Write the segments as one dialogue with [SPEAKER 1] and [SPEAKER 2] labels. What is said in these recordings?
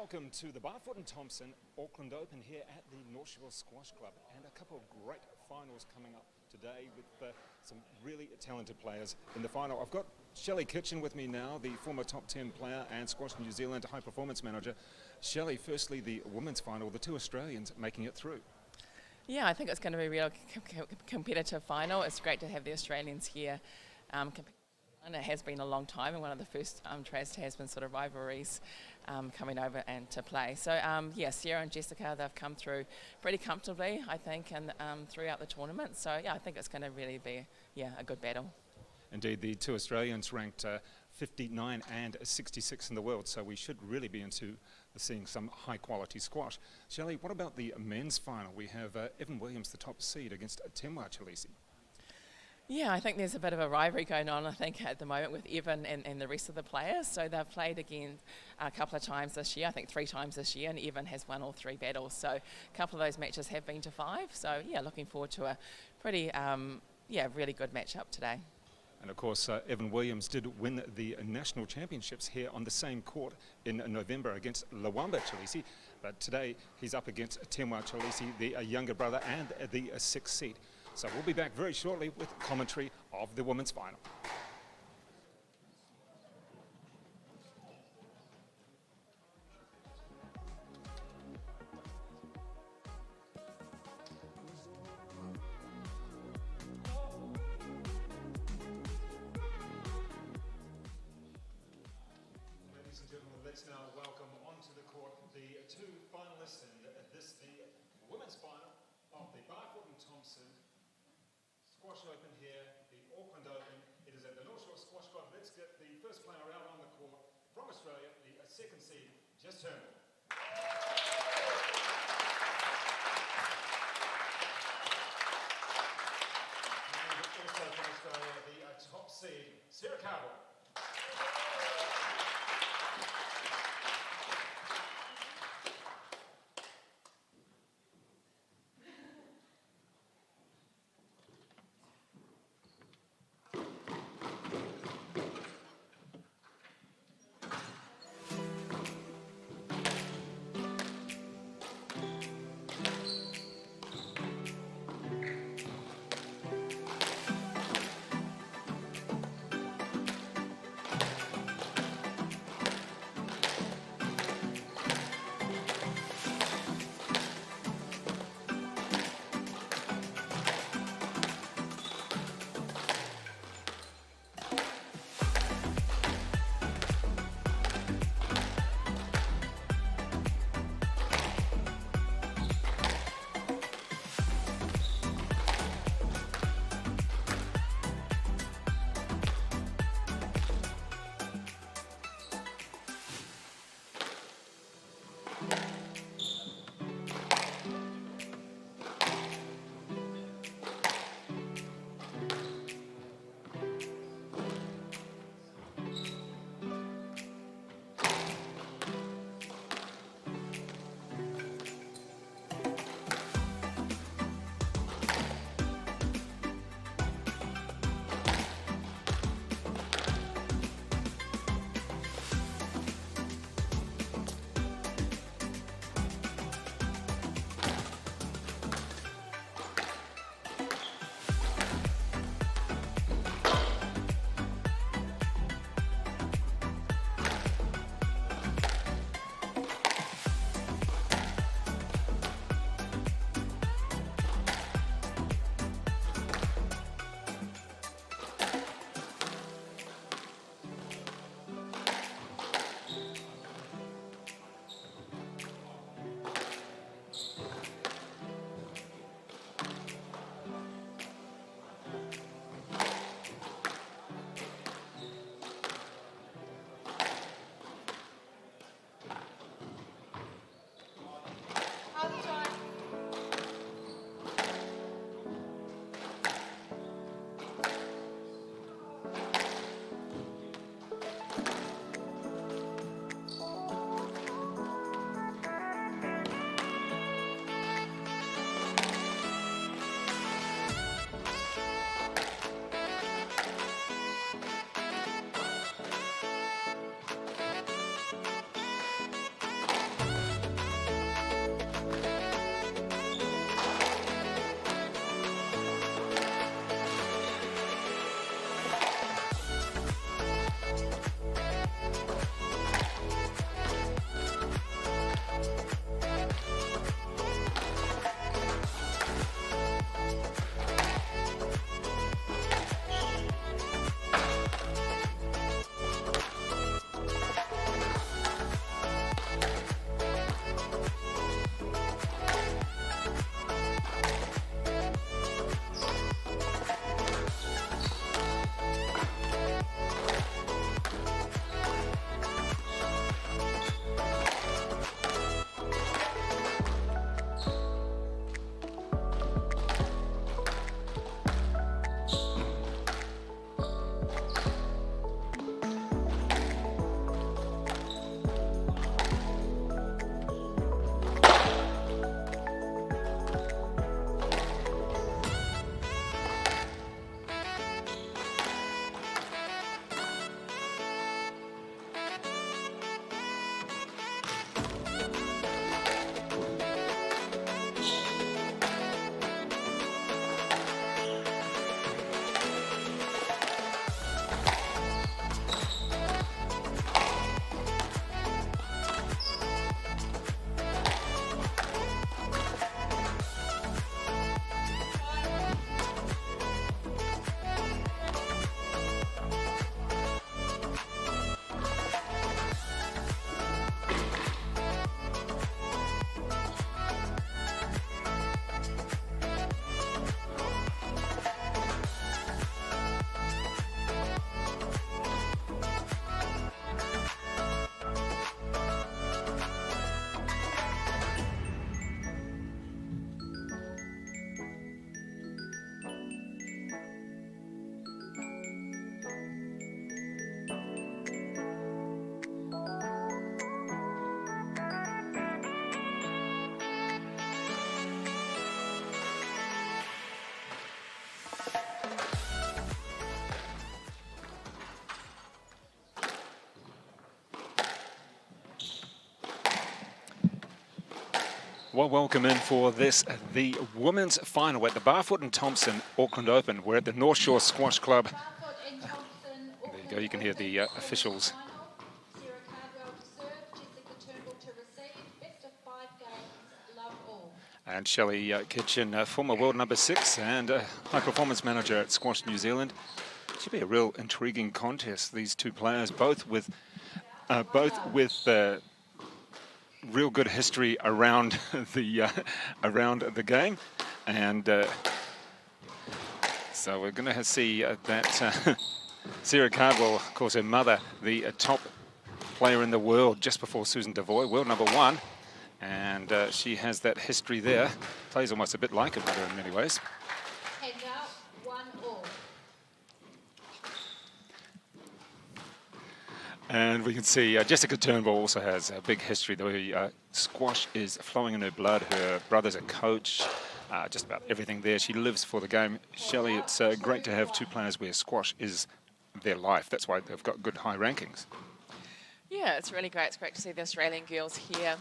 [SPEAKER 1] Welcome to the BARFOOT Thompson Auckland Open here at the North Shore Squash Club, and a couple of great finals coming up today with some really talented players in the final. I've got Shelley Kitchen with me now, the former top 10 player and Squash New Zealand high performance manager. Shelley, firstly the women's final, the two Australians making it through.
[SPEAKER 2] Yeah, I think it's going to be a real competitive final. It's great to have the Australians here. And it has been a long time, and one of the first Trans-Tasman sort of rivalries coming over and to play. So yeah, Sarah and Jessica, they've come through pretty comfortably, I think, and throughout the tournament. So yeah, I think it's going to really be a good battle.
[SPEAKER 1] Indeed, the two Australians ranked 59 and 66 in the world, so we should really be into seeing some high quality squash. Shelley, what about the men's final? We have Evan Williams, the top seed, against Temwa Chalisi.
[SPEAKER 2] Yeah, I think there's a bit of a rivalry going on, I think, at the moment with Evan and the rest of the players. So they've played again a couple of times this year, I think 3 times this year, and Evan has won all 3 battles. So a couple of those matches have been to 5. So yeah, looking forward to a pretty, really good matchup today.
[SPEAKER 1] And of course, Evan Williams did win the national championships here on the same court in November against Lawamba Chalisi. But today he's up against Temwa Chalisi, the younger brother and the 6th seed. So we'll be back very shortly with commentary of the women's final. Ladies and gentlemen, let's now welcome onto the court the 2 finalists in the women's final of the BARFOOT Thompson Squash Open here, the Auckland Open. It is at the North Shore Squash Club. Let's get the first player out on the court from Australia, the 2nd seed, Jess Turner. And also from Australia, the top seed, Sarah Carver. Well, welcome in for this, the women's final at the BARFOOT Thompson Auckland Open. We're at the North Shore Squash Club. There you go, you can hear the officials. And Shelley Kitchen, former world number 6 and high performance manager at Squash New Zealand. Should be a real intriguing contest. These two players, both with real good history around the game, and so we're going to see that Sarah Cardwell, of course, her mother, the top player in the world just before Susan Devoy, world number 1, and she has that history there. Plays almost a bit like her mother in many ways.
[SPEAKER 3] Heads out, 1-all.
[SPEAKER 1] And we can see Jessica Turnbull also has a big history. The squash is flowing in her blood. Her brother's a coach, just about everything there. She lives for the game. Shelley, it's great to have two players where squash is their life. That's why they've got good high rankings.
[SPEAKER 2] Yeah, it's really great. It's great to see the Australian girls here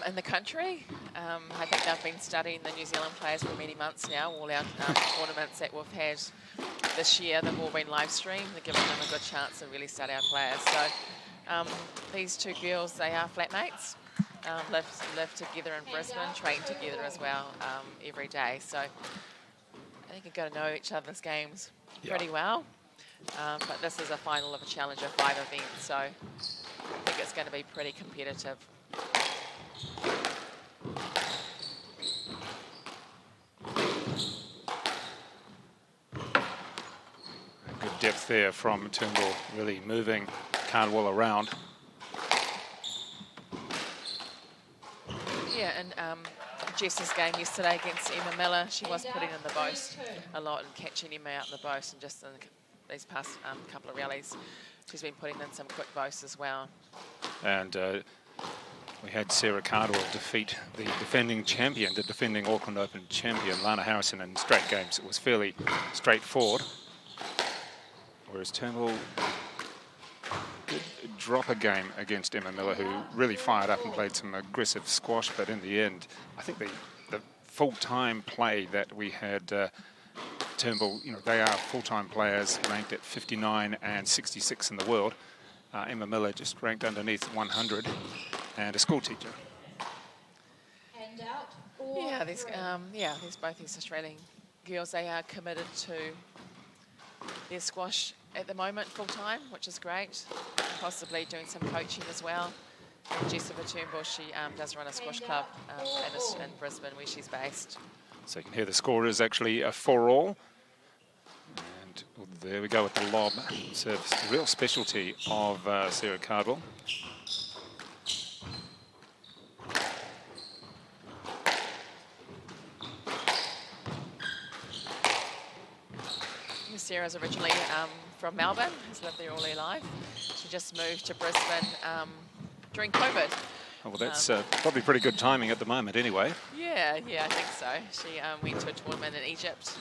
[SPEAKER 2] in the country. I think they've been studying the New Zealand players for many months now. All our tournaments that we've had this year, they've all been live streamed. They're giving them a good chance to really study our players. So these two girls, they are flatmates. Live together in Brisbane, train together as well every day. So I think you're going to know each other's games pretty well. But this is a final of a Challenger 5 event, so I think it's going to be pretty competitive.
[SPEAKER 1] Good depth there from Turnbull, really moving Cardwell around.
[SPEAKER 2] Yeah, and Jess's game yesterday against Emma Miller, she was putting in the boast a lot and catching Emma out in the boast, and just in these past couple of rallies, she's been putting in some quick boasts as well.
[SPEAKER 1] And we had Sarah Cardwell defeat the defending champion, the defending Auckland Open champion, Lana Harrison, in straight games. It was fairly straightforward. Whereas Turnbull did drop a game against Emma Miller, who really fired up and played some aggressive squash. But in the end, I think the full-time play that we had, Turnbull, you know, they are full-time players ranked at 59 and 66 in the world. Emma Miller just ranked underneath 100 and a school teacher.
[SPEAKER 2] Yeah, there's both these Australian girls. They are committed to their squash at the moment full-time, which is great. Possibly doing some coaching as well. And Jessica Turnbull, she does run a squash club in Brisbane, where she's based.
[SPEAKER 1] So you can hear the score is actually a 4-all. And there we go with the lob. Serves a real specialty of Sarah Cardwell.
[SPEAKER 2] Sarah's originally from Melbourne, has lived there all her life. She just moved to Brisbane during COVID.
[SPEAKER 1] Oh, well, that's probably pretty good timing at the moment anyway.
[SPEAKER 2] Yeah, I think so. She went to a tournament in Egypt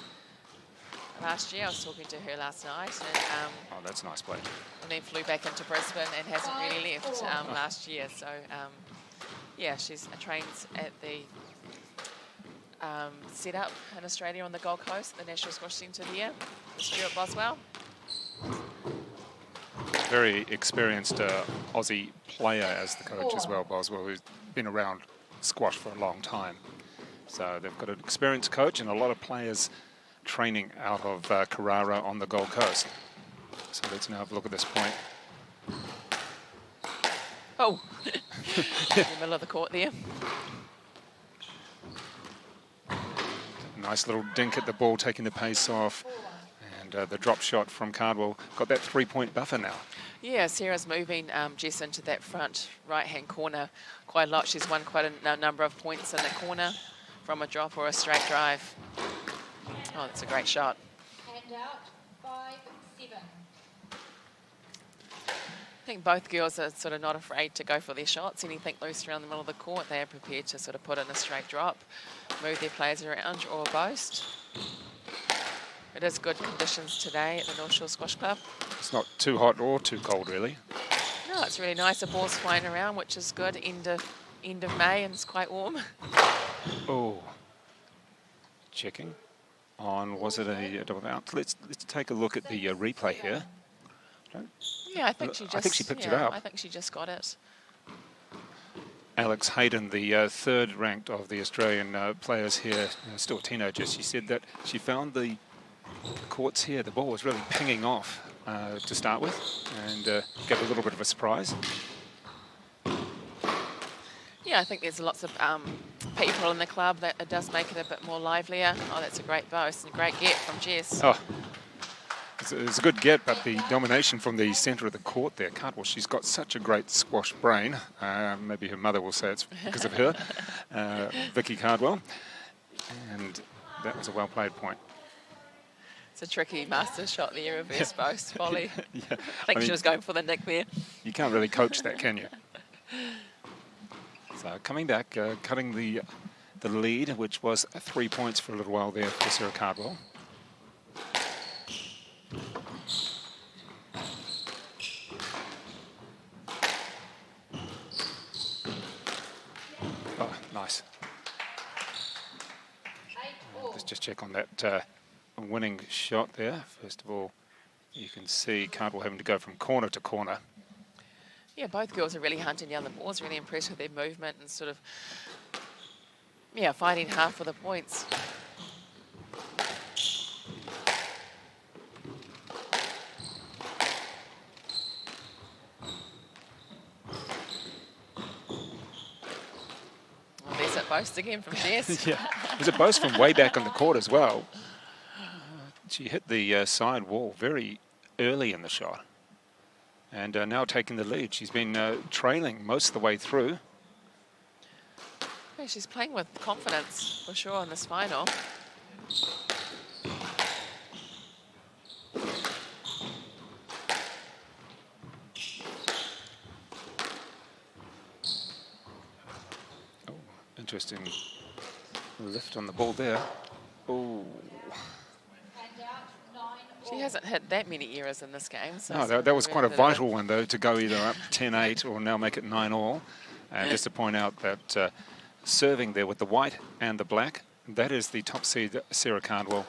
[SPEAKER 2] last year. I was talking to her last night. And,
[SPEAKER 1] oh, that's a nice play.
[SPEAKER 2] And then flew back into Brisbane and hasn't really left last year. So, yeah, she's trains at the set up in Australia on the Gold Coast, the National Squash Centre there, with Stuart Boswell.
[SPEAKER 1] Very experienced Aussie player as the coach as well, Boswell, who's been around squash for a long time. So they've got an experienced coach and a lot of players training out of Carrara on the Gold Coast. So let's now have a look at this point.
[SPEAKER 2] Oh, in the middle of the court there.
[SPEAKER 1] Nice little dink at the ball, taking the pace off. And the drop shot from Cardwell got that 3-point buffer now.
[SPEAKER 2] Yeah, Sarah's moving Jess into that front right-hand corner quite a lot. She's won quite a number of points in the corner from a drop or a straight drive. Oh, that's a great shot.
[SPEAKER 3] Hand out, 5-7.
[SPEAKER 2] I think both girls are sort of not afraid to go for their shots. Anything loose around the middle of the court, they are prepared to sort of put in a straight drop, move their players around or boast. It is good conditions today at the North Shore Squash Club.
[SPEAKER 1] It's not too hot or too cold, really.
[SPEAKER 2] No, it's really nice. The ball's flying around, which is good. End of end of May and it's quite warm.
[SPEAKER 1] Oh, checking on, was it a double bounce? Let's take a look at the replay here.
[SPEAKER 2] Yeah, I think she just.
[SPEAKER 1] I think she picked it
[SPEAKER 2] yeah,
[SPEAKER 1] up.
[SPEAKER 2] I think she just got it.
[SPEAKER 1] Alex Hayden, the third ranked of the Australian players here, still a teenager, she said that she found the courts here, the ball was really pinging off to start with, and gave a little bit of a surprise.
[SPEAKER 2] Yeah, I think there's lots of people in the club that it does make it a bit more livelier. Oh, that's a great boast and a great get from Jess.
[SPEAKER 1] Oh, it's a good get, but the domination from the centre of the court there, Cardwell, she's got such a great squash brain. Maybe her mother will say it's because of her, Vicky Cardwell. And that was a well-played point.
[SPEAKER 2] It's a tricky master shot there, reverse post volley.
[SPEAKER 1] Yeah.
[SPEAKER 2] I think she was going for the nick there.
[SPEAKER 1] You can't really coach that, can you? So coming back, cutting the lead, which was 3 points for a little while there for Sarah Cardwell. Oh, nice. Let's just check on that winning shot there. First of all, you can see Cardwell having to go from corner to corner.
[SPEAKER 2] Yeah, both girls are really hunting down the balls, really impressed with their movement and sort of, yeah, fighting hard for the points. Well, there's that boast again from Jess.
[SPEAKER 1] Yeah, there's a boast from way back on the court as well. She hit the side wall very early in the shot. And now taking the lead. She's been trailing most of the way through.
[SPEAKER 2] Yeah, she's playing with confidence, for sure, in this final.
[SPEAKER 1] Oh, interesting lift on the ball there. Oh.
[SPEAKER 2] She hasn't hit that many errors in this game. So
[SPEAKER 1] No, that was quite a vital one, though, to go either up 10-8 or now make it 9-all. And just to point out that serving there with the white and the black, that is the top seed, Sarah Cardwell.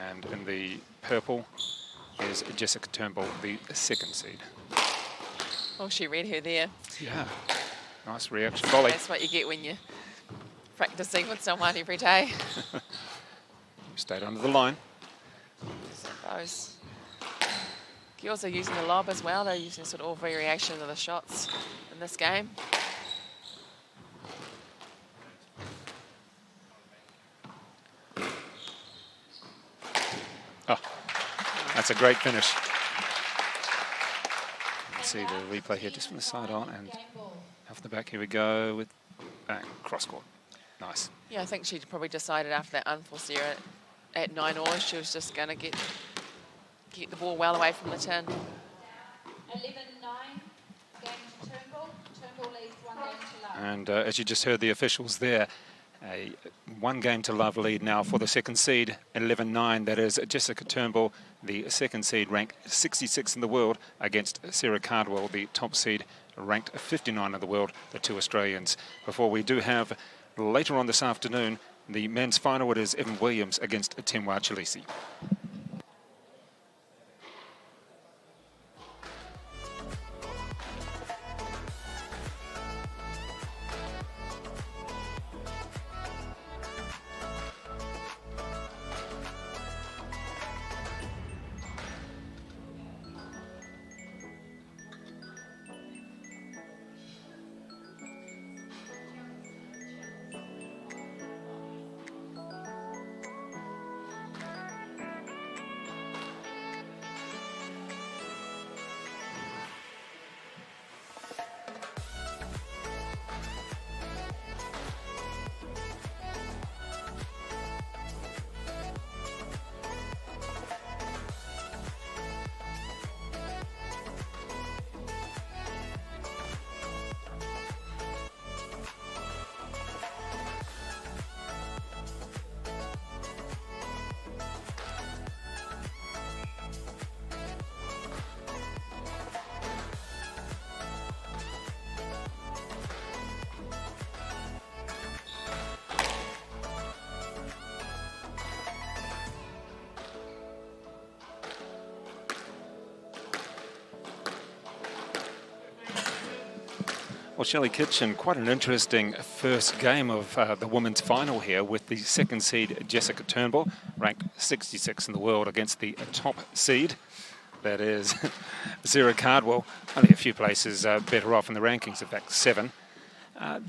[SPEAKER 1] And in the purple is Jessica Turnbull, the second seed.
[SPEAKER 2] Oh, she read her there.
[SPEAKER 1] Yeah, nice reaction volley.
[SPEAKER 2] That's what you get when you're practicing with someone every day.
[SPEAKER 1] Stayed under the line.
[SPEAKER 2] Those girls are using the lob as well. They're using sort of all variations of the shots in this game.
[SPEAKER 1] Oh, that's a great finish. Let's see the replay here, just from the side on and off the back. Here we go with bang, cross court. Nice.
[SPEAKER 2] Yeah, I think she probably decided after that unforced error at 9-all, she was just going to get the ball well away from the tin.
[SPEAKER 3] 11-9, game to Turnbull. Turnbull leads 1 game to love.
[SPEAKER 1] And as you just heard the officials there, a 1 game to love lead now for the second seed, 11-9. That is Jessica Turnbull, the second seed, ranked 66 in the world, against Sarah Cardwell, the top seed, ranked 59 in the world, the two Australians. Before we do have, later on this afternoon, the men's final, it is Evan Williams against Timoa Chalisi. Well, Shelley Kitchen, quite an interesting first game of the women's final here with the second seed Jessica Turnbull, ranked 66 in the world against the top seed. That is Sarah Cardwell, only a few places better off in the rankings, in fact 7.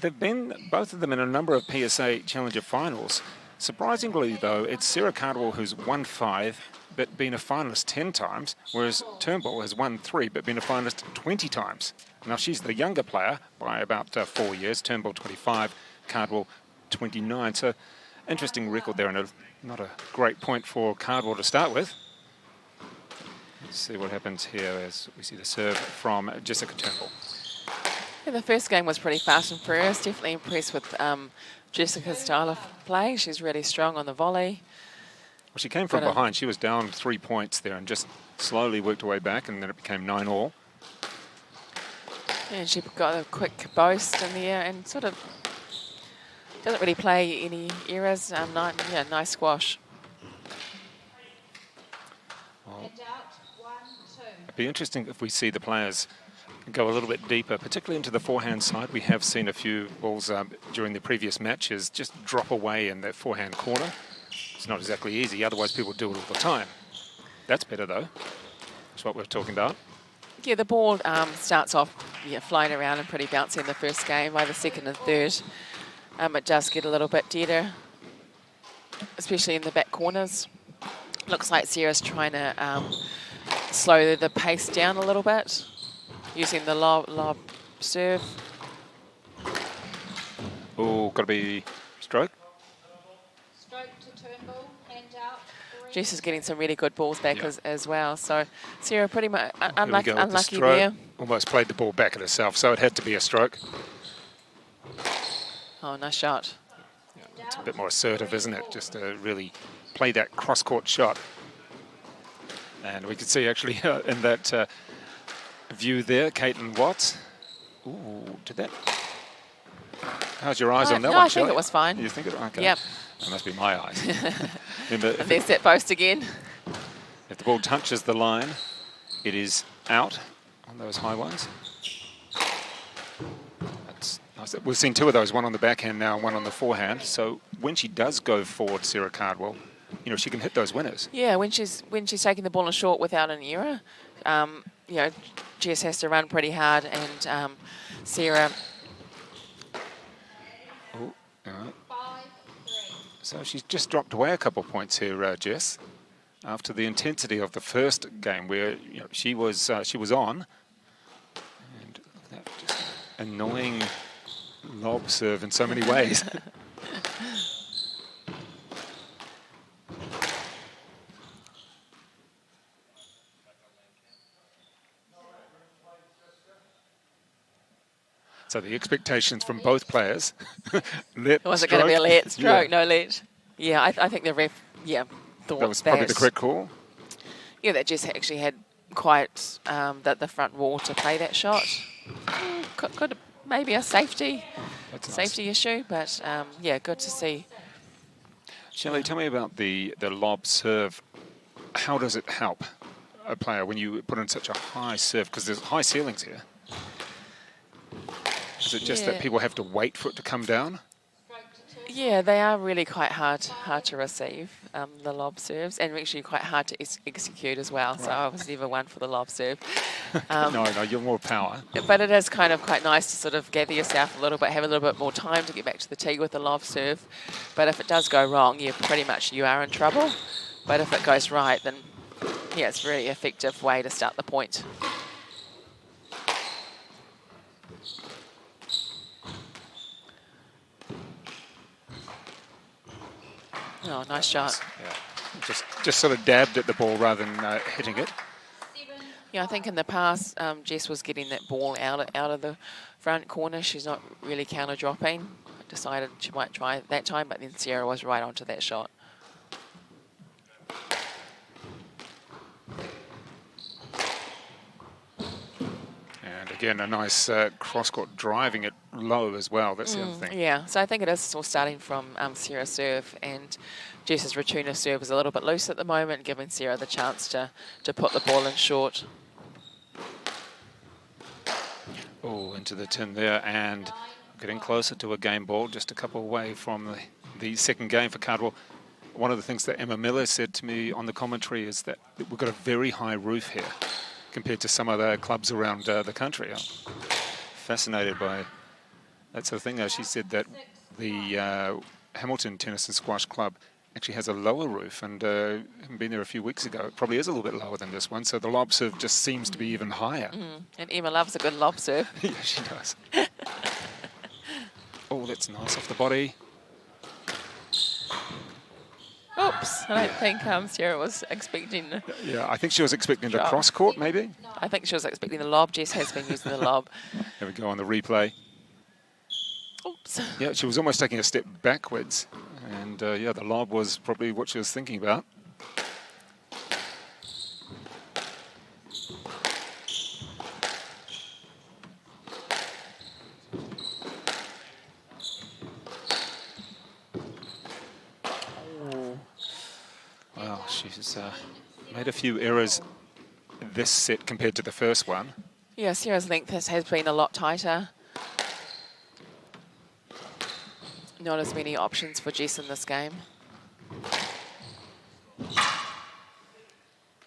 [SPEAKER 1] They've been, both of them, in a number of PSA Challenger finals. Surprisingly, though, it's Sarah Cardwell who's won 5, but been a finalist 10 times, whereas Turnbull has won 3, but been a finalist 20 times. Now, she's the younger player by about 4 years, Turnbull 25, Cardwell 29. So, interesting record there, and not a great point for Cardwell to start with. Let's see what happens here as we see the serve from Jessica Turnbull.
[SPEAKER 2] Yeah, the first game was pretty fast and furious. Definitely impressed with Jessica's style of play. She's really strong on the volley.
[SPEAKER 1] Well, she came from behind. She was down 3 points there and just slowly worked her way back, and then it became 9-all.
[SPEAKER 2] And she got a quick boast in the air and sort of doesn't really play any errors. Nice squash.
[SPEAKER 1] Well, it'd be interesting if we see the players go a little bit deeper, particularly into the forehand side. We have seen a few balls during the previous matches just drop away in that forehand corner. It's not exactly easy, otherwise people do it all the time. That's better though. That's what we're talking about.
[SPEAKER 2] Yeah, the ball starts off flying around and pretty bouncy in the first game. By the second and third, it does get a little bit deader, especially in the back corners. Looks like Sarah's trying to slow the pace down a little bit, using the lob serve.
[SPEAKER 1] Oh, got to be stroke.
[SPEAKER 3] Stroke to Turnbull, hand out.
[SPEAKER 2] Jess is getting some really good balls back as well. So Sarah pretty much unlucky
[SPEAKER 1] the
[SPEAKER 2] there.
[SPEAKER 1] Almost played the ball back at herself, so it had to be a stroke.
[SPEAKER 2] Oh, nice shot.
[SPEAKER 1] Yeah, it's a bit more assertive, isn't it? Just to really play that cross-court shot. And we could see actually in that view there, Caitlin Watts. Ooh, did that? How's your eyes on that one,
[SPEAKER 2] I
[SPEAKER 1] Shelley?
[SPEAKER 2] think it was fine.
[SPEAKER 1] You think it? Okay.
[SPEAKER 2] Yep.
[SPEAKER 1] That must be my eyes. Remember,
[SPEAKER 2] And there's that post again.
[SPEAKER 1] if the ball touches the line, it is out on those high ones. That's nice. We've seen 2 of those, one on the backhand now and one on the forehand. So when she does go forward, Sarah Cardwell, you know, she can hit those winners.
[SPEAKER 2] Yeah, when she's taking the ball in short without an error, you know, Jess has to run pretty hard, and Sarah.
[SPEAKER 1] Oh, all right.
[SPEAKER 3] 5-3.
[SPEAKER 1] So she's just dropped away a couple of points here, Jess, after the intensity of the first game where she was on, and look at that, just annoying lob serve in so many ways. So the expectations from both players.
[SPEAKER 2] Was it going to be a let stroke? Yeah. No let. Yeah, I think the ref, thought
[SPEAKER 1] that was probably the correct call.
[SPEAKER 2] Yeah, that Jess actually had quite the front wall to play that shot. Could maybe a safety issue, but yeah, good to see.
[SPEAKER 1] Shelley, tell me about the lob serve. How does it help a player when you put in such a high serve? Because there's high ceilings here. Is it just that people have to wait for it to come down?
[SPEAKER 2] Yeah, they are really quite hard to receive, the lob serves, and actually quite hard to execute as well. Right. So I was never one for the lob serve.
[SPEAKER 1] No, you're more power.
[SPEAKER 2] But it is kind of quite nice to sort of gather yourself a little bit, have a little bit more time to get back to the tee with the lob serve. But if it does go wrong, you are in trouble. But if it goes right, then yeah, it's a really effective way to start the point. Oh, nice shot.
[SPEAKER 1] Yeah. Just sort of dabbed at the ball rather than hitting it.
[SPEAKER 2] Yeah, I think in the past, Jess was getting that ball out of the front corner. She's not really counter-dropping. Decided she might try it that time, but then Sarah was right onto that shot.
[SPEAKER 1] And again, a nice cross-court, driving it low as well. That's the other thing.
[SPEAKER 2] Yeah, so I think it is all starting from Sarah's serve, and Jess's return of serve is a little bit loose at the moment, giving Sarah the chance to put the ball in short.
[SPEAKER 1] Oh, Oh, into the tin there, and getting closer to a game ball, just a couple away from the second game for Cardwell. One of the things that Emma Miller said to me on the commentary is that we've got a very high roof here compared to some other clubs around the country. I'm fascinated by that sort of thing. She said that the Hamilton Tennis and Squash Club actually has a lower roof, and having been there a few weeks ago, it probably is a little bit lower than this one, so the lob serve just seems to be even higher.
[SPEAKER 2] And Emma loves a good lob serve.
[SPEAKER 1] Yeah, she does. Oh, that's nice off the body.
[SPEAKER 2] Oops, I don't think Sarah was expecting.
[SPEAKER 1] Yeah, I think she was expecting the cross court, maybe.
[SPEAKER 2] I think she was expecting the lob. Jess has been using the lob.
[SPEAKER 1] There we go on the replay.
[SPEAKER 2] Oops.
[SPEAKER 1] Yeah, she was almost taking a step backwards, and yeah, the lob was probably what she was thinking about. Wow, she's made a few errors this set compared to the first one.
[SPEAKER 2] Yeah, Sarah's length has been a lot tighter. Not as many options for Jess in this game.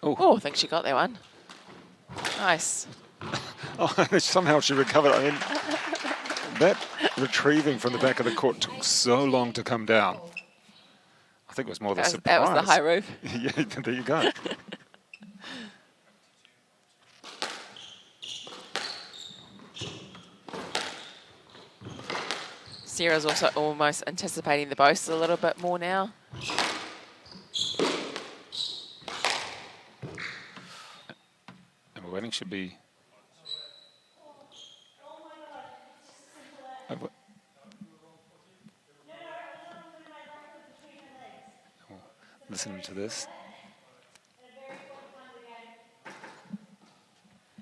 [SPEAKER 2] Oh, I think she got that one. Nice.
[SPEAKER 1] Oh, somehow she recovered. I mean, that retrieving from the back of the court took so long to come down. I think it was more the surprise.
[SPEAKER 2] That was the high roof.
[SPEAKER 1] Yeah, there you go.
[SPEAKER 2] Sarah's also almost anticipating the boast a little bit more now.
[SPEAKER 1] And we're waiting should be... Listening to this.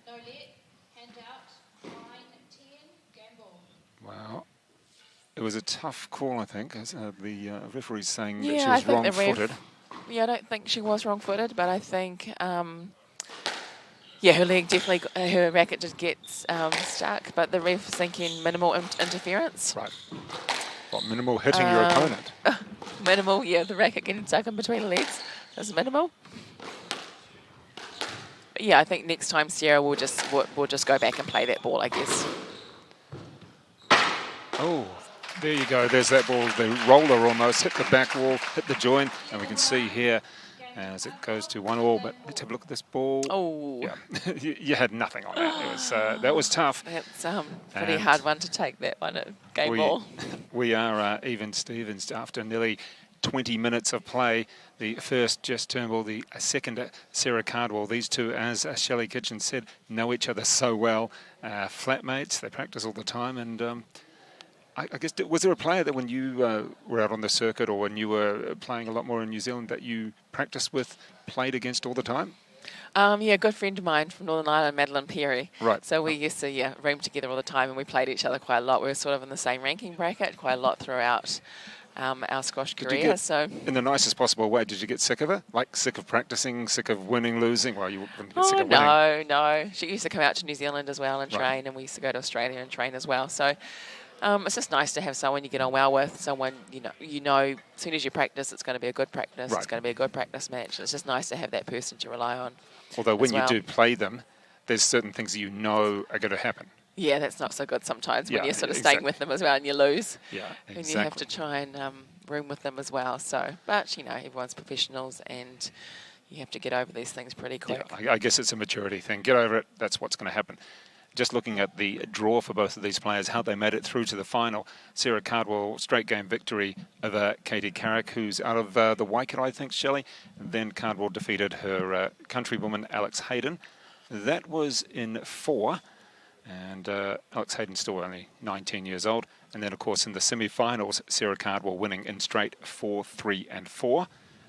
[SPEAKER 3] No let, hand out, 9, 10, game ball.
[SPEAKER 1] Wow. It was a tough call, I think, as the referee's saying that
[SPEAKER 2] Yeah,
[SPEAKER 1] she
[SPEAKER 2] I
[SPEAKER 1] was
[SPEAKER 2] think the
[SPEAKER 1] wrong-footed.
[SPEAKER 2] Yeah, I don't think she was wrong-footed, but I think, yeah, her leg definitely, her racket just gets stuck, but the ref's thinking minimal interference.
[SPEAKER 1] Right. What, minimal hitting your opponent?
[SPEAKER 2] Minimal, yeah, the racket getting stuck in between the legs is minimal. But yeah, I think next time Sarah will just go back and play that ball, I guess.
[SPEAKER 1] Oh, there you go. There's that ball. The roller almost hit the back wall, hit the join, and we can see here as it goes to 1-1. But let's have a look at this ball.
[SPEAKER 2] Oh,
[SPEAKER 1] yeah, you had nothing on that. It was that was tough.
[SPEAKER 2] That's pretty hard one to take, that one at game ball.
[SPEAKER 1] We are even Stevens after nearly 20 minutes of play. The first, Jess Turnbull, the second, Sarah Cardwell. These two, as Shelley Kitchen said, know each other so well. Flatmates, they practice all the time. And I guess, was there a player that when you were out on the circuit or when you were playing a lot more in New Zealand that you practiced with, played against all the time?
[SPEAKER 2] Yeah, a good friend of mine from Northern Ireland, Madeline Perry.
[SPEAKER 1] Right.
[SPEAKER 2] So we used to room together all the time, and we played each other quite a lot. We were sort of in the same ranking bracket quite a lot throughout our squash career. So,
[SPEAKER 1] in the nicest possible way, did you get sick of it? Like sick of practicing, sick of winning, losing? Well, you wouldn't get sick of winning.
[SPEAKER 2] No. She used to come out to New Zealand as well and train, and we used to go to Australia and train as well. So it's just nice to have someone you get on well with, someone you know. As soon as you practice, it's going to be a good practice. Right. It's going to be a good practice match. It's just nice to have that person to rely on.
[SPEAKER 1] Although when you do play them, there's certain things you know are going to happen.
[SPEAKER 2] Yeah, that's not so good sometimes when you're sort of staying with them as well and you lose.
[SPEAKER 1] Yeah, exactly.
[SPEAKER 2] And you have to try and room with them as well. So, but everyone's professionals and you have to get over these things pretty quick.
[SPEAKER 1] Yeah, I guess it's a maturity thing. Get over it. That's what's going to happen. Just looking at the draw for both of these players, how they made it through to the final. Sarah Cardwell, straight game victory over Katie Carrick, who's out of the Waikato, I think, Shelley. And then Cardwell defeated her countrywoman, Alex Hayden. That was in 4. And Alex Hayden's still only 19 years old. And then, of course, in the semi-finals, Sarah Cardwell winning in straight 4, 3 and 4.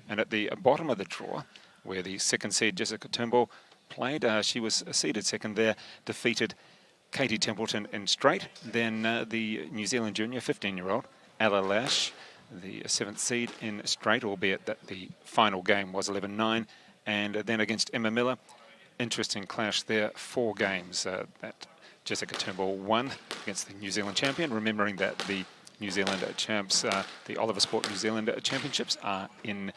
[SPEAKER 1] And at the bottom of the draw, where the second seed, Jessica Turnbull, played, she was seeded second there, defeated Katie Templeton in straight. Then the New Zealand junior, 15-year-old, Ella Lash, the 7th seed in straight, albeit that the final game was 11-9. And then against Emma Miller, interesting clash there, 4 games. That Jessica Turnbull won against the New Zealand champion, remembering that the New Zealand champs, the Oliver Sport New Zealand Championships are in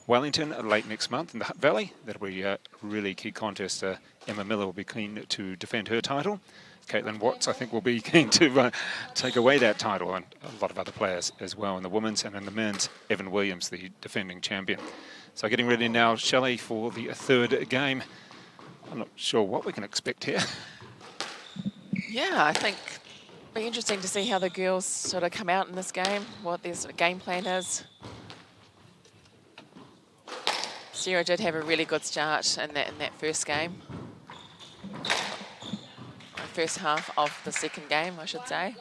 [SPEAKER 1] Wellington late next month in the Hutt Valley. That'll be a really key contest. Emma Miller will be keen to defend her title. Caitlin Watts, I think, will be keen to take away that title, and a lot of other players as well in the women's, and in the men's, Evan Williams, the defending champion. So getting ready now, Shelley, for the third game. I'm not sure what we can expect here.
[SPEAKER 2] Yeah, I think it'll be interesting to see how the girls sort of come out in this game, what their sort of game plan is. Sarah did have a really good start in that first game. First half of the second game, I should say.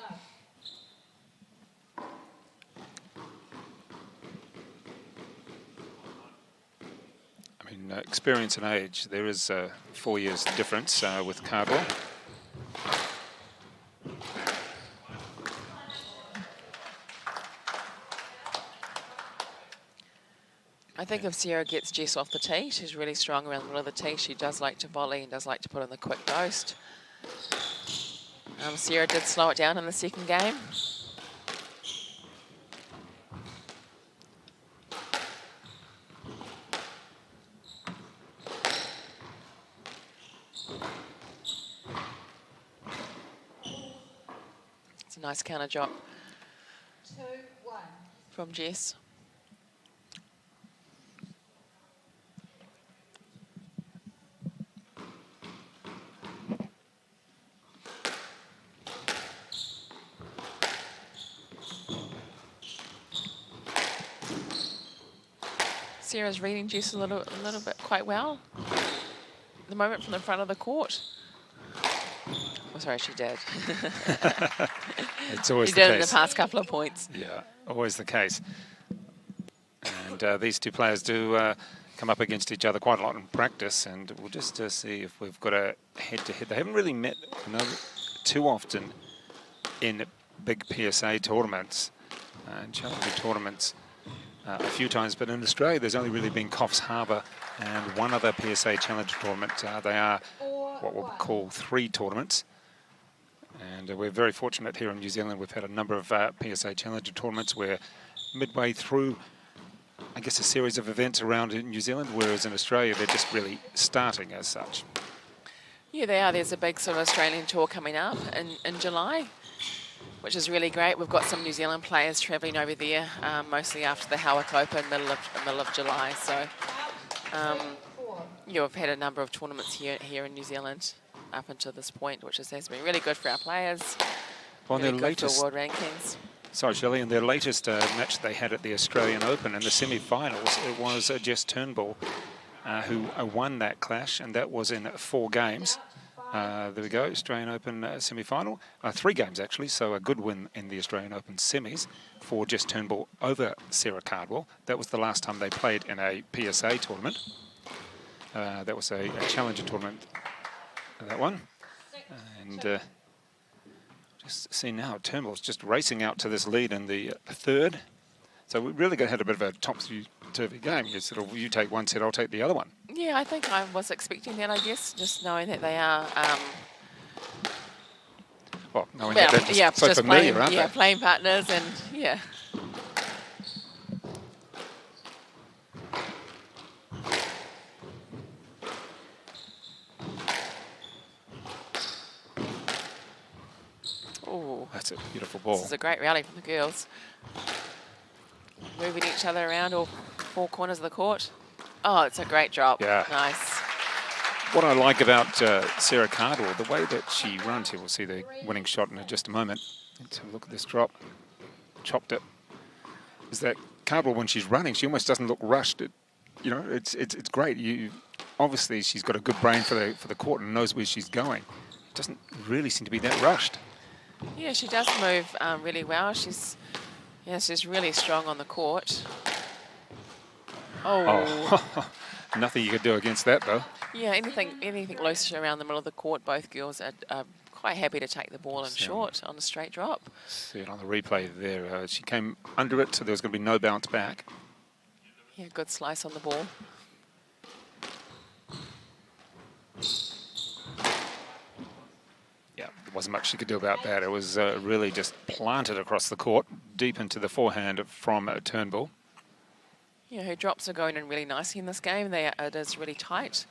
[SPEAKER 1] I mean, experience and age, there is 4 years difference with cardball.
[SPEAKER 2] I think if Sarah gets Jess off the tee, she's really strong around the middle of the tee. She does like to volley and does like to put in the quick post. Sarah did slow it down in the second game. It's a nice counter drop
[SPEAKER 3] 2-1.
[SPEAKER 2] from Jess. Sarah's reading Jess a little bit quite well. The moment from the front of the court. Oh, sorry, she did.
[SPEAKER 1] It's always
[SPEAKER 2] she
[SPEAKER 1] the
[SPEAKER 2] did
[SPEAKER 1] case.
[SPEAKER 2] in the past couple of points.
[SPEAKER 1] Yeah, always the case. And these two players do come up against each other quite a lot in practice, and we'll just see if we've got a head-to-head. They haven't really met too often in big PSA tournaments and challenger tournaments. A few times, but in Australia there's only really been Coffs Harbour and one other PSA Challenger tournament. They are what we'll call 3 tournaments, and we're very fortunate here in New Zealand. We've had a number of PSA Challenger tournaments where midway through, I guess, a series of events around in New Zealand, whereas in Australia they're just really starting as such.
[SPEAKER 2] Yeah, they are. There's a big sort of Australian tour coming up in July, which is really great. We've got some New Zealand players travelling over there, mostly after the Howick Open, middle of July. So, yeah, we've had a number of tournaments here in New Zealand up until this point, which has been really good for our players.
[SPEAKER 1] Well,
[SPEAKER 2] really
[SPEAKER 1] their
[SPEAKER 2] good
[SPEAKER 1] latest
[SPEAKER 2] for world rankings.
[SPEAKER 1] Sorry, Shelley, in their latest match they had at the Australian Open in the semi-finals, it was Jess Turnbull who won that clash, and that was in 4 games. There we go, Australian Open semi-final. 3 games, actually, so a good win in the Australian Open semis for Jess Turnbull over Sarah Cardwell. That was the last time they played in a PSA tournament. That was a Challenger tournament, that one. And just see now, Turnbull's just racing out to this lead in the third. So we really had a bit of a topsy-turvy game. You take one set, I'll take the other one.
[SPEAKER 2] Yeah, I think I was expecting that, I guess, just knowing that they are...
[SPEAKER 1] well, knowing that they're just so
[SPEAKER 2] just
[SPEAKER 1] familiar,
[SPEAKER 2] playing,
[SPEAKER 1] aren't they?
[SPEAKER 2] playing partners, and yeah. Oh,
[SPEAKER 1] That's a beautiful ball.
[SPEAKER 2] this is a great rally from the girls. Moving each other around all 4 corners of the court. Oh, it's a great drop.
[SPEAKER 1] Yeah.
[SPEAKER 2] Nice.
[SPEAKER 1] What I like about Sarah Cardwell, the way that she runs here, we'll see the winning shot in just a moment. Let's have a look at this drop. Chopped it. Is that Cardwell, when she's running, she almost doesn't look rushed. It's great. Obviously she's got a good brain for the court and knows where she's going. It doesn't really seem to be that rushed.
[SPEAKER 2] Yeah, she does move really well. She's really strong on the court. Oh.
[SPEAKER 1] Nothing you could do against that, though.
[SPEAKER 2] Yeah, anything loose around the middle of the court, both girls are quite happy to take the ball in short on a straight drop.
[SPEAKER 1] See it on the replay there. She came under it, so there was going to be no bounce back.
[SPEAKER 2] Yeah, good slice on the ball.
[SPEAKER 1] Yeah, There wasn't much she could do about that. It was really just planted across the court, deep into the forehand from Turnbull.
[SPEAKER 2] Yeah, her drops are going in really nicely in this game. It is really tight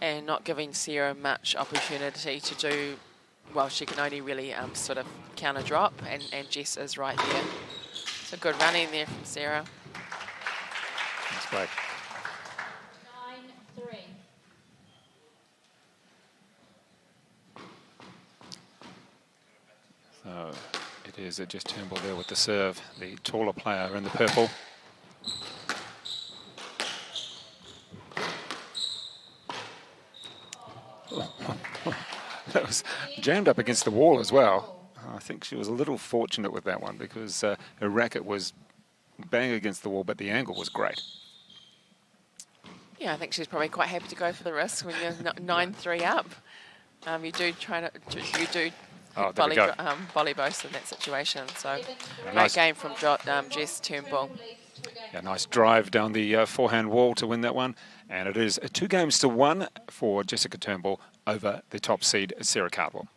[SPEAKER 2] and not giving Sarah much opportunity to do, well, she can only really sort of counter drop, and Jess is right there. So good running there from Sarah.
[SPEAKER 1] That's great.
[SPEAKER 3] 9-3.
[SPEAKER 1] So it is just Turnbull there with the serve, the taller player in the purple. That was jammed up against the wall as well. I think she was a little fortunate with that one because her racket was bang against the wall, but the angle was great.
[SPEAKER 2] Yeah, I think she's probably quite happy to go for the risk when you're 9-3 up. You do
[SPEAKER 1] Oh, there we go.
[SPEAKER 2] volley boast in that situation. So great
[SPEAKER 1] nice
[SPEAKER 2] game from Jess Turnbull.
[SPEAKER 1] Yeah, nice drive down the forehand wall to win that one. And it is 2 games to 1 for Jessica Turnbull over the top seed, Sarah Cardwell.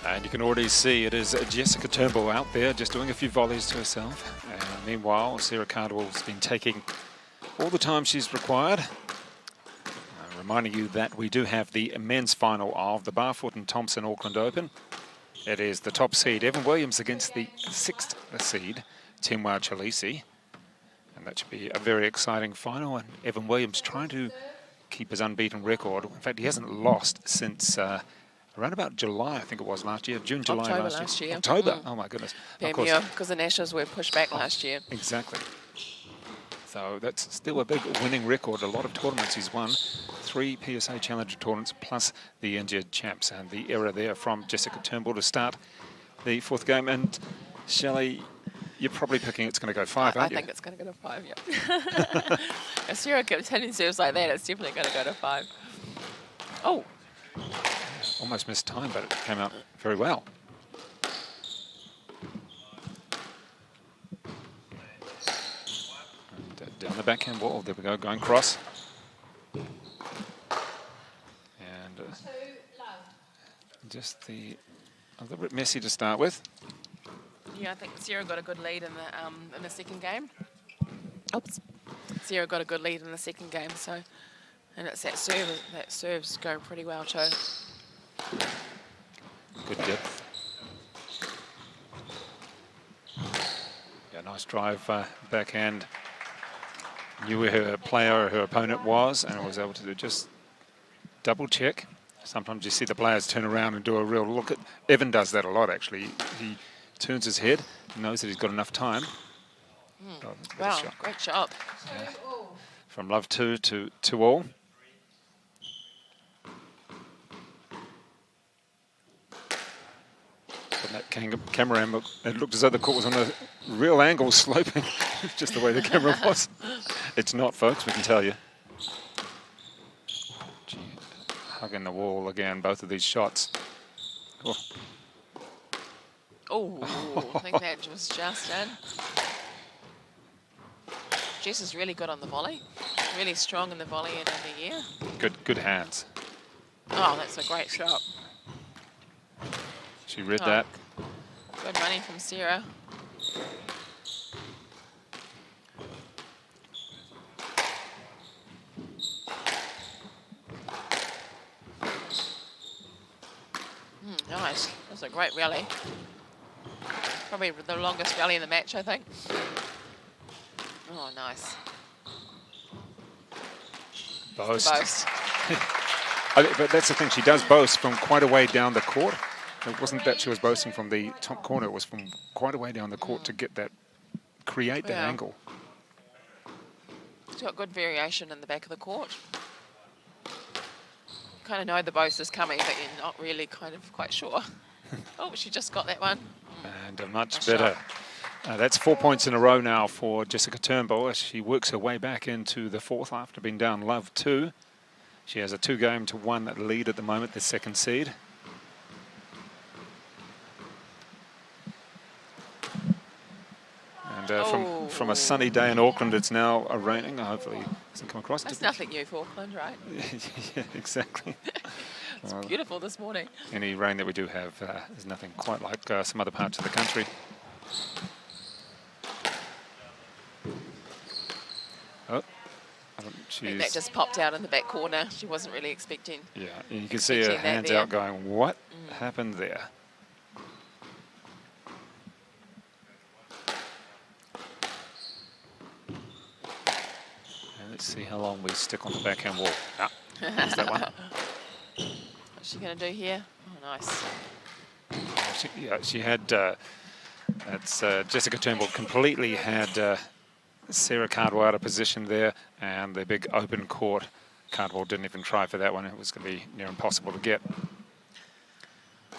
[SPEAKER 1] And you can already see it is Jessica Turnbull out there just doing a few volleys to herself. And meanwhile, Sarah Cardwell's been taking all the time she's required. Reminding you that we do have the men's final of the BARFOOT and Thompson Auckland Open. It is the top seed, Evan Williams, against the 6th seed, Timwa Chalisi. And that should be a very exciting final. And Evan Williams trying to keep his unbeaten record. In fact, he hasn't lost since around about July, I think it was last year. June, July
[SPEAKER 2] October
[SPEAKER 1] last year.
[SPEAKER 2] year.
[SPEAKER 1] October, oh my goodness. Of course.
[SPEAKER 2] Because the Nationals were pushed back last year.
[SPEAKER 1] Exactly. So that's still a big winning record. A lot of tournaments he's won. 3 PSA Challenger tournaments plus the injured champs. And the error there from Jessica Turnbull to start the 4th game. And Shelley, you're probably picking it's going to go 5, aren't you?
[SPEAKER 2] I think it's going to go to 5, yeah. If Sarah keeps hitting serves like that, it's definitely going to go to 5. Oh.
[SPEAKER 1] Almost missed time, but it came out very well. And down the backhand wall, there we go, going cross. And just a little bit messy to start with.
[SPEAKER 2] Yeah, I think Sarah got a good lead in the second game. Oops. Sarah got a good lead in the second game, so, and it's that serve's going pretty well too.
[SPEAKER 1] Good depth. Yeah, nice drive backhand. Knew where her player or her opponent was and was able to just double check. Sometimes you see the players turn around and do a real look at. Evan does that a lot actually. He turns his head, knows that he's got enough time. Oh,
[SPEAKER 2] wow,
[SPEAKER 1] shot.
[SPEAKER 2] great shot.
[SPEAKER 1] Yeah. From love 2 to 2-all. That camera angle, it looked as though the court was on a real angle, sloping, just the way the camera was. It's not, folks, we can tell you. Gee, hugging the wall again, both of these shots. Oh.
[SPEAKER 2] Oh, I think that was just in. Jess is really good on the volley. Really strong in the volley and in the air.
[SPEAKER 1] Good hands.
[SPEAKER 2] Oh, that's a great shot.
[SPEAKER 1] She read that.
[SPEAKER 2] Good money from Sarah. Nice. That's a great rally. Probably the longest rally in the match, I think. Oh, nice.
[SPEAKER 1] Boast.
[SPEAKER 2] Boast.
[SPEAKER 1] But that's the thing, she does boast from quite a way down the court. It wasn't that she was boasting from the top corner, it was from quite a way down the court to get that, create that angle.
[SPEAKER 2] She's got good variation in the back of the court. You kind of know the boast is coming, but you're not really kind of quite sure. Oh, she just got that one.
[SPEAKER 1] And a much better. That's 4 points in a row now for Jessica Turnbull as she works her way back into the fourth after being down love 2. She has a 2-game-to-1 lead at the moment, the second seed. And from a sunny day in Auckland, it's now raining. Hopefully it doesn't come across.
[SPEAKER 2] That's nothing new for Auckland, right?
[SPEAKER 1] Yeah, exactly.
[SPEAKER 2] It's beautiful this morning.
[SPEAKER 1] Any rain that we do have is nothing quite like some other parts of the country. Oh,
[SPEAKER 2] I think that just popped out in the back corner. She wasn't really expecting.
[SPEAKER 1] Yeah, you can see her hands out going, what happened there? And let's see how long we stick on the backhand wall. Ah, there's that one.
[SPEAKER 2] What's she going to do here? Oh, nice.
[SPEAKER 1] She had, that's Jessica Turnbull completely had Sarah Cardwell out of position there, and the big open court. Cardwell didn't even try for that one. It was going to be near impossible to get.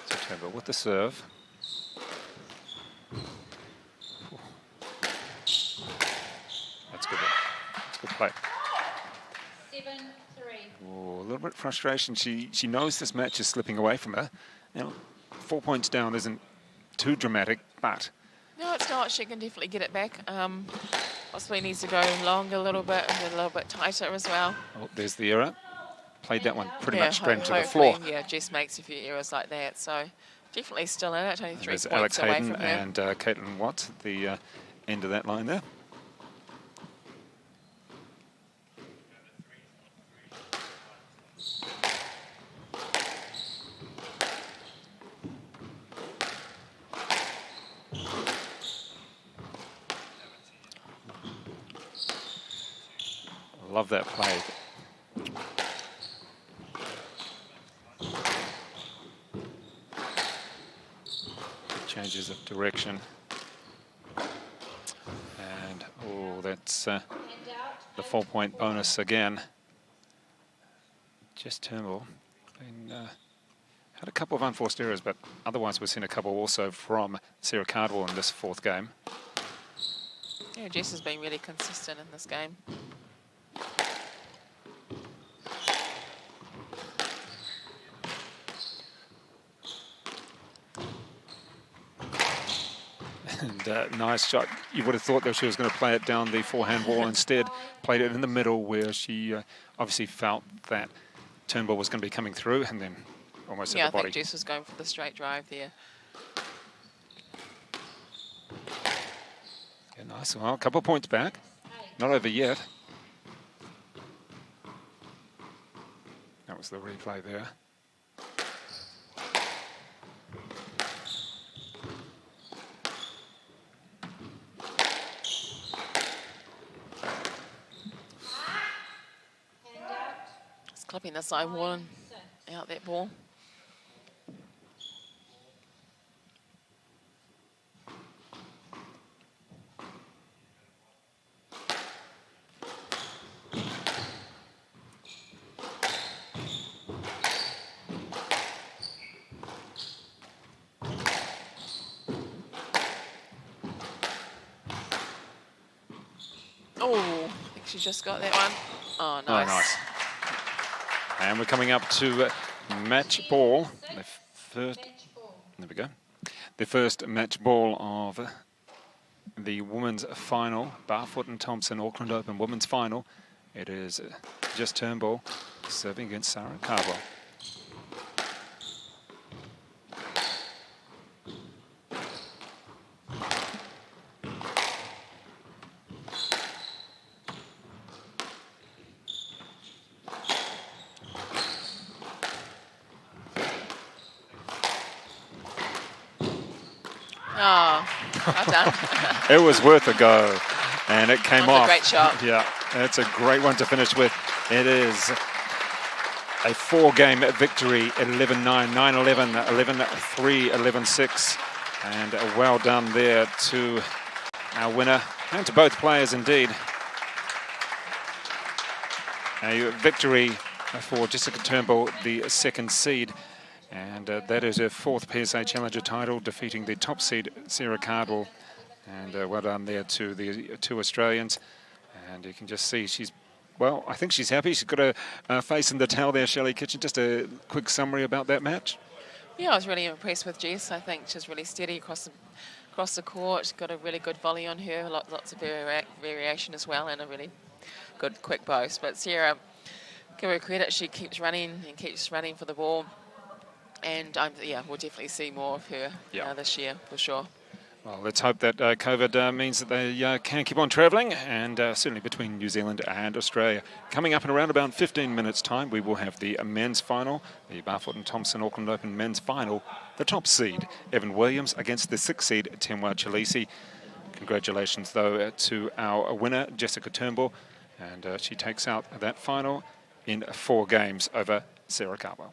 [SPEAKER 1] So Turnbull with the serve. That's good. That's good play.
[SPEAKER 3] 7-3.
[SPEAKER 1] Oh, a little bit of frustration. She knows this match is slipping away from her. Now, 4 points down isn't too dramatic, but...
[SPEAKER 2] No, it's not. She can definitely get it back. Possibly needs to go long a little bit and a little bit tighter as well.
[SPEAKER 1] Oh, there's the error. Played that one pretty much straight into the floor.
[SPEAKER 2] Yeah, Jess makes a few errors like that, so definitely still in it. Only 3
[SPEAKER 1] There's
[SPEAKER 2] points
[SPEAKER 1] Alex
[SPEAKER 2] away
[SPEAKER 1] Hayden
[SPEAKER 2] from her.
[SPEAKER 1] and Caitlin Watts at the end of that line there. Love that play. Changes of direction. And, oh, that's the 4-point bonus again. Just Turnbull. Had a couple of unforced errors, but otherwise we've seen a couple also from Sarah Cardwell in this fourth game.
[SPEAKER 2] Yeah, Jess has been really consistent in this game.
[SPEAKER 1] And nice shot. You would have thought that she was going to play it down the forehand wall. Instead, played it in the middle where she obviously felt that Turnbull was going to be coming through and then almost hit the body.
[SPEAKER 2] I think Jess was going for the straight drive there.
[SPEAKER 1] Yeah, nice. Well, a couple of points back. Not over yet. That was the replay there.
[SPEAKER 2] Clipping the side wall and out that ball. Oh, I think she just got that one. Oh, nice.
[SPEAKER 4] Oh, nice. And we're coming up to match ball. The first, there we go. The first match ball of the women's final, Barfoot and Thompson Auckland Open women's final. It is Jess Turnbull serving against Sarah Cardwell.
[SPEAKER 2] Oh, well done.
[SPEAKER 4] It was worth a go, and it came
[SPEAKER 2] That was
[SPEAKER 4] off.
[SPEAKER 2] a great shot.
[SPEAKER 4] Yeah, it's a great one to finish with. It is a 4-game victory, 11-9, 9-11, 11-3, 11-6, and well done there to our winner, and to both players indeed. A victory for Jessica Turnbull, the second seed, and that is her 4th PSA Challenger title, defeating the top seed Sarah Cardwell. And well done there to the 2 Australians. And you can just see she's, well, I think she's happy. She's got a face in the towel there, Shelley Kitchen. Just a quick summary about that match.
[SPEAKER 2] Yeah, I was really impressed with Jess. I think she's really steady across the court. She's got a really good volley on her, lots of variation as well, and a really good quick post. But Sarah, give her credit, she keeps running for the ball. And yeah, we'll definitely see more of her this year for sure.
[SPEAKER 4] Well, let's hope that COVID means that they can keep on travelling, and certainly between New Zealand and Australia. Coming up in around about 15 minutes' time, we will have the men's final, the Barfoot and Thompson Auckland Open men's final. The top seed, Evan Williams, against the 6th seed, Temwa Chalisi. Congratulations, though, to our winner, Jessica Turnbull, and she takes out that final in 4 games over Sarah Cardwell.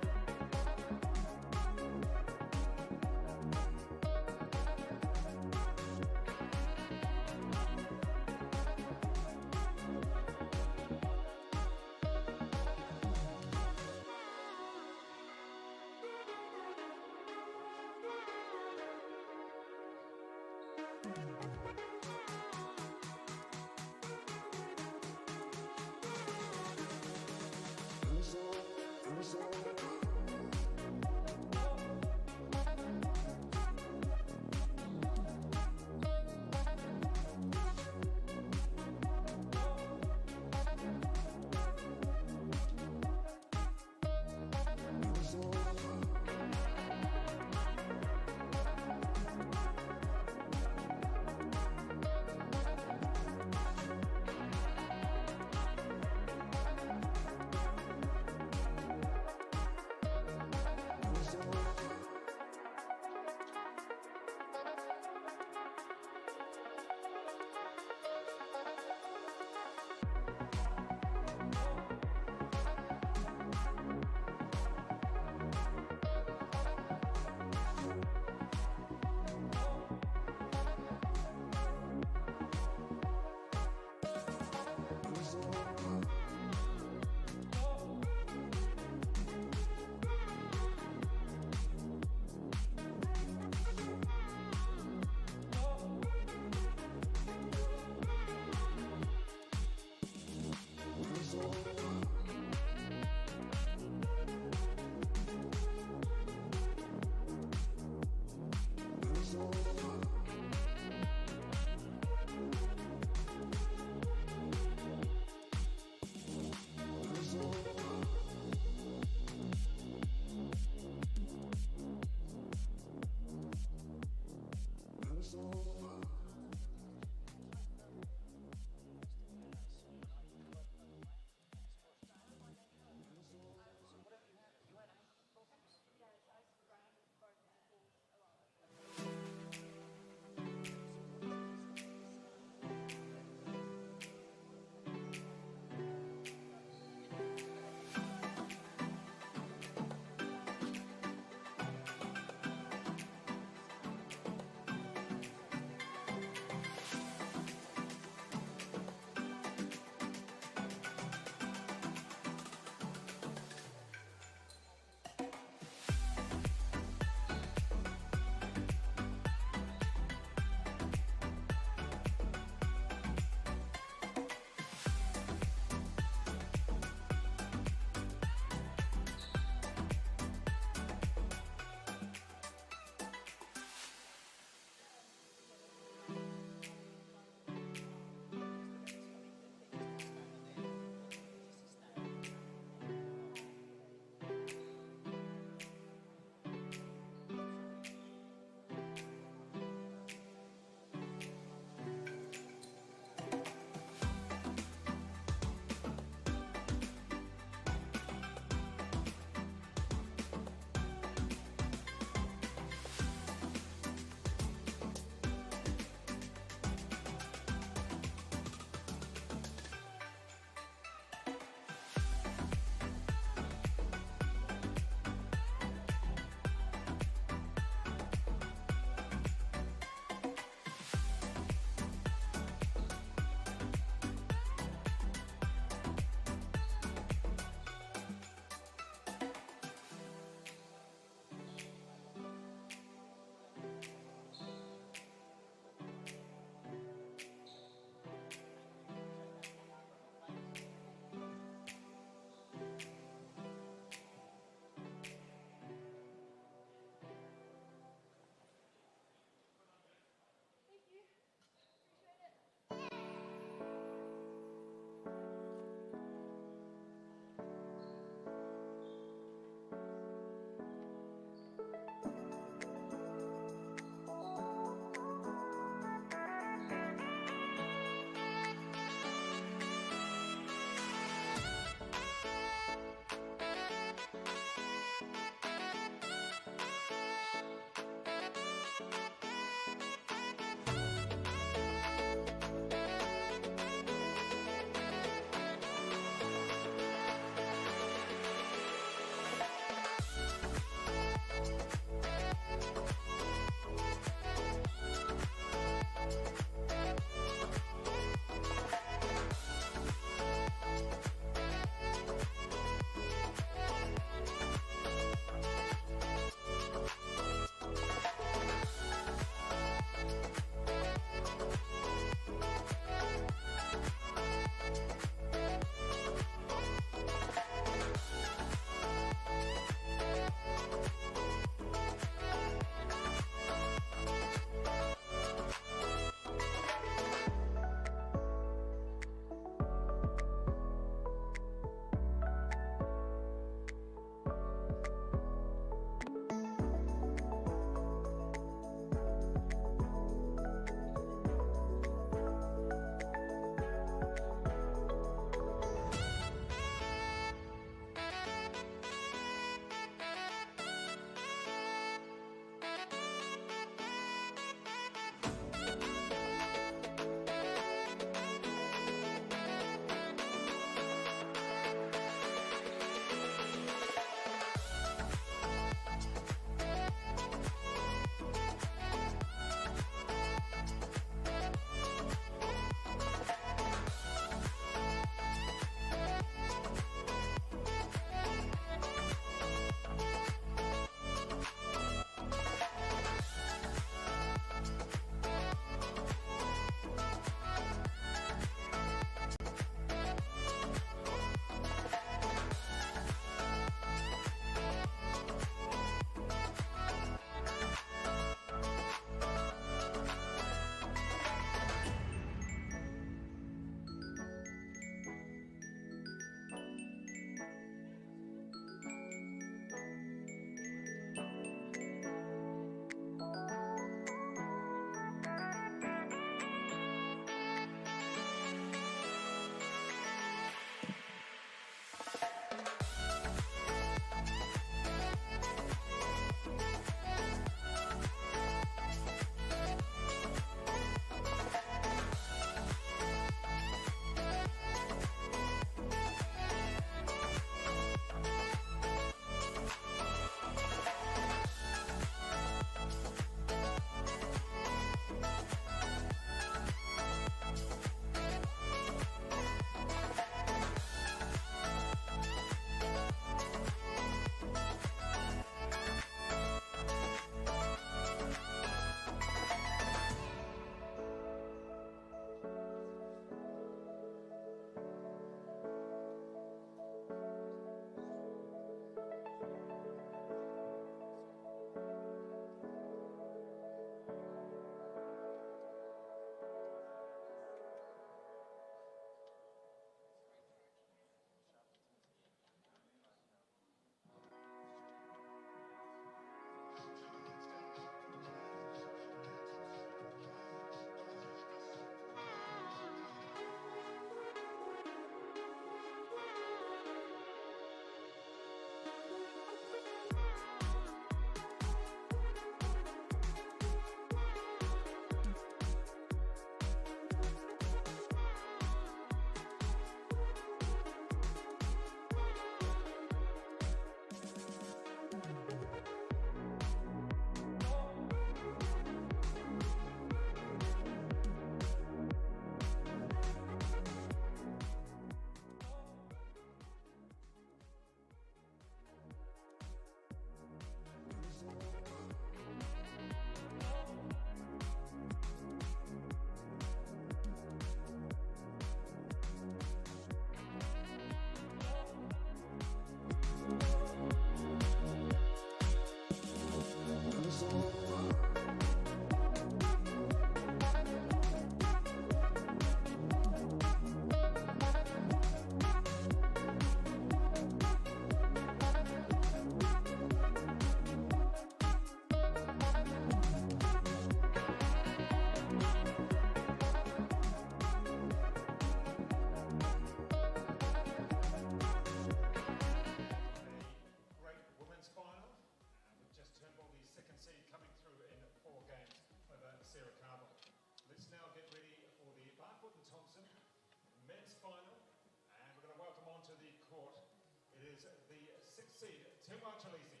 [SPEAKER 1] is the 6th seed, Timwa Chalisi.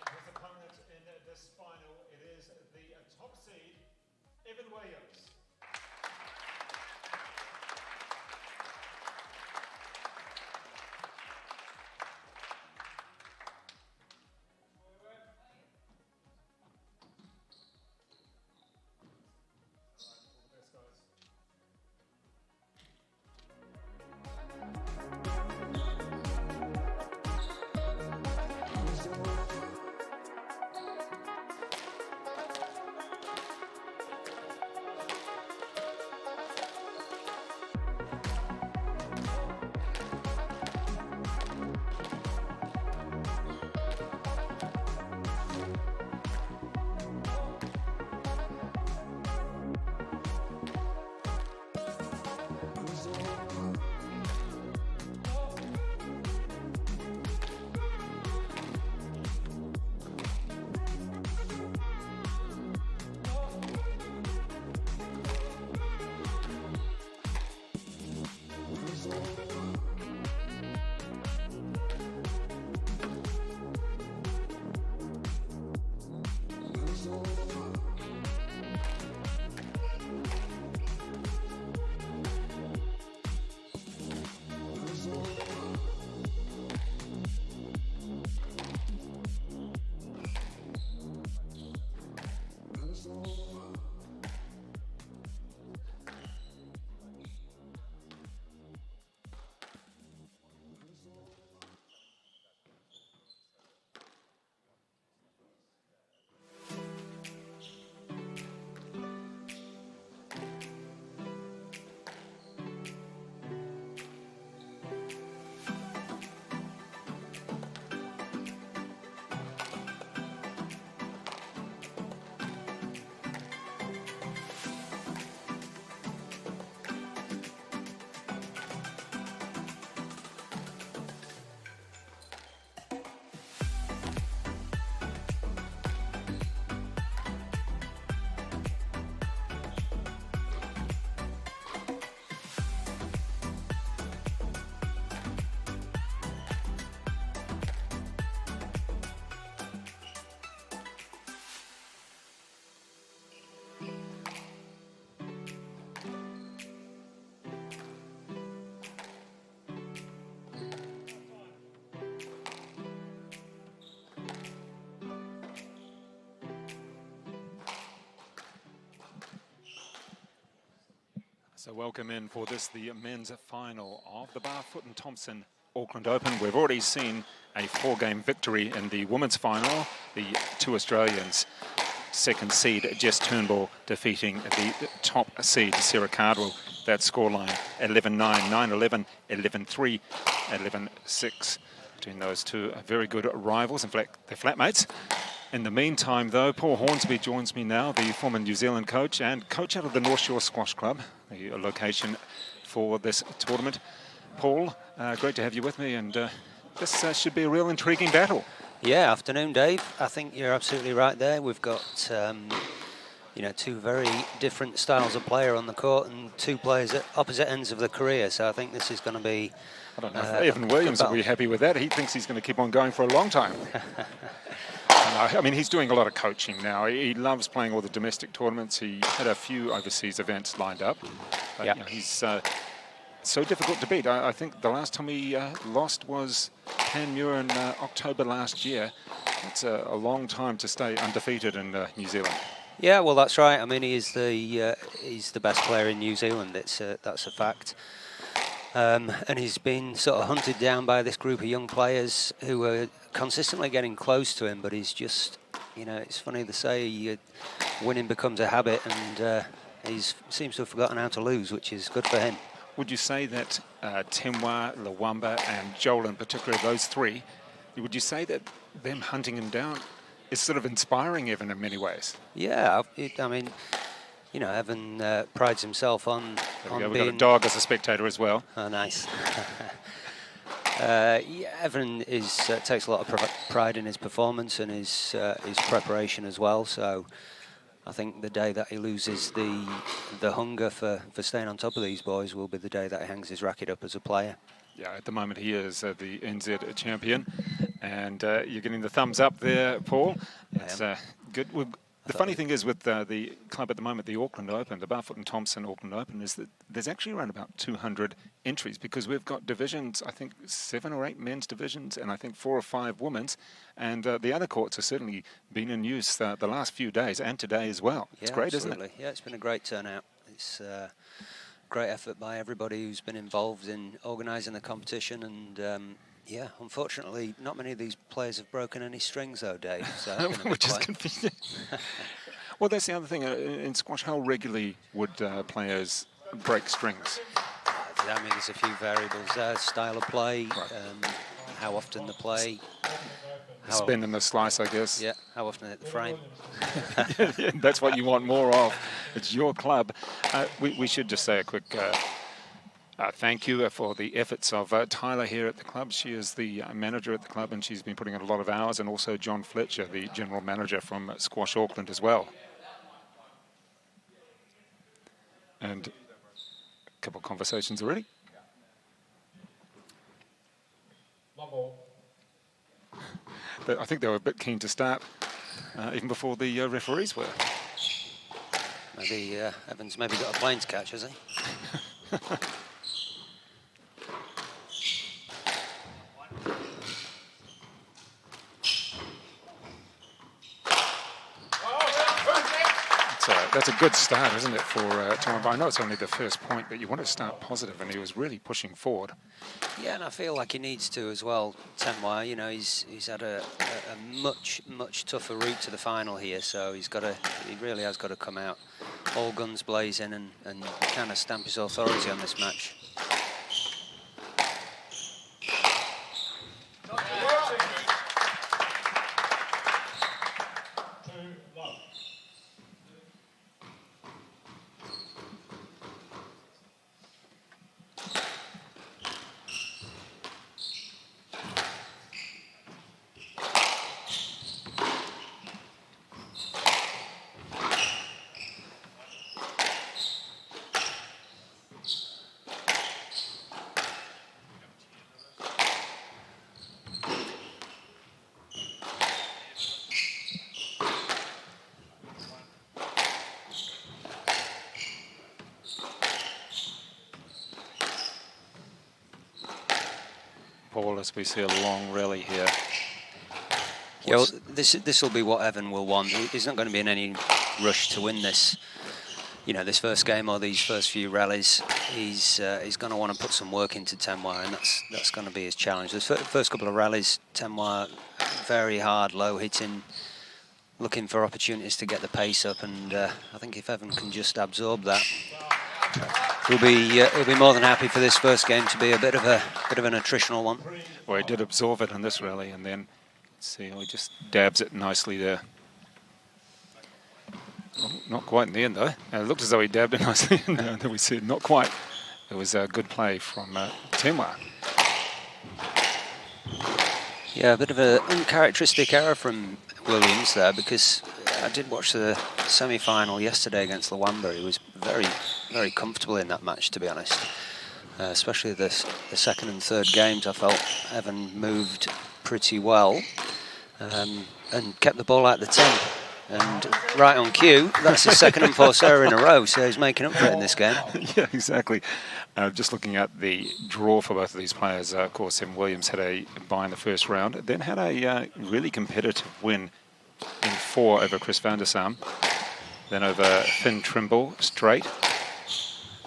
[SPEAKER 1] And his opponent in this final, it is the top seed, Evan Williams.
[SPEAKER 4] So welcome in for this, the men's final of the Barfoot and Thompson Auckland Open. We've already seen a 4-game victory in the women's final. The two Australians, second seed Jess Turnbull defeating the top seed Sarah Cardwell. That scoreline 11-9, 9-11, 11-3, 11-6 between those two very good rivals, in fact they're flatmates. In the meantime, though, Paul Hornsby joins me now, the former New Zealand coach and coach out of the North Shore Squash Club, the location for this tournament. Paul, great to have you with me, and this should be a real intriguing battle.
[SPEAKER 5] Yeah, afternoon, Dave. I think you're absolutely right there. We've got, you know, two very different styles of player on the court and two players at opposite ends of the career. So I think this is going to be...
[SPEAKER 4] I don't know if Evan Williams will be happy with that. He thinks he's going to keep on going for a long time. No, I mean, he's doing a lot of coaching now. He loves playing all the domestic tournaments. He had a few overseas events lined up. But,
[SPEAKER 5] yep.
[SPEAKER 4] You know, he's so difficult to beat. I think the last time he lost was Panmure in October last year. That's a long time to stay undefeated in New Zealand.
[SPEAKER 5] Yeah, well, that's right. I mean, he's the best player in New Zealand. That's a fact. And he's been sort of hunted down by this group of young players who are consistently getting close to him, but he's just, you know, it's funny to say winning becomes a habit, and he seems to have forgotten how to lose, which is good for him.
[SPEAKER 4] Would you say that Timwa, Lawamba and Joel in particular, those three, would you say that them hunting him down is sort of inspiring Evan in many ways?
[SPEAKER 5] Yeah, I mean, you know, Evan prides himself on
[SPEAKER 4] We've
[SPEAKER 5] being...
[SPEAKER 4] got a dog as a spectator as well.
[SPEAKER 5] Oh, nice. Yeah, Evan takes a lot of pride in his performance and his preparation as well. So, I think the day that he loses the hunger for staying on top of these boys will be the day that he hangs his racket up as a player.
[SPEAKER 4] Yeah, at the moment he is the NZ champion, and you're getting the thumbs up there, Paul. That's good. The funny thing is with the club at the moment, the Auckland Open, the Barfoot Thompson Auckland Open, is that there's actually around about 200 entries, because we've got divisions, I think 7 or 8 men's divisions, and I think 4 or 5 women's, and the other courts have certainly been in use the last few days and today as well. It's great,
[SPEAKER 5] absolutely.
[SPEAKER 4] Isn't it?
[SPEAKER 5] Yeah, it's been a great turnout. It's great effort by everybody who's been involved in organising the competition, and yeah, unfortunately, not many of these players have broken any strings, though, Dave. So
[SPEAKER 4] which is convenient. Well, that's the other thing. In squash, how regularly would players break strings?
[SPEAKER 5] I mean, there's a few variables there. Style of play, how often the play.
[SPEAKER 4] Spin and the slice, I guess.
[SPEAKER 5] Yeah, how often hit the frame.
[SPEAKER 4] Yeah, that's what you want more of. It's your club. We should just say a quick thank you for the efforts of Tyler here at the club. She is the manager at the club, and she's been putting in a lot of hours, and also John Fletcher, the general manager from Squash Auckland as well. And a couple of conversations already. But I think they were a bit keen to start even before the referees were.
[SPEAKER 5] Maybe Evans maybe got a plane to catch, has he?
[SPEAKER 4] That's a good start, isn't it, for Tom? I know it's only the first point, but you want to start positive, and he was really pushing forward.
[SPEAKER 5] Yeah, and I feel like he needs to as well, Tenwa. You know, he's had a much tougher route to the final here, so he really has got to come out all guns blazing and kind of stamp his authority on this match.
[SPEAKER 4] Paul, as we see a long rally here.
[SPEAKER 5] Yeah, well, this will be what Evan will want. He's not going to be in any rush to win this. You know, this first game or these first few rallies, he's going to want to put some work into Tenwa, and that's going to be his challenge. The first couple of rallies, Tenwa very hard, low hitting, looking for opportunities to get the pace up, and I think if Evan can just absorb that, he'll be more than happy for this first game to be a bit of an attritional one.
[SPEAKER 4] Well, he did absorb it in this rally, and then see how he just dabs it nicely there. Well, not quite in the end, though. It looked as though he dabbed it nicely, and then we said not quite. It was a good play from Tenwa.
[SPEAKER 5] Yeah, a bit of an uncharacteristic error from Williams there, because I did watch the semi-final yesterday against Luamba. He was very, very comfortable in that match, to be honest. Especially the second and third games, I felt Evan moved pretty well and kept the ball out the 10. And right on cue, that's his second and fourth error in a row, so he's making up for it in this game.
[SPEAKER 4] Yeah, exactly. Just looking at the draw for both of these players, of course, Evan Williams had a bye in the first round, then had a really competitive win in 4 over Chris van der Sam, then over Finn Trimble straight,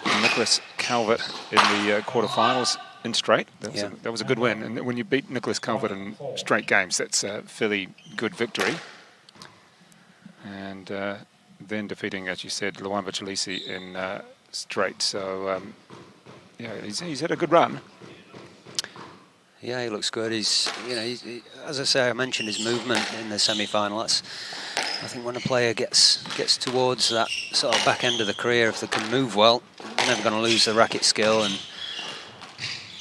[SPEAKER 4] and Nicholas Calvert in the quarterfinals in straight. That was a good win, and when you beat Nicholas Calvert in straight games, that's a fairly good victory. And then defeating, as you said, Luamba Chalisi in straight. So, yeah, he's had a good run.
[SPEAKER 5] Yeah, he looks good. He's as I say, I mentioned his movement in the semi-final. I think when a player gets towards that sort of back end of the career, if they can move well, they're never going to lose the racket skill. And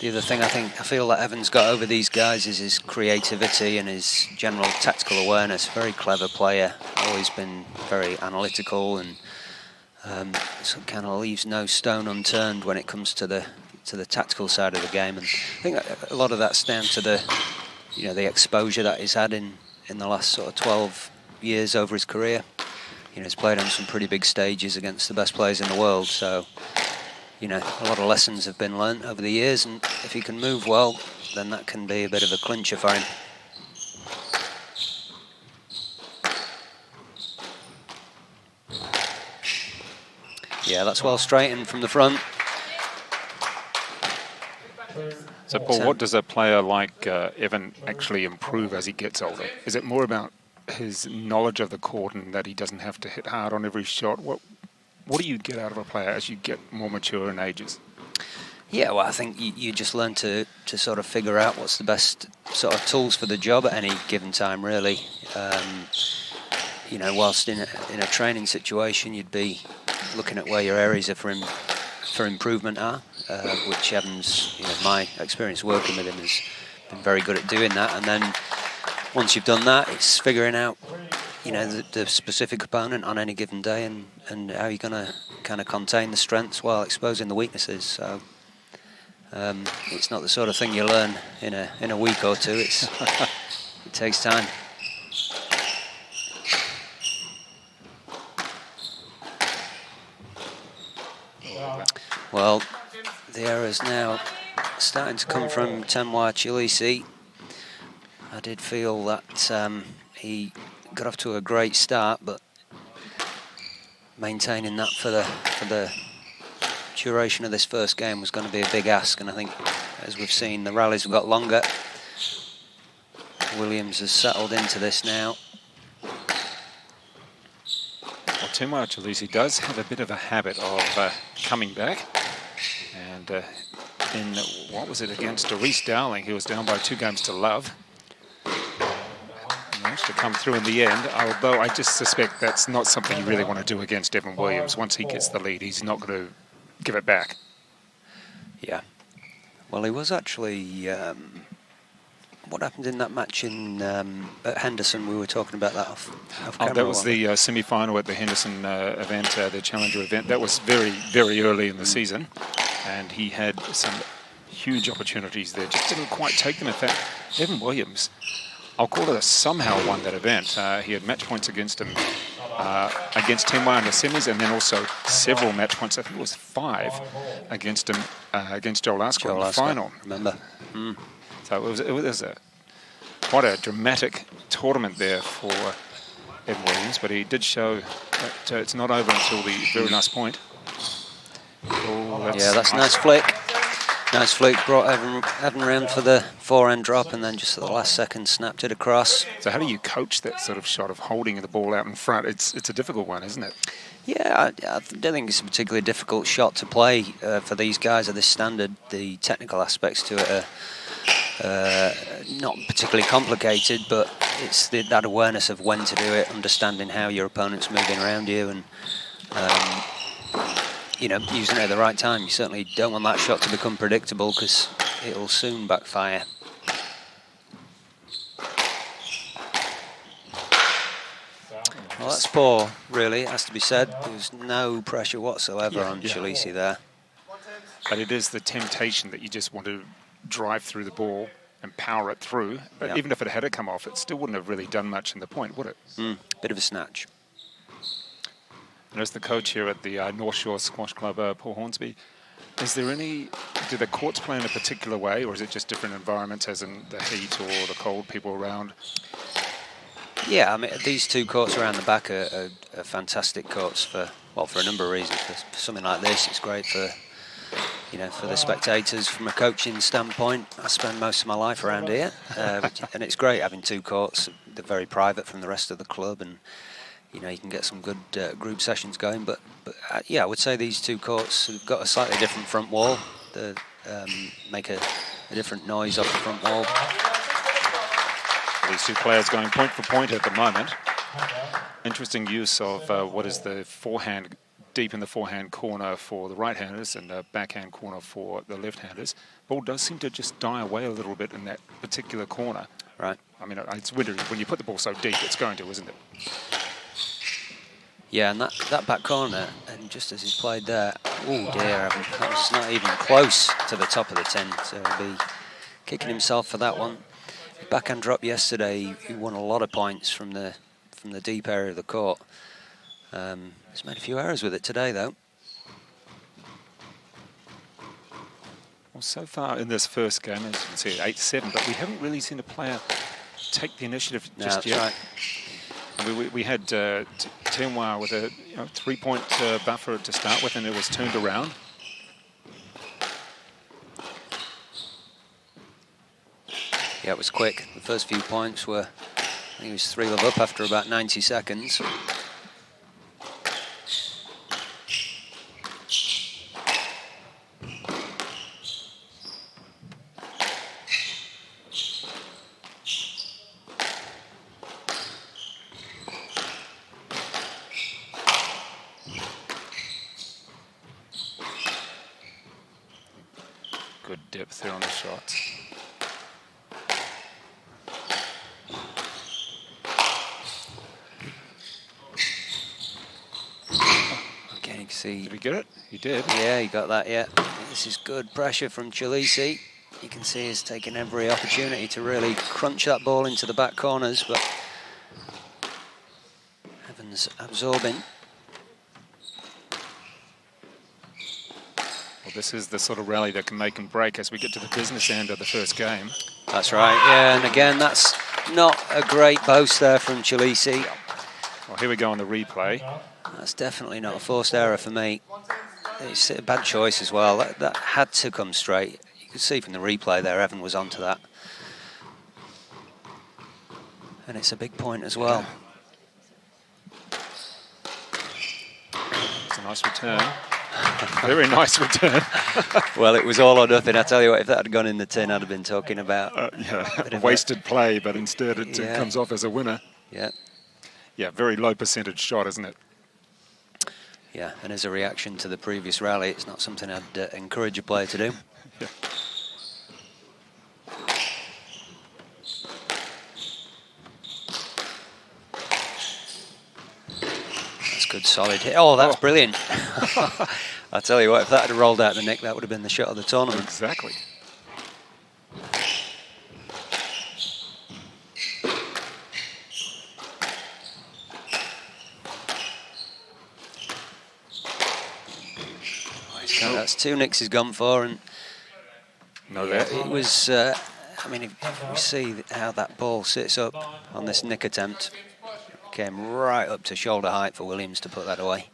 [SPEAKER 5] the other thing I feel that Evan's got over these guys is his creativity and his general tactical awareness. Very clever player, always been very analytical, and so kind of leaves no stone unturned when it comes to the tactical side of the game. And I think a lot of that's down to the exposure that he's had in the last sort of 12 years over his career. He's played on some pretty big stages against the best players in the world, so a lot of lessons have been learnt over the years, and if he can move well, then that can be a bit of a clincher for him. Yeah, that's well straightened from the front.
[SPEAKER 4] So, Paul, what does a player like Evan actually improve as he gets older? Is it more about his knowledge of the court and that he doesn't have to hit hard on every shot? What do you get out of a player as you get more mature in ages?
[SPEAKER 5] Yeah, well, I think you just learn to sort of figure out what's the best sort of tools for the job at any given time, really. Whilst in a training situation, you'd be looking at where your areas of for improvement are, which Evan's, my experience working with him has been very good at doing that. And then once you've done that, it's figuring out, the specific opponent on any given day and how you're going to kind of contain the strengths while exposing the weaknesses. So it's not the sort of thing you learn in a week or two. It takes time. Well, the error's now starting to come from Temwa Chilisi. I did feel that he got off to a great start, but maintaining that for the duration of this first game was going to be a big ask. And I think, as we've seen, the rallies have got longer. Williams has settled into this now.
[SPEAKER 4] Well, Temwa Chilisi does have a bit of a habit of coming back. And in, what was it, against Reece Dowling, he was down by 2-0. Managed to come through in the end, although I just suspect that's not something you really want to do against Evan Williams. Once he gets the lead, he's not going to give it back.
[SPEAKER 5] Yeah. Well, he was actually... what happened in that match at Henderson? We were talking about that off camera.
[SPEAKER 4] That was the semi-final at the Henderson event, the Challenger event. That was very, very early in the season, and he had some huge opportunities there. Just didn't quite take them. In fact, Evan Williams, I'll call it somehow won that event. He had match points against him, against Temwa in the semis, and then also several match points. I think it was 5 against him, against Joel Asker in the final.
[SPEAKER 5] Remember.
[SPEAKER 4] So it was quite a dramatic tournament there for Evan Williams, but he did show that it's not over until the very last point. Oh,
[SPEAKER 5] that's a nice flick. Nice flick, brought Evan round for the forehand drop, and then just at the last second snapped it across.
[SPEAKER 4] So how do you coach that sort of shot of holding the ball out in front? It's a difficult one, isn't it?
[SPEAKER 5] Yeah, I don't think it's a particularly difficult shot to play for these guys of this standard. The technical aspects to it are not particularly complicated, but it's that awareness of when to do it, understanding how your opponent's moving around you, and using it at the right time. You certainly don't want that shot to become predictable, because it'll soon backfire. Well, that's poor, really, it has to be said. There's no pressure whatsoever on Chilisi there.
[SPEAKER 4] But it is the temptation that you just want to drive through the ball and power it through. But even if it had come off, it still wouldn't have really done much in the point, would it?
[SPEAKER 5] Bit of a snatch.
[SPEAKER 4] And as the coach here at the North Shore Squash Club, Paul Hornsby, do the courts play in a particular way, or is it just different environments, as in the heat or the cold, people around? Yeah,
[SPEAKER 5] I mean, these two courts around the back are fantastic courts for a number of reasons. For something like this, it's great for the spectators from a coaching standpoint. I spend most of my life around here, and it's great having two courts. They're very private from the rest of the club, and you can get some good group sessions going. But I would say these two courts have got a slightly different front wall. They make a different noise off the front wall.
[SPEAKER 4] These two players going point for point at the moment. Interesting use of what is the forehand deep in the forehand corner for the right-handers and the backhand corner for the left-handers. Ball does seem to just die away a little bit in that particular corner.
[SPEAKER 5] Right.
[SPEAKER 4] I mean, it's windy. When you put the ball so deep, it's going to, isn't it?
[SPEAKER 5] Yeah, and that back corner, and just as he's played there, oh dear, that was not even close to the top of the tin, so he'll be kicking himself for that one. Backhand drop yesterday, he won a lot of points from the deep area of the court. He's made a few errors with it today, though.
[SPEAKER 4] Well, so far in this first game, as you can see, 8-7, but we haven't really seen a player take the initiative just yet.
[SPEAKER 5] Right.
[SPEAKER 4] We had Tenwa with a 3-point buffer to start with, and it was turned around.
[SPEAKER 5] Yeah, it was quick. The first few points were, I think he was 3-love up after about 90 seconds.
[SPEAKER 4] Good depth there on the shots.
[SPEAKER 5] Again, you can see.
[SPEAKER 4] Did he get it? He did.
[SPEAKER 5] Yeah, he got that, yeah. This is good pressure from Chilisi. You can see he's taking every opportunity to really crunch that ball into the back corners, but Evans absorbing.
[SPEAKER 4] Well, this is the sort of rally that can make and break as we get to the business end of the first game.
[SPEAKER 5] That's right, yeah, and again, that's not a great boast there from Chilisi.
[SPEAKER 4] Well, here we go on the replay.
[SPEAKER 5] That's definitely not a forced error for me. It's a bad choice as well. That had to come straight. You could see from the replay there, Evan was onto that. And it's a big point as well.
[SPEAKER 4] It's a nice return. Very nice return.
[SPEAKER 5] Well, it was all or nothing. I tell you what, if that had gone in the tin, I'd have been talking about
[SPEAKER 4] a wasted play, but instead it comes off as a winner.
[SPEAKER 5] Yeah.
[SPEAKER 4] Yeah, very low percentage shot, isn't it?
[SPEAKER 5] Yeah, and as a reaction to the previous rally, it's not something I'd encourage a player to do.
[SPEAKER 4] Yeah.
[SPEAKER 5] That's good, solid hit. Oh, that's brilliant. I tell you what, if that had rolled out the neck, that would have been the shot of the tournament.
[SPEAKER 4] Exactly.
[SPEAKER 5] That's 2 nicks he's gone for, and it was. I mean, if we see how that ball sits up on this nick attempt, came right up to shoulder height for Williams to put that away.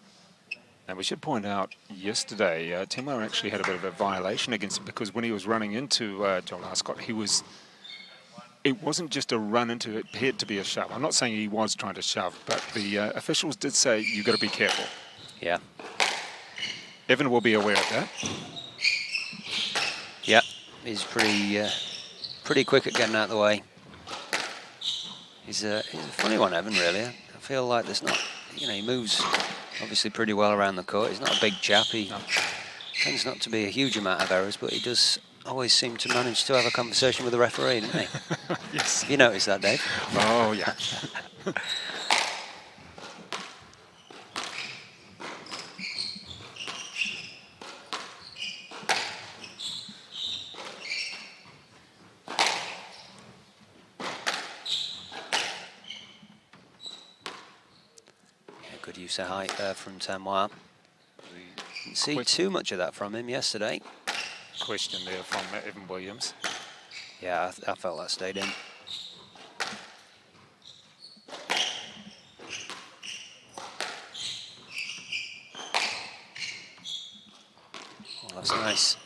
[SPEAKER 4] And we should point out yesterday, Timur actually had a bit of a violation against him because when he was running into Joel Ascott, it wasn't just a run into it, appeared to be a shove. I'm not saying he was trying to shove, but the officials did say you've got to be careful.
[SPEAKER 5] Yeah.
[SPEAKER 4] Evan will be aware of that.
[SPEAKER 5] Yeah, he's pretty quick at getting out of the way. He's a funny one, Evan, really. I feel like there's not, he moves obviously pretty well around the court. He's not a big chap. He tends not to be a huge amount of errors, but he does always seem to manage to have a conversation with the referee, doesn't he?
[SPEAKER 4] Yes.
[SPEAKER 5] Have you noticed that, Dave?
[SPEAKER 4] Oh, yeah.
[SPEAKER 5] Good use of height there from Tenwa. Didn't see too much of that from him yesterday.
[SPEAKER 4] Question there from Evan Williams.
[SPEAKER 5] Yeah, I felt that stayed in. Oh, that's nice.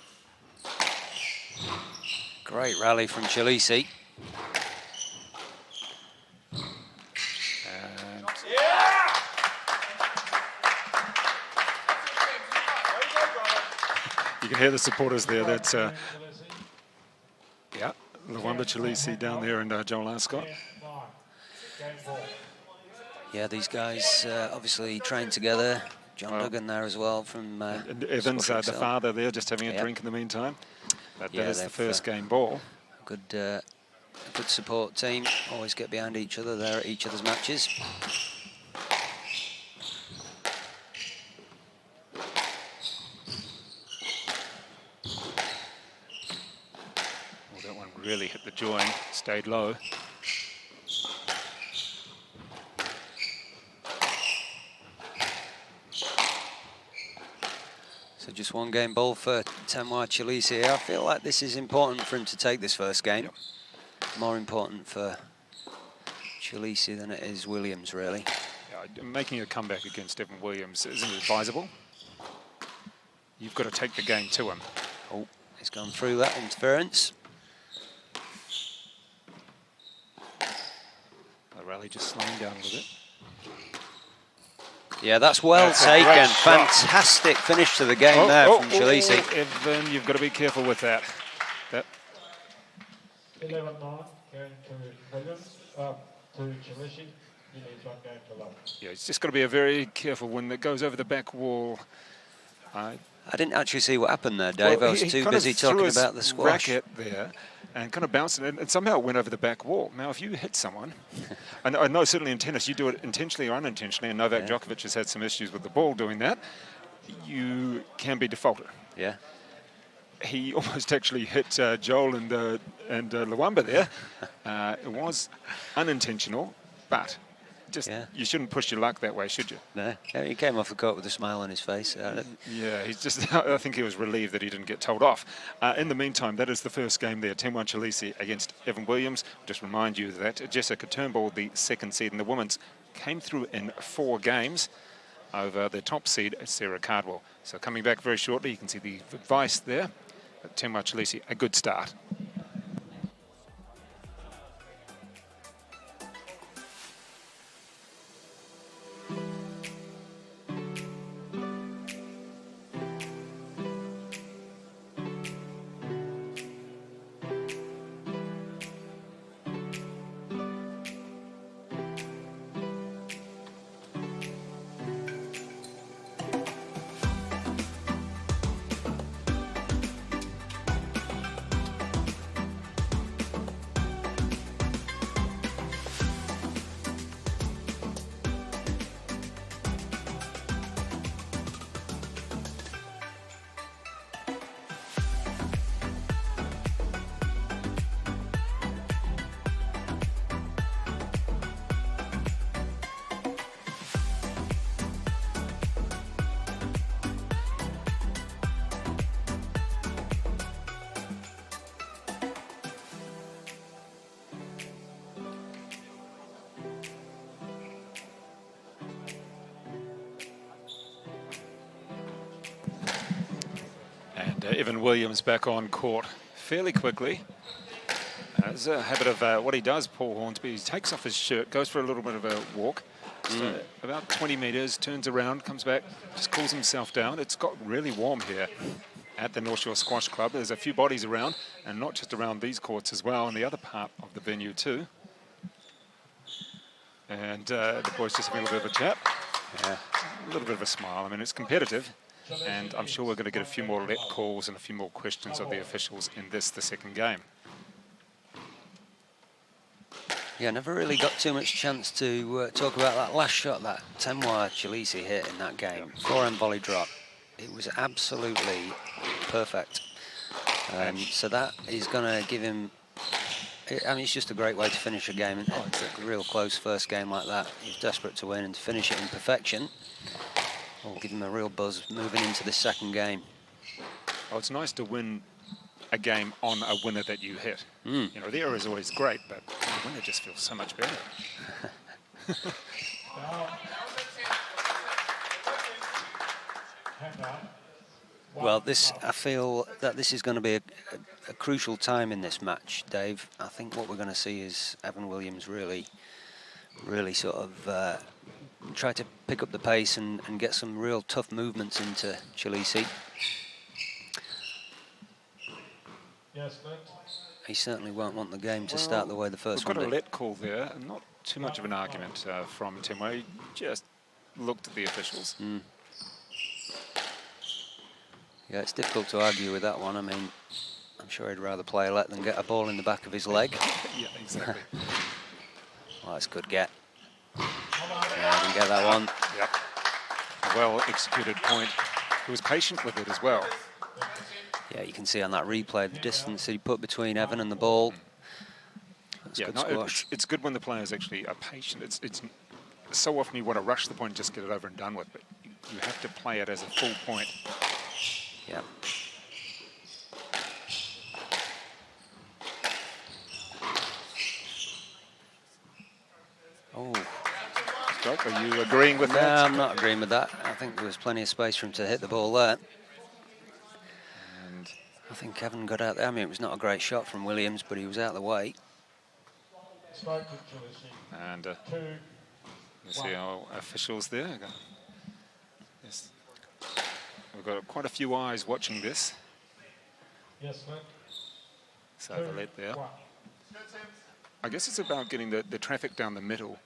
[SPEAKER 5] Great rally from Chilisi.
[SPEAKER 4] You can hear the supporters there. That's Luamba Chilisi down there and Joel Ascott.
[SPEAKER 5] Yeah, these guys obviously train together. John Duggan there as well from
[SPEAKER 4] and Evans, the father there, just having a drink in the meantime. But that is the first game ball.
[SPEAKER 5] Good support team. Always get behind each other there at each other's matches.
[SPEAKER 4] Well, that one really hit the join, stayed low.
[SPEAKER 5] So just one game ball for Temuera Chilisi. I feel like this is important for him to take this first game.
[SPEAKER 4] Yep.
[SPEAKER 5] More important for Chilisi than it is Williams, really.
[SPEAKER 4] Yeah, making a comeback against Evan Williams isn't advisable. You've got to take the game to him.
[SPEAKER 5] Oh, he's gone through that interference.
[SPEAKER 4] The rally just slowing down with it.
[SPEAKER 5] Yeah, that's well taken. Fantastic finish to the game there from Chilisi.
[SPEAKER 4] Evan, you've got to be careful with that.
[SPEAKER 6] 11-9 going to Williams, to Chilisi. He needs one game to love.
[SPEAKER 4] Yeah, it's just got to be a very careful one that goes over the back wall.
[SPEAKER 5] I didn't actually see what happened there, Dave.
[SPEAKER 4] Well,
[SPEAKER 5] I was too busy talking about the squash.
[SPEAKER 4] Racket there and kind of bounced it, and somehow it went over the back wall. Now, if you hit someone, and I know certainly in tennis you do it intentionally or unintentionally, and Novak Djokovic has had some issues with the ball doing that, you can be defaulted.
[SPEAKER 5] Yeah.
[SPEAKER 4] He almost actually hit Joel and Luamba there. It was unintentional, but just you shouldn't push your luck that way, should you?
[SPEAKER 5] No, he came off the court with a smile on his face.
[SPEAKER 4] Yeah, he's just. I think he was relieved that he didn't get told off. In the meantime, that is the first game there. Temuera Chilisi against Evan Williams. Just remind you that Jessica Turnbull, the second seed in the women's, came through in 4 games over the top seed, Sarah Cardwell. So coming back very shortly, you can see the advice there. Temuera Chilisi, a good start. Evan Williams back on court fairly quickly. There's a habit of what he does, Paul Hornsby. He takes off his shirt, goes for a little bit of a walk, about 20 metres, turns around, comes back, just cools himself down. It's got really warm here at the North Shore Squash Club. There's a few bodies around, and not just around these courts as well, and the other part of the venue too. And the boys just having a little bit of a chat. Yeah, a little bit of a smile. I mean, it's competitive. And I'm sure we're going to get a few more let calls and a few more questions of the officials in the second game.
[SPEAKER 5] Yeah, never really got too much chance to talk about that last shot that Temuera Chilisi hit in that game. Forehand volley drop. It was absolutely perfect. So that is going to give him... I mean, it's just a great way to finish a game. A real close first game like that. He's desperate to win and to finish it in perfection. Will give him a real buzz moving into the second game.
[SPEAKER 4] Oh, it's nice to win a game on a winner that you hit. You know, the error is always great, but the winner just feels so much better.
[SPEAKER 5] Well, I feel that this is going to be a crucial time in this match, Dave. I think what we're going to see is Evan Williams really sort of try to pick up the pace and get some real tough movements into Chilisi.
[SPEAKER 6] Yes, Clint.
[SPEAKER 5] He certainly won't want the game to start the way the first one did.
[SPEAKER 4] We've got a let call there, and not too much of an argument from Temuera. He just looked at the officials.
[SPEAKER 5] Yeah, it's difficult to argue with that one. I mean, I'm sure he'd rather play a let than get a ball in the back of his leg.
[SPEAKER 4] Yeah, exactly.
[SPEAKER 5] Well, that's a good get. Yeah, I didn't get that one.
[SPEAKER 4] Yep. A well-executed point. He was patient with it as well.
[SPEAKER 5] Yeah, you can see on that replay the distance that he put between Evan and the ball. That's
[SPEAKER 4] Yeah,
[SPEAKER 5] good
[SPEAKER 4] no,
[SPEAKER 5] squash.
[SPEAKER 4] it's good when the players actually are patient. It's so often you want to rush the point and just get it over and done with, but you have to play it as a full point.
[SPEAKER 5] Yeah. Oh.
[SPEAKER 4] Doc, are you agreeing with
[SPEAKER 5] No,
[SPEAKER 4] that?
[SPEAKER 5] I'm not agreeing with that. I think there was plenty of space for him to hit the ball there.
[SPEAKER 4] And
[SPEAKER 5] I think Kevin got out there. I mean, it was not a great shot from Williams, but he was out of the way.
[SPEAKER 4] And you see our officials there. Yes. We've got quite a few eyes watching this.
[SPEAKER 6] Yes, mate.
[SPEAKER 4] So the lead there. I guess it's about getting the traffic down the middle.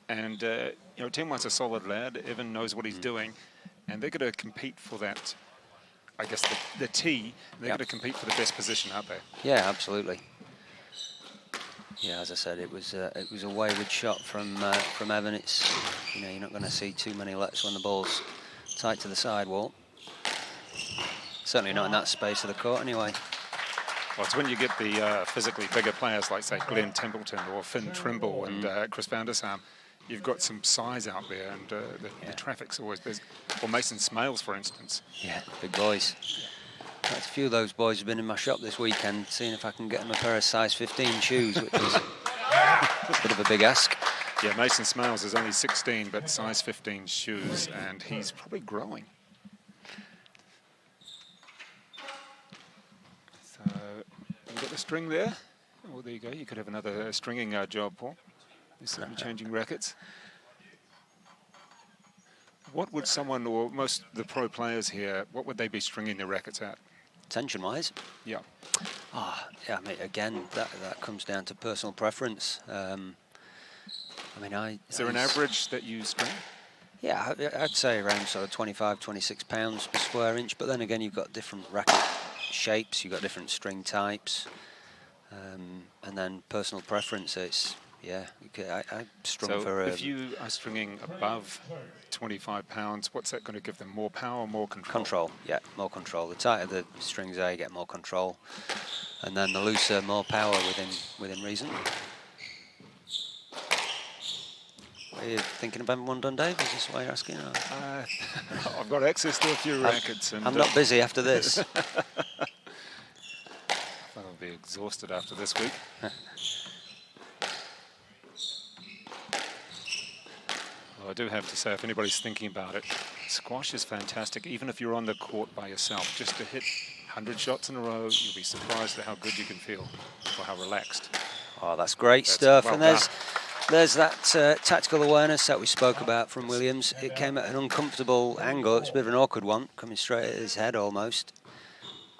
[SPEAKER 4] And, you know, Team One's a solid lad. Evan knows what he's doing. And they're going to compete for that, I guess, the tee. They're going to compete for the best position, aren't they?
[SPEAKER 5] Yeah, absolutely. Yeah, as I said, it was a wayward shot from Evan. It's, you know, you're not going to see too many lets when the ball's tight to the sidewall. Certainly not in that space of the court, anyway.
[SPEAKER 4] Well, it's when you get the physically bigger players like, say, Glenn Templeton or Finn Trimble and Chris Van der Sar, you've got some size out there, and the traffic's always busy. Or Mason Smales, for instance.
[SPEAKER 5] Yeah, big boys. Quite a few of those boys have been in my shop this weekend, seeing if I can get them a pair of size 15 shoes, which is a bit of a big ask.
[SPEAKER 4] Yeah, Mason Smales is only 16, but size 15 shoes, and he's probably growing. So, we've got the string there. Oh, there you go. You could have another stringing job, Paul. You're certainly changing rackets. What would someone, or most of the pro players here, what would they be stringing their rackets at?
[SPEAKER 5] Tension-wise?
[SPEAKER 4] Yeah.
[SPEAKER 5] Yeah, I mean, again, that comes down to personal preference. I mean,
[SPEAKER 4] Is there an average that you string?
[SPEAKER 5] Yeah, I'd say around sort of 25, 26 pounds per square inch, but then again, you've got different racket shapes, you've got different string types, and then personal preference. It's, yeah, I strung
[SPEAKER 4] So
[SPEAKER 5] for...
[SPEAKER 4] if you are stringing above 25 pounds, what's that going to give them? More power or more control?
[SPEAKER 5] Control, yeah, more control. The tighter the strings are, you get more control. And then the looser, more power within reason. Are you thinking of having one done, Dave? Is this why you're asking?
[SPEAKER 4] I've got access to a few rackets. And
[SPEAKER 5] I'm not busy after this.
[SPEAKER 4] I'll be exhausted after this week. Well, I do have to say, if anybody's thinking about it, squash is fantastic. Even if you're on the court by yourself, just to hit 100 shots in a row, you'll be surprised at how good you can feel, or how relaxed.
[SPEAKER 5] Oh, that's great stuff. And there's that tactical awareness that we spoke about from Williams. It came at an uncomfortable angle. It's a bit of an awkward one, coming straight at his head almost.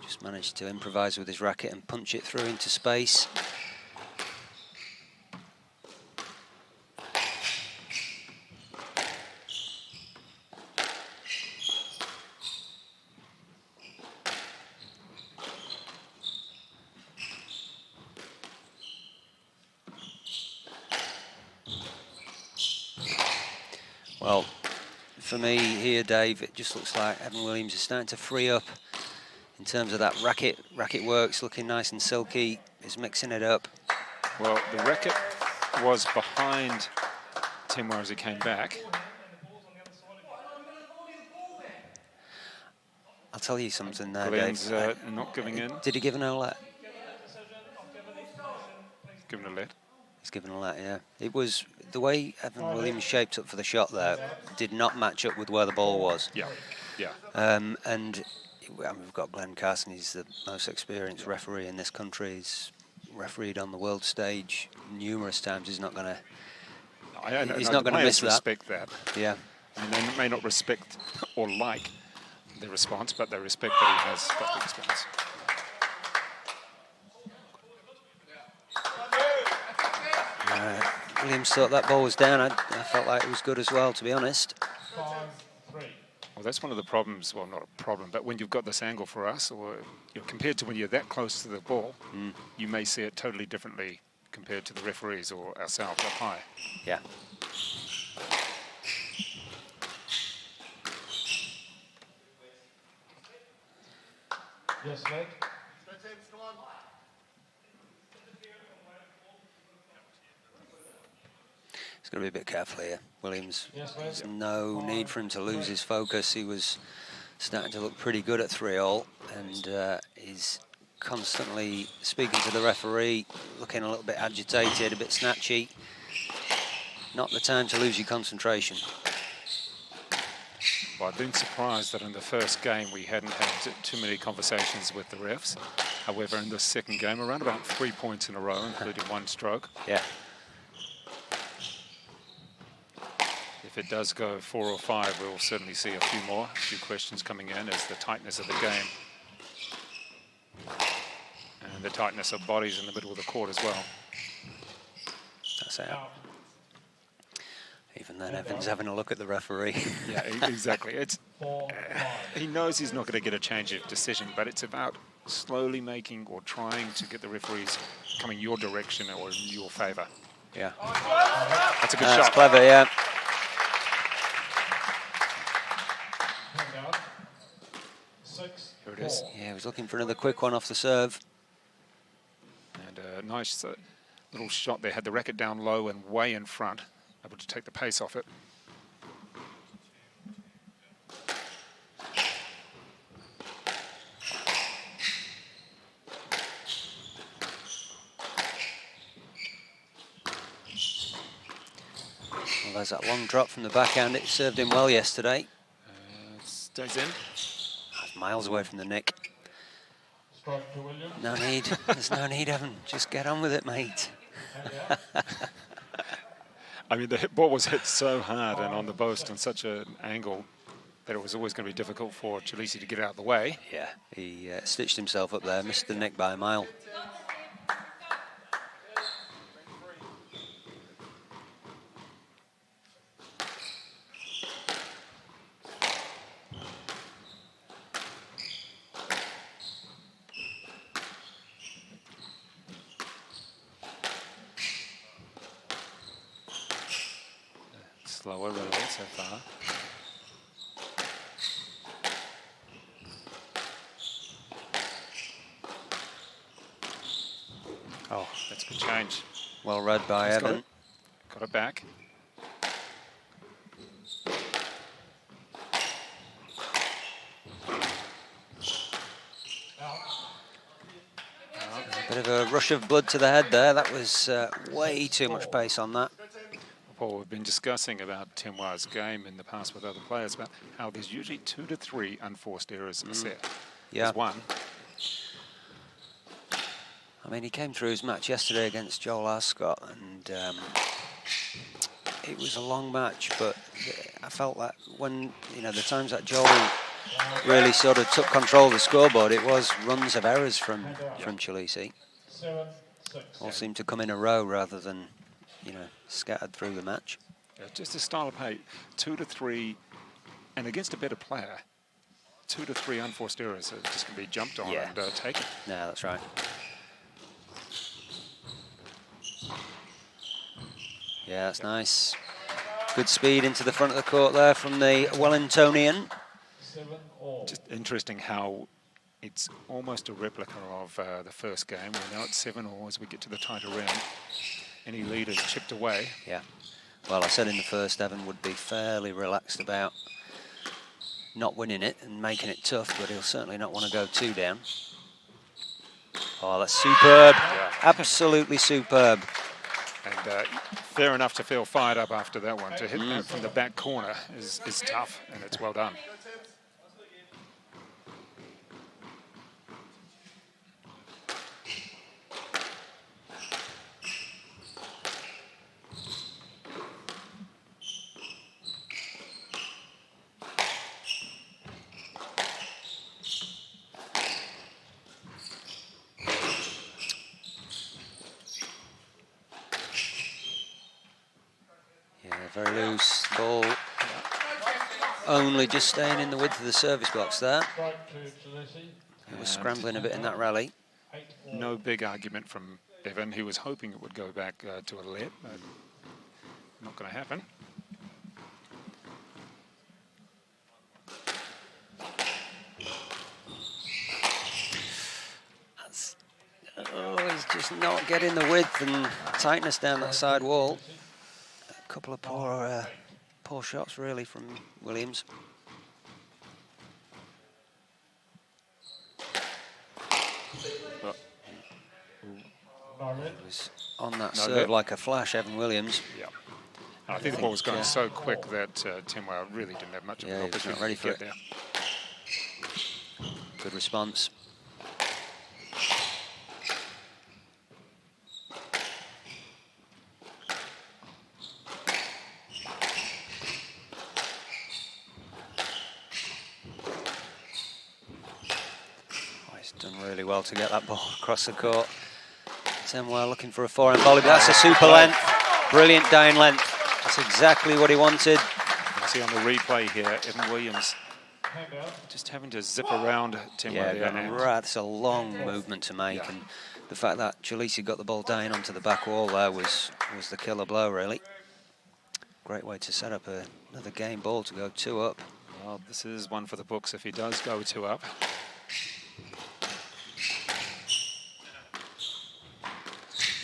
[SPEAKER 5] Just managed to improvise with his racket and punch it through into space. Well, for me here, Dave, it just looks like Evan Williams is starting to free up in terms of that racket. Racket works, looking nice and silky. He's mixing it up.
[SPEAKER 4] Well, the racket was behind Timwar as he came back.
[SPEAKER 5] I'll tell you something there,
[SPEAKER 4] Williams
[SPEAKER 5] Dave.
[SPEAKER 4] not giving in.
[SPEAKER 5] Did he give an let?
[SPEAKER 4] Giving a let.
[SPEAKER 5] He's given a let, yeah. It was the way Evan Williams shaped up for the shot there did not match up with where the ball was.
[SPEAKER 4] Yeah, yeah.
[SPEAKER 5] And I mean, we've got Glenn Carson. He's the most experienced referee in this country. He's refereed on the world stage numerous times. He's not going to. He's not going to miss that.
[SPEAKER 4] Respect that.
[SPEAKER 5] Yeah.
[SPEAKER 4] I mean, they may not respect or like the response, but they respect that he has got the response.
[SPEAKER 5] Williams thought that ball was down. I felt like it was good as well, to be honest.
[SPEAKER 6] 5-3.
[SPEAKER 4] Well, that's one of the problems. Well, not a problem, but when you've got this angle for us, or compared to when you're that close to the ball, you may see it totally differently compared to the referees or ourselves up high.
[SPEAKER 5] Yeah.
[SPEAKER 6] Yes, leg.
[SPEAKER 5] He's got to be a bit careful here, Williams.
[SPEAKER 6] Yes,
[SPEAKER 5] There's
[SPEAKER 6] leg.
[SPEAKER 5] no need for him to lose his focus. He was starting to look pretty good at 3-all, and he's constantly speaking to the referee, looking a little bit agitated, a bit snatchy. Not the time to lose your concentration.
[SPEAKER 4] Well, I've been surprised that in the first game we hadn't had too many conversations with the refs. However, in the second game, around about 3 points in a row, including one stroke.
[SPEAKER 5] Yeah.
[SPEAKER 4] If it does go 4 or 5, we'll certainly see a few more. A few questions coming in as the tightness of the game. And the tightness of bodies in the middle of the court as well.
[SPEAKER 5] That's out. Even then, Evan's having a look at the referee.
[SPEAKER 4] Yeah, exactly. It's
[SPEAKER 6] 4, 5.
[SPEAKER 4] he knows he's not going to get a change of decision, but it's about slowly making or trying to get the referees coming your direction or in your favour.
[SPEAKER 5] Yeah.
[SPEAKER 4] That's a good
[SPEAKER 5] That's
[SPEAKER 4] shot.
[SPEAKER 5] clever, yeah.
[SPEAKER 6] Hand out. 6,
[SPEAKER 4] Here it is.
[SPEAKER 6] 4.
[SPEAKER 5] Yeah, he was looking for another quick one off the serve.
[SPEAKER 4] And a nice little shot there. Had the racket down low and way in front, able to take the pace off it.
[SPEAKER 5] Well, there's that long drop from the backhand. It served him well yesterday.
[SPEAKER 4] Stays in.
[SPEAKER 5] That's miles away from the nick.
[SPEAKER 6] Strike to Williams.
[SPEAKER 5] No need. There's no need, Evan. Just get on with it, mate.
[SPEAKER 6] Hand out.
[SPEAKER 4] I mean, the ball was hit so hard and on the post on such an angle that it was always going to be difficult for Chilisi to get out of the way.
[SPEAKER 5] Yeah, he stitched himself up there, missed the nick by a mile.
[SPEAKER 4] Slower release so far. Oh, that's a good change.
[SPEAKER 5] Well read by
[SPEAKER 4] He's got
[SPEAKER 5] Evan.
[SPEAKER 4] it. Got it back.
[SPEAKER 5] Bit of a rush of blood to the head there. That was way too much pace on that.
[SPEAKER 4] Paul, we've been discussing about Timoir's game in the past with other players about how there's usually 2 to 3 unforced errors a set.
[SPEAKER 5] Yeah.
[SPEAKER 4] There's one.
[SPEAKER 5] I mean, he came through his match yesterday against Joel Ascott, and it was a long match, but I felt that when, the times that Joel really sort of took control of the scoreboard, it was runs of errors from Chilisi.
[SPEAKER 6] 7, 6.
[SPEAKER 5] All seemed to come in a row rather than, scattered through the match.
[SPEAKER 4] Just a style of play, 2 to 3, and against a better player, 2 to 3 unforced errors are just going to be jumped on
[SPEAKER 5] Yeah.
[SPEAKER 4] and taken.
[SPEAKER 5] No, that's right. Yeah, that's nice. Good speed into the front of the court there from the Wellingtonian.
[SPEAKER 6] 7 all.
[SPEAKER 4] Just interesting how it's almost a replica of the first game. We're now at 7-all as we get to the tighter end. Any lead is chipped away.
[SPEAKER 5] Yeah. Well, I said in the first, Evan would be fairly relaxed about not winning it and making it tough, but he'll certainly not want to go 2 down. Oh, that's superb.
[SPEAKER 4] Yeah.
[SPEAKER 5] Absolutely superb.
[SPEAKER 4] And fair enough to feel fired up after that one. To hit that from the back corner is tough, and it's well done.
[SPEAKER 5] Yeah, very loose ball. only just staying in the width of the service box there.
[SPEAKER 6] Strike to Chilisi.
[SPEAKER 5] He was scrambling a bit in that rally.
[SPEAKER 6] 8-4.
[SPEAKER 4] No big argument from Evan. He was hoping it would go back to a let, but not going to happen.
[SPEAKER 5] Oh, he's just not getting the width and tightness down that side wall. A couple of poor shots really from Williams.
[SPEAKER 6] No red.
[SPEAKER 5] He was on that
[SPEAKER 4] No
[SPEAKER 5] serve
[SPEAKER 4] red.
[SPEAKER 5] like a flash, Evan Williams.
[SPEAKER 4] Yeah. I think the ball was going so quick that Timwa really didn't have much of
[SPEAKER 5] Yeah,
[SPEAKER 4] an
[SPEAKER 5] he was not
[SPEAKER 4] opportunity
[SPEAKER 5] ready
[SPEAKER 4] to
[SPEAKER 5] for
[SPEAKER 4] get
[SPEAKER 5] it.
[SPEAKER 4] there.
[SPEAKER 5] Good response. Oh, he's done really well to get that ball across the court. Timwa looking for a forehand volley, but that's a super length. Brilliant down length. That's exactly what he wanted.
[SPEAKER 4] You can see on the replay here, Evan Williams
[SPEAKER 6] Handout.
[SPEAKER 4] just having to zip around Timwa
[SPEAKER 5] Yeah,
[SPEAKER 4] there.
[SPEAKER 5] going
[SPEAKER 4] And
[SPEAKER 5] right. That's a long movement to make,
[SPEAKER 4] Yeah.
[SPEAKER 5] and the fact that Chilisi got the ball down onto the back wall there was the killer blow, really. Great way to set up another game ball to go 2 up.
[SPEAKER 4] well, this is one for the books if he does go 2 up.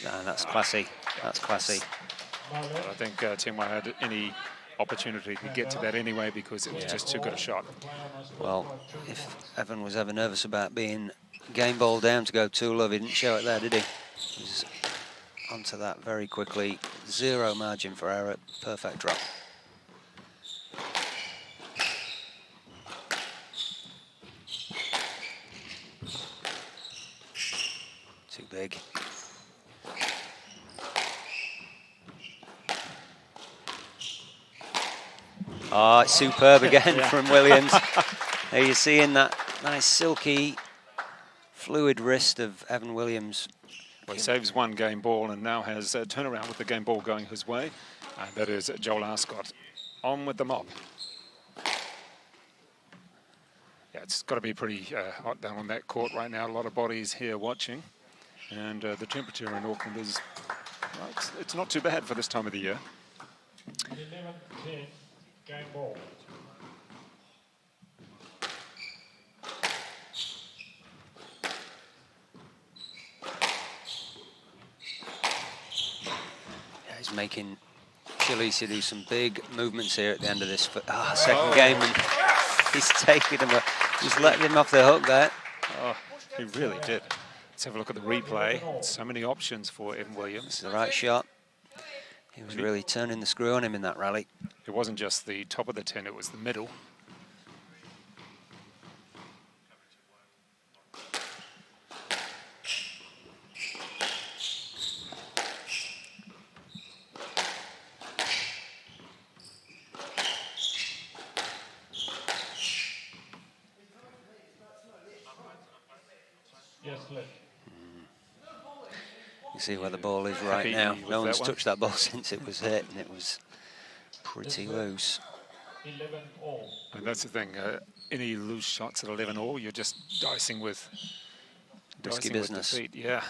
[SPEAKER 5] And that's classy. That's classy.
[SPEAKER 6] No
[SPEAKER 4] But
[SPEAKER 6] red.
[SPEAKER 4] I think Timwa had any opportunity to get to that anyway because it was just too good a shot.
[SPEAKER 5] Well, if Evan was ever nervous about being game ball down to go 2 love, he didn't show it there, did he? He was onto that very quickly. 0 margin for error. Perfect drop. Too big. Oh, it's superb again from Williams. There you're seeing that nice silky, fluid wrist of Evan Williams.
[SPEAKER 4] Well, he saves 1 game ball and now has a turnaround with the game ball going his way. That is Joel Ascott on with the mop. Yeah, it's got to be pretty hot down on that court right now. A lot of bodies here watching. And the temperature in Auckland is, well, it's not too bad for this time of the year.
[SPEAKER 6] 11-10. Game ball.
[SPEAKER 5] Yeah, he's making Chilisi do some big movements here at the end of this second game, and he's taking him, he's letting him off the hook there.
[SPEAKER 4] Oh, he really did. Let's have a look at the replay. So many options for Evan Williams.
[SPEAKER 5] The right shot. He was really turning the screw on him in that rally.
[SPEAKER 4] It wasn't just the top of the 10, it was the middle.
[SPEAKER 6] Yes, left.
[SPEAKER 5] You see where the ball is right
[SPEAKER 4] Happy
[SPEAKER 5] now.
[SPEAKER 4] with
[SPEAKER 5] No one's
[SPEAKER 4] that one?
[SPEAKER 5] touched that ball since it was hit, and it was pretty loose.
[SPEAKER 6] 11 all.
[SPEAKER 4] And that's the thing, any loose shots at 11 all, you're just dicing with
[SPEAKER 5] Risky
[SPEAKER 4] dicing
[SPEAKER 5] business.
[SPEAKER 4] With defeat. Yeah.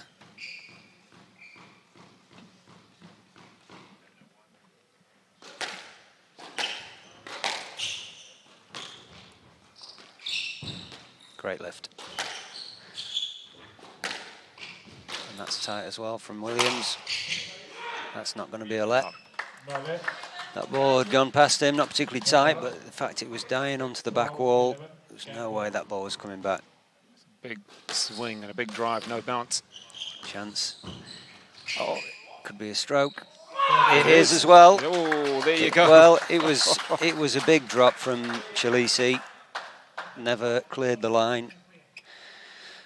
[SPEAKER 5] Great lift. And that's tight as well from Williams. That's not going to be a let.
[SPEAKER 6] No left.
[SPEAKER 5] That ball had gone past him, not particularly tight, but the fact it was dying onto the back wall, there's no way that ball was coming back.
[SPEAKER 4] Big swing and a big drive, no bounce.
[SPEAKER 5] Chance. Oh, could be a stroke. It is as well.
[SPEAKER 4] Oh, there you go.
[SPEAKER 5] Well, it was a big drop from Chilisi. Never cleared the line.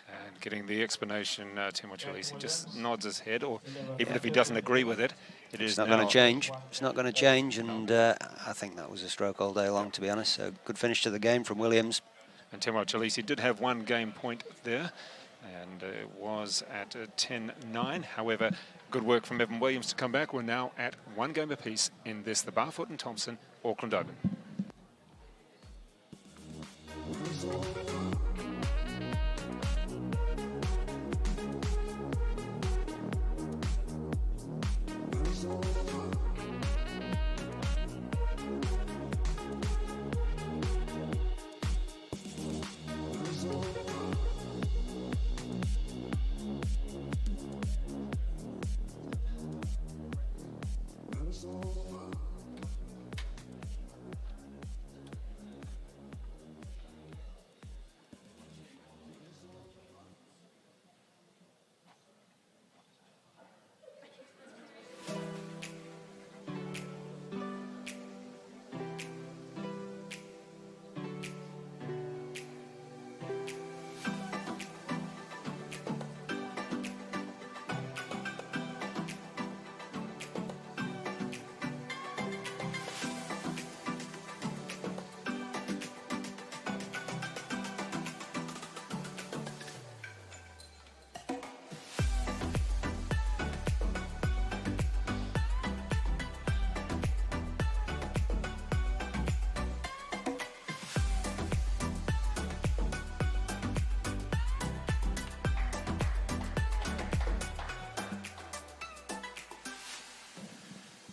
[SPEAKER 4] And getting the explanation, Timwa Chilisi just nods his head, or even if he doesn't agree with it, it is
[SPEAKER 5] It's not
[SPEAKER 4] now
[SPEAKER 5] going to change. It's not going to change, and I think that was a stroke all day long, to be honest. So good finish to the game from Williams.
[SPEAKER 4] And Timwa Chilisi did have 1 game point there, and it was at 10-9. However, good work from Evan Williams to come back. We're now at 1 game apiece in this, the Barfoot and Thompson Auckland Open.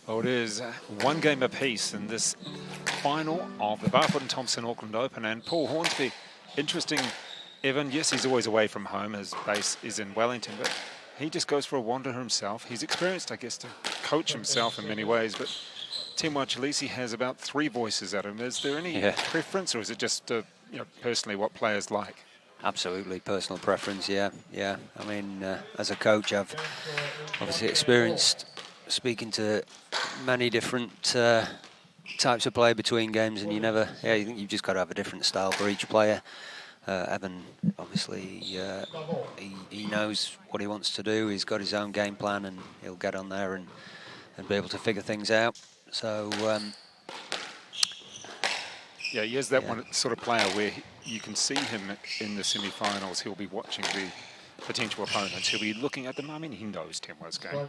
[SPEAKER 4] Well, it is one game apiece in this final of the BARFOOT Thompson Auckland Open. And Paul Hornsby, interesting, Evan, yes, he's always away from home. His base is in Wellington, but he just goes for a wander himself. He's experienced, I guess, to coach himself in many ways, but Temuera Chalisi has about 3 voices at him. Is there any preference, or is it just, personally what players like?
[SPEAKER 5] Absolutely, personal preference, yeah. I mean, as a coach, I've obviously experienced speaking to many different types of play between games, and you think you've just got to have a different style for each player. Evan, obviously, he knows what he wants to do. He's got his own game plan, and he'll get on there and be able to figure things out. So,
[SPEAKER 4] he is that one sort of player where you can see him in the semi-finals. He'll be watching the potential opponents. He'll be looking at them. I mean, he knows Temuera's game.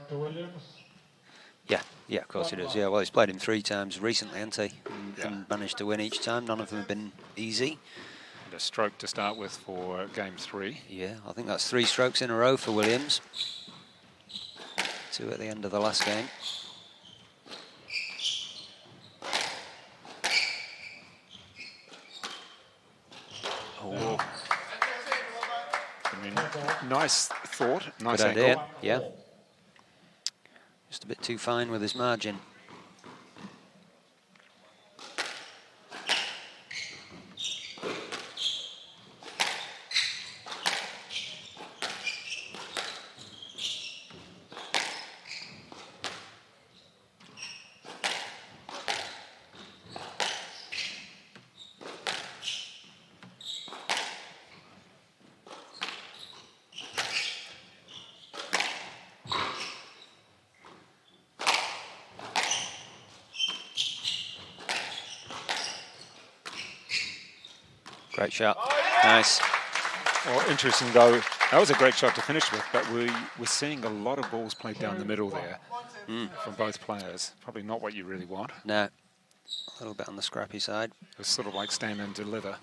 [SPEAKER 5] Yeah, of course he does. Yeah, well, he's played him 3 times recently, hasn't he? And managed to win each time. None of them have been easy.
[SPEAKER 4] And a stroke to start with for game 3.
[SPEAKER 5] Yeah, I think that's 3 strokes in a row for Williams. 2 at the end of the last game.
[SPEAKER 4] Oh. I mean, nice thought, nice
[SPEAKER 5] Good
[SPEAKER 4] angle.
[SPEAKER 5] idea, yeah. Just a bit too fine with his margin. Great shot. Nice.
[SPEAKER 4] Well, interesting though, that was a great shot to finish with, but we're seeing a lot of balls played down the middle there from both players. Probably not what you really want.
[SPEAKER 5] No, a little bit on the scrappy side.
[SPEAKER 4] It's sort of like stand and deliver.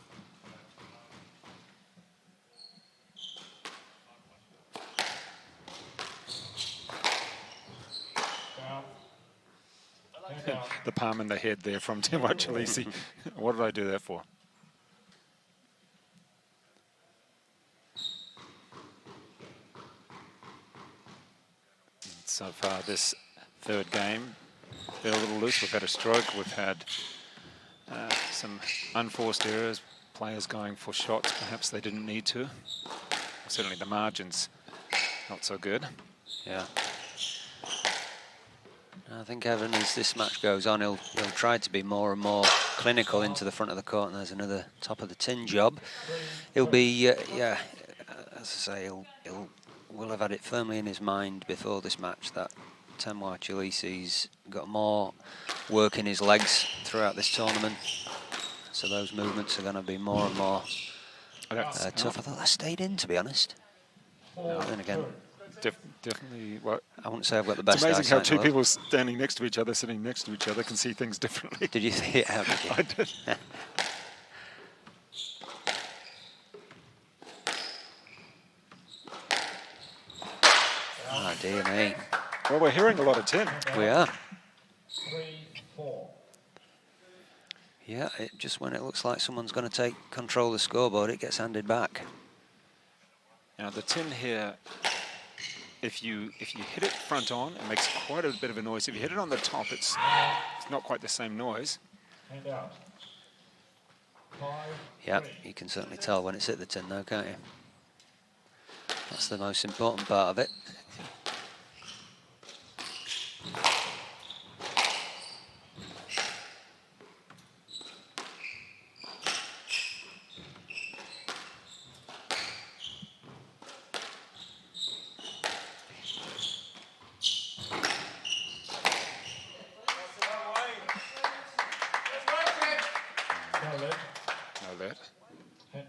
[SPEAKER 4] The palm in the head there from Temuera Chalisi. What did I do that for? So far this third game, they're a little loose. We've had a stroke, we've had some unforced errors, players going for shots perhaps they didn't need to. Certainly the margins not so good.
[SPEAKER 5] Yeah. I think Evan, as this match goes on, he'll try to be more and more clinical into the front of the court, and there's another top of the tin job. He'll be, as I say, will have had it firmly in his mind before this match that Temuera Chalisi's got more work in his legs throughout this tournament. So those movements are going to be more and more tough. I thought I stayed in, to be honest. Then again,
[SPEAKER 4] definitely. Well,
[SPEAKER 5] I wouldn't say I've got the best
[SPEAKER 4] eyesight. It's amazing how 2
[SPEAKER 5] in the world.
[SPEAKER 4] people standing next to each other, sitting next to each other, can see things differently.
[SPEAKER 5] Did you see it? How did you?
[SPEAKER 4] I did.
[SPEAKER 5] dear me.
[SPEAKER 4] Well, we're hearing a lot of 10.
[SPEAKER 5] We are.
[SPEAKER 6] 3-4.
[SPEAKER 5] Yeah, just when it looks like someone's going to take control of the scoreboard, it gets handed back.
[SPEAKER 4] Now the 10 here, if you hit it front on, it makes quite a bit of a noise. If you hit it on the top, it's not quite the same noise.
[SPEAKER 6] Hand out. 5-3.
[SPEAKER 5] Yeah, you can certainly tell when it's hit the tin though, can't you? That's the most important part of it.
[SPEAKER 6] No lead.
[SPEAKER 4] No lead.
[SPEAKER 6] Hand.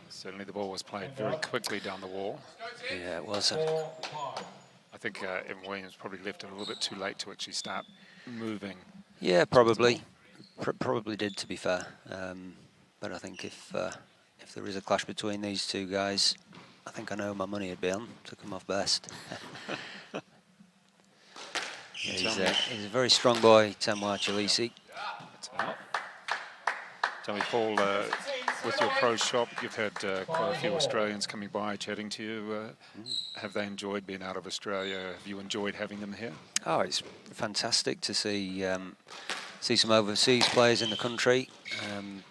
[SPEAKER 4] Certainly the ball was played very quickly down the wall.
[SPEAKER 5] Yeah, it was.
[SPEAKER 6] 4-5.
[SPEAKER 4] I think Evan Williams probably left it a little bit too late to actually start moving.
[SPEAKER 5] Yeah, probably. Probably did, to be fair. But I think if there is a clash between these two guys, I think I know my money would be on to come off best. Yeah, he's a very strong boy, Temwa Chalisi.
[SPEAKER 4] Tell me, Paul, with your pro shop, you've had quite a few Australians coming by chatting to you. Have they enjoyed being out of Australia? Have you enjoyed having them here?
[SPEAKER 5] Oh, it's fantastic to see some overseas players in the country. And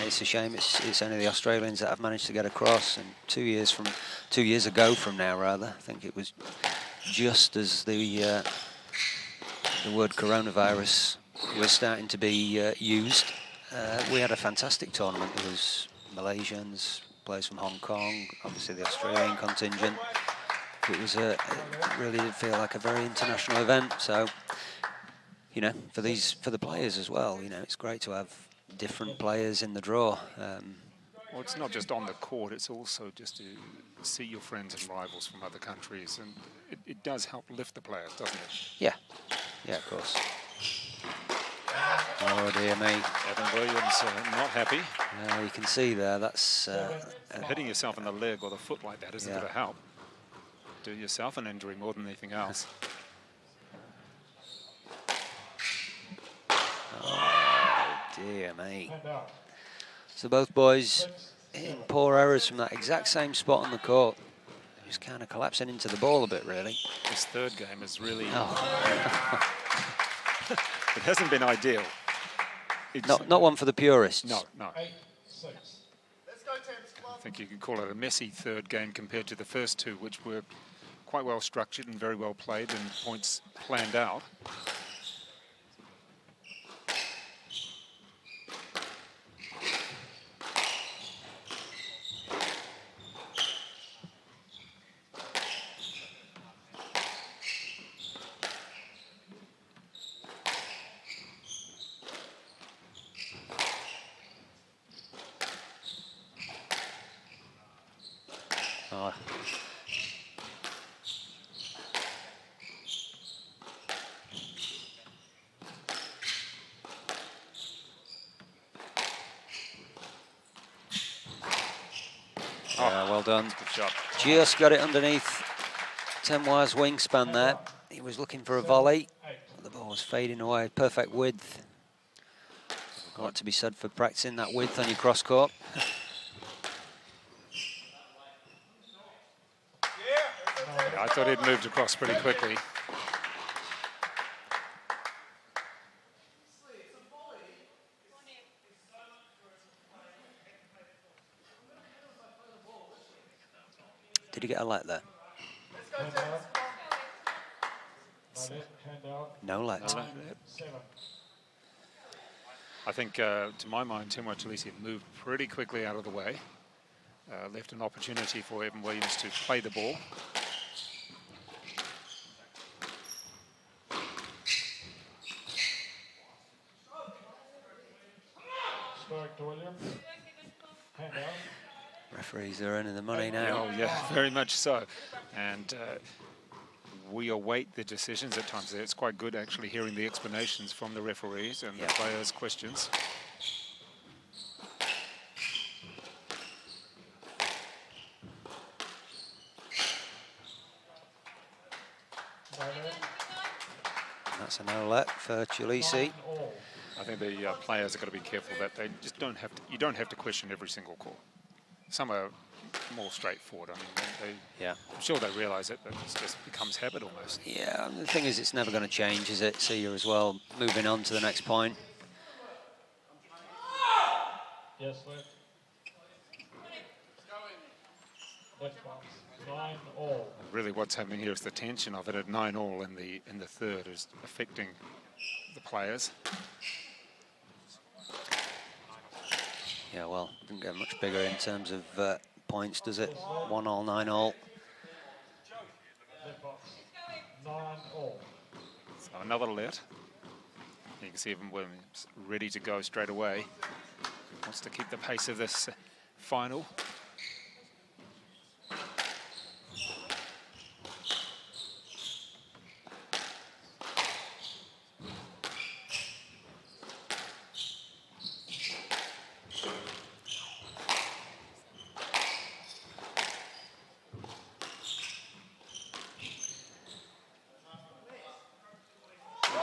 [SPEAKER 5] it's a shame it's only the Australians that have managed to get across. And 2 years ago from now, rather, I think it was just as the word coronavirus was starting to be used. We had a fantastic tournament. There was Malaysians, players from Hong Kong, obviously the Australian contingent. It really did feel like a very international event. So, you know, for the players as well, you know, it's great to have different players in the draw.
[SPEAKER 4] Well, it's not just on the court, it's also just to see your friends and rivals from other countries, and it does help lift the players, doesn't it?
[SPEAKER 5] Yeah, of course. Oh dear me.
[SPEAKER 4] Evan Williams not happy.
[SPEAKER 5] You can see there, that's...
[SPEAKER 4] Hitting yourself in the leg or the foot like that isn't going to help. Do yourself an injury more than anything else.
[SPEAKER 5] Oh dear me.
[SPEAKER 6] Hand out.
[SPEAKER 5] So both boys in poor errors from that exact same spot on the court. Just kind of collapsing into the ball a bit, really.
[SPEAKER 4] This third game is really...
[SPEAKER 5] Oh.
[SPEAKER 4] It hasn't been ideal.
[SPEAKER 5] Not one for the purists.
[SPEAKER 4] No.
[SPEAKER 6] 8-6.
[SPEAKER 4] I think you could call it a messy third game compared to the first two, which were quite well structured and very well played and points planned out.
[SPEAKER 5] Oh. Yeah, well done.
[SPEAKER 4] Good shot.
[SPEAKER 5] Just got it underneath Temwa's wingspan there. He was looking for a volley. The ball was fading away. Perfect width. A lot to be said for practicing that width on your cross court.
[SPEAKER 4] Yeah, I thought he'd moved across pretty quickly.
[SPEAKER 5] Did he get a let there?
[SPEAKER 6] Hand out. No lead. Hand out.
[SPEAKER 5] No let.
[SPEAKER 6] 7.
[SPEAKER 4] I think, to my mind, Temwa Chalisi moved pretty quickly out of the way. Left an opportunity for Evan Williams to play the ball.
[SPEAKER 6] Strike to Williams. Hand out.
[SPEAKER 5] Referees are earning the money now.
[SPEAKER 4] Oh, yeah, very much so. And we await the decisions at times. It's quite good actually hearing the explanations from the referees and the players' questions.
[SPEAKER 5] No let for Chilisi.
[SPEAKER 4] I think the players are going to be careful that they just don't have to. You don't have to question every single call. Some are more straightforward. I mean,
[SPEAKER 5] Yeah.
[SPEAKER 4] I'm sure they realise it, but it just becomes habit almost.
[SPEAKER 5] Yeah, the thing is, it's never going to change, is it? See you as well. Moving on to the next point.
[SPEAKER 6] Yes, left. Left box. 9-all.
[SPEAKER 4] Really, what's happening here is the tension of it at 9-all in the third is affecting the players.
[SPEAKER 5] Yeah, well, didn't get much bigger in terms of points, does it? 1-all, 9-all.
[SPEAKER 6] Left box. 9-all.
[SPEAKER 4] So another let. You can see Evan Williams ready to go straight away. Wants to keep the pace of this final.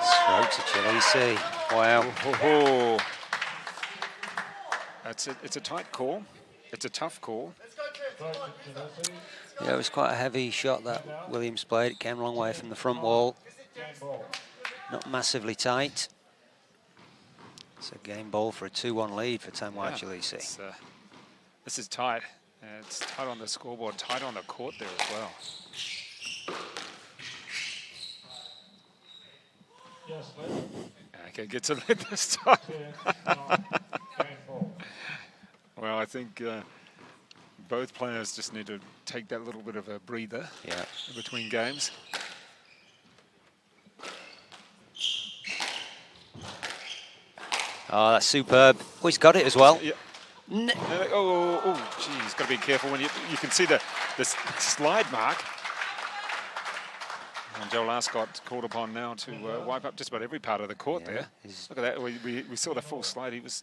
[SPEAKER 5] Stroke to Chilisi. Wow.
[SPEAKER 4] Oh, it's a tight call. It's a tough call.
[SPEAKER 6] Stroke to Chilisi.
[SPEAKER 5] Yeah, it was quite a heavy shot that Williams played. It came a long way from the front wall.
[SPEAKER 6] Game ball.
[SPEAKER 5] Not massively tight. It's a game ball for a 2-1 lead for Tanwai Chilisi.
[SPEAKER 4] This is tight. It's tight on the scoreboard, tight on the court there as well.
[SPEAKER 6] Yes, left.
[SPEAKER 4] Okay, gets a lead this time.
[SPEAKER 6] 10-9. Game ball.
[SPEAKER 4] Well, I think both players just need to take that little bit of a breather between games.
[SPEAKER 5] Oh, that's superb. Oh, he's got it as well.
[SPEAKER 4] Yeah. Geez, got to be careful when you can see the slide mark. And Joel Ascott called upon now to wipe up just about every part of the court there. Look at that. We saw the full slide. He has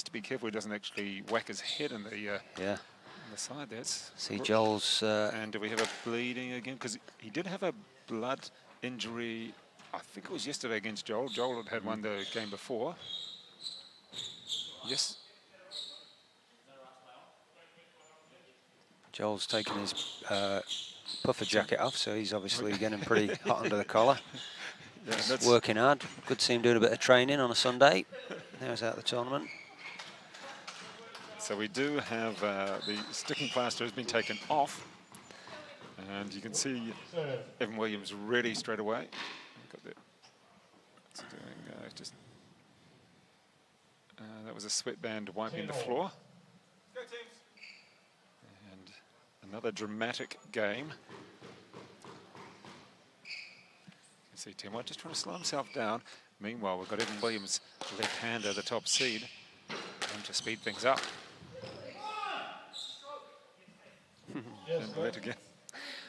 [SPEAKER 4] to be careful he doesn't actually whack his head in the on the side there.
[SPEAKER 5] See Joel's...
[SPEAKER 4] and do we have a bleeding again? Because he did have a blood injury, I think it was yesterday against Joel. Joel had one the game before. Yes.
[SPEAKER 5] Joel's taken his puffer jacket off, so he's obviously getting pretty hot under the collar. He's working hard. Good to see him doing a bit of training on a Sunday. Now he's out of the tournament.
[SPEAKER 4] So we do have the sticking plaster has been taken off. And you can see Evan Williams ready straight away. Got that. It's doing just... that was a sweatband wiping the floor. And another dramatic game. You can see Tanwai just trying to slow himself down. Meanwhile, we've got Evan Williams, left-hander, the top seed, and to speed things up. And let again.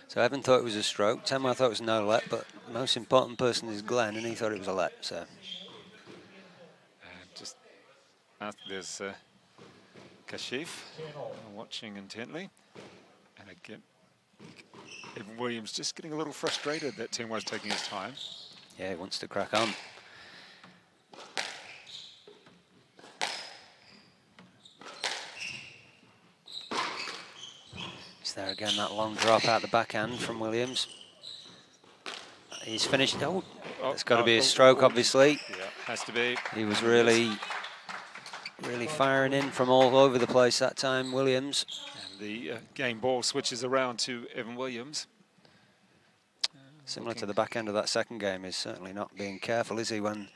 [SPEAKER 5] So Evan thought it was a stroke. Tanwai thought it was no let, but the most important person is Glenn, and he thought it was a let. So
[SPEAKER 4] just there's Kashif watching intently, and again, Evan Williams just getting a little frustrated that Tanwai's taking his time.
[SPEAKER 5] yeah, he wants to crack on. There again, that long drop out the backhand from Williams. He's finished. Oh, it's got to be a stroke, obviously.
[SPEAKER 4] Yeah, has to be.
[SPEAKER 5] He was really firing in from all over the place that time, Williams.
[SPEAKER 4] And the game ball switches around to Evan Williams.
[SPEAKER 5] Similar to the back end of that second game, is certainly not being careful, is he, when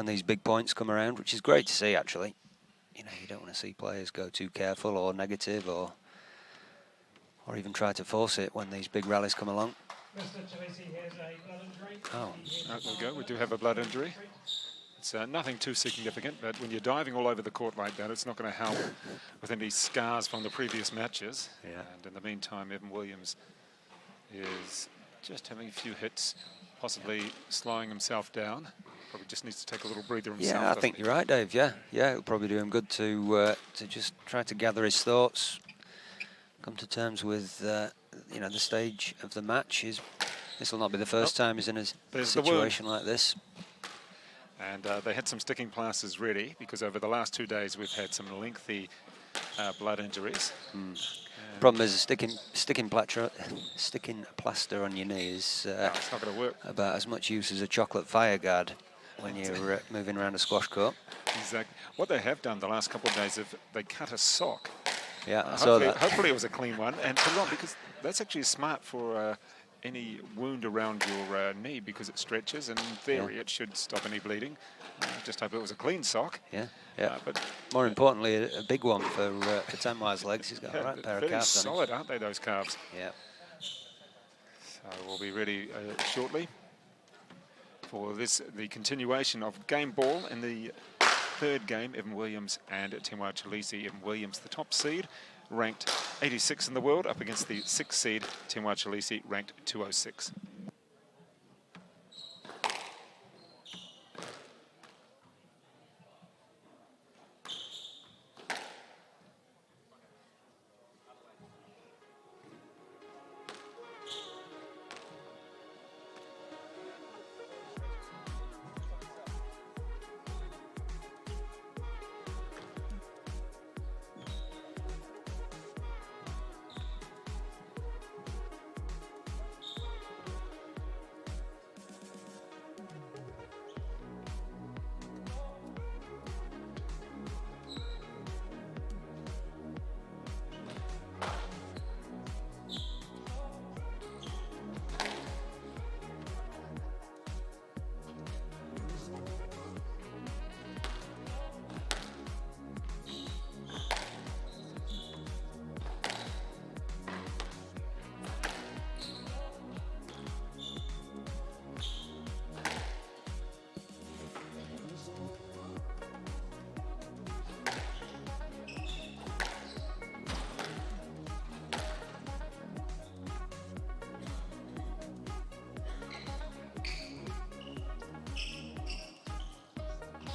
[SPEAKER 5] these big points come around, which is great to see, actually. You know, you don't want to see players go too careful or negative or even try to force it when these big rallies come along.
[SPEAKER 6] Mr. Chilisi has a blood injury.
[SPEAKER 5] Oh.
[SPEAKER 4] There we go, we do have a blood injury. It's nothing too significant, but when you're diving all over the court like that, it's not going to help with any scars from the previous matches.
[SPEAKER 5] Yeah.
[SPEAKER 4] And in the meantime, Evan Williams is just having a few hits, possibly slowing himself down. Probably just needs to take a little breather himself.
[SPEAKER 5] Yeah, I think you're right, Dave. Yeah, it'll probably do him good to just try to gather his thoughts, come to terms with you know, the stage of the match. This will not be the first time he's in a situation like this.
[SPEAKER 4] And they had some sticking plasters ready because over the last 2 days we've had some lengthy blood injuries.
[SPEAKER 5] Problem is sticking plaster on your knee is
[SPEAKER 4] It's not going to work.
[SPEAKER 5] about as much use as a chocolate fire guard when you're moving around a squash court.
[SPEAKER 4] Exactly. What they have done the last couple of days, they cut a sock.
[SPEAKER 5] Yeah, I saw that.
[SPEAKER 4] Hopefully it was a clean one, and put it on, because that's actually smart for any wound around your knee, because it stretches, and in theory it should stop any bleeding. Just hope it was a clean sock.
[SPEAKER 5] Yeah, yeah.
[SPEAKER 4] But
[SPEAKER 5] more importantly, a big one for Tanwai's legs. He's got a right pair of
[SPEAKER 4] fairly
[SPEAKER 5] calves on him.
[SPEAKER 4] solid, aren't they, those calves?
[SPEAKER 5] Yeah.
[SPEAKER 4] So we'll be ready shortly for the continuation of game ball in the third game. Evan Williams and Temwa Chalisi. Evan Williams, the top seed, ranked 86 in the world, up against the 6th seed, Temwa Chalisi, ranked 206.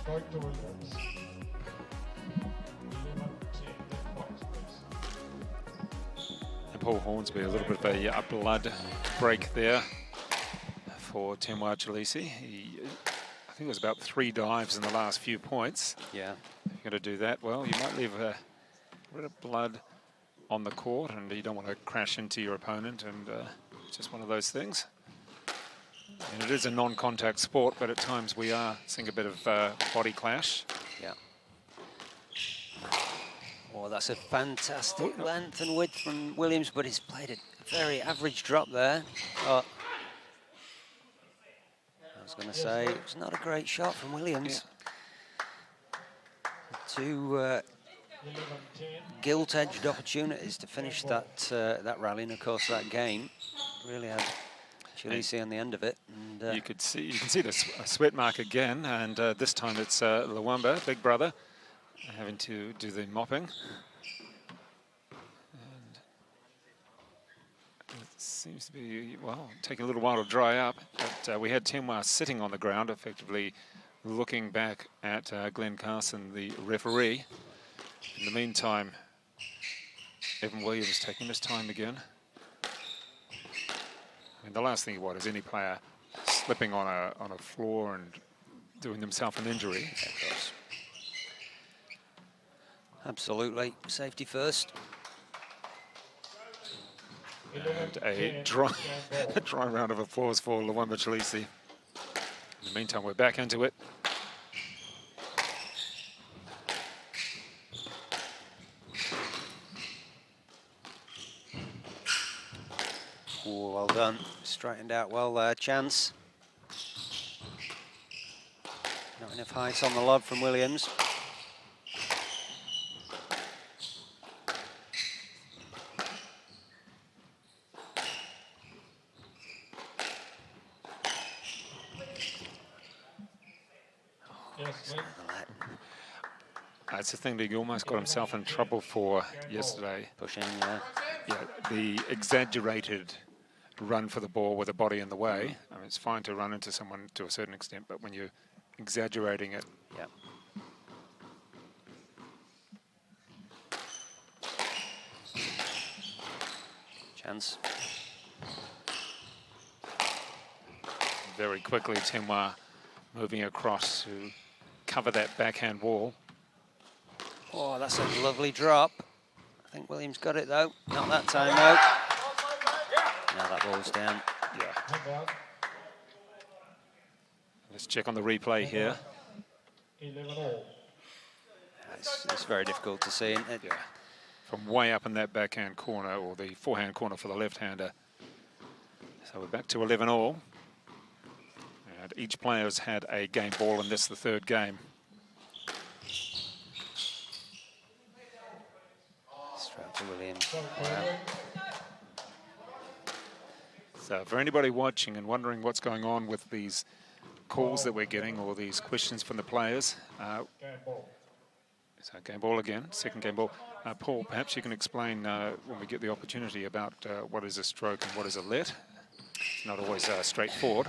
[SPEAKER 6] Strike to Williams. 11-10 points, please.
[SPEAKER 4] And Paul Hornsby, a little bit of a blood break there for Temwa Chalisi. I think it was about 3 dives in the last few points.
[SPEAKER 5] Yeah.
[SPEAKER 4] If you're going to do that, well, you might leave a bit of blood on the court, and you don't want to crash into your opponent, and it's just one of those things. And it is a non-contact sport, but at times we are seeing a bit of body clash.
[SPEAKER 5] Yeah. Oh, that's a fantastic length and width from Williams, but he's played a very average drop there. Oh. I was going to say, it was not a great shot from Williams. Yeah. 2 gilt-edged opportunities to finish that that rally, and of course that game really had Chalisi on the end of it. And,
[SPEAKER 4] you can see the sweat mark again, and this time it's Luamba, big brother, having to do the mopping. And it seems to be, well, taking a little while to dry up, but we had Temwa sitting on the ground, effectively looking back at Glenn Carson, the referee. In the meantime, Evan Williams taking his time again. I mean, the last thing you want is any player slipping on a floor and doing themselves an injury.
[SPEAKER 5] Of course. Absolutely. Safety first.
[SPEAKER 4] And a dry round of applause for Luamba Chalisi. In the meantime, we're back into it.
[SPEAKER 5] Oh, well done. Straightened out well there. Chance. Not enough height on the lob from Williams.
[SPEAKER 4] That's the thing that he almost got himself in trouble for yesterday.
[SPEAKER 5] Pushing, yeah.
[SPEAKER 4] Yeah, the exaggerated run for the ball with the body in the way. I mean, it's fine to run into someone to a certain extent, but when you're exaggerating it.
[SPEAKER 5] Yeah. Chance.
[SPEAKER 4] Very quickly, Temwa moving across to cover that backhand wall.
[SPEAKER 5] Oh, that's a lovely drop. I think Williams got it though. Not that time though. Now that ball's down.
[SPEAKER 4] Yeah.
[SPEAKER 6] Handout.
[SPEAKER 4] Let's check on the replay here.
[SPEAKER 6] 11 all.
[SPEAKER 5] It's very difficult to see. Isn't it?
[SPEAKER 4] Yeah. From way up in that backhand corner, or the forehand corner for the left-hander. So we're back to 11 all. And each player's had a game ball in this, the third game.
[SPEAKER 5] Straight to Williams.
[SPEAKER 6] Sorry,
[SPEAKER 5] Wow.
[SPEAKER 4] So for anybody watching and wondering what's going on with these calls that we're getting, or these questions from the players,
[SPEAKER 6] Game ball.
[SPEAKER 4] so game ball again, second game ball. Paul, perhaps you can explain when we get the opportunity about what is a stroke and what is a let. It's not always straightforward.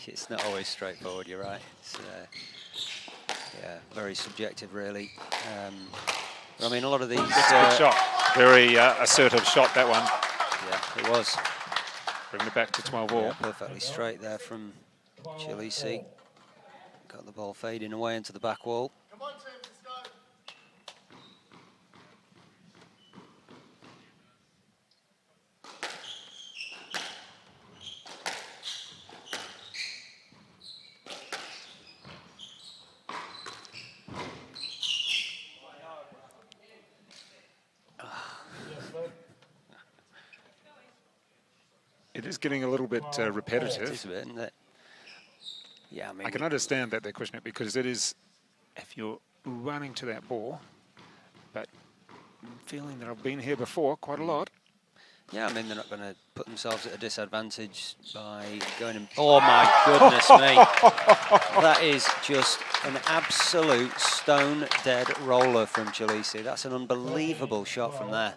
[SPEAKER 5] It's not always straightforward, you're right. It's, yeah, very subjective, really. I mean, a lot of these...
[SPEAKER 4] That's a good shot. Very assertive shot, that one.
[SPEAKER 5] Yeah, it was.
[SPEAKER 4] Bringing it back to 12 all.
[SPEAKER 5] Yeah, perfectly straight there from Chilisi. Got the ball fading away into the back wall.
[SPEAKER 7] Come on, Tim, let's go.
[SPEAKER 6] Yes, sir.
[SPEAKER 4] It is getting a little bit
[SPEAKER 5] It
[SPEAKER 4] repetitive.
[SPEAKER 5] is a bit, isn't it? Yeah, I mean...
[SPEAKER 4] I can understand that they question it, because it is, if you're running to that ball, but I'm feeling that I've been here before quite a lot.
[SPEAKER 5] Yeah, I mean, they're not going to put themselves at a disadvantage by going in... Oh, my goodness me. That is just an absolute stone-dead roller from Chilisi. That's an unbelievable shot from there.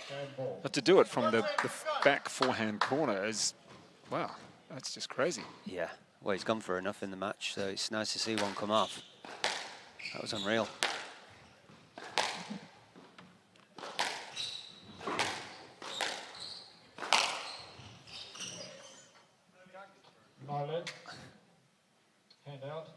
[SPEAKER 6] Game ball.
[SPEAKER 4] But to do it from the back forehand corner is, wow, that's just crazy.
[SPEAKER 5] Yeah, well, he's gone for enough in the match, so it's nice to see one come off. That was unreal.
[SPEAKER 6] Nyland. Handout.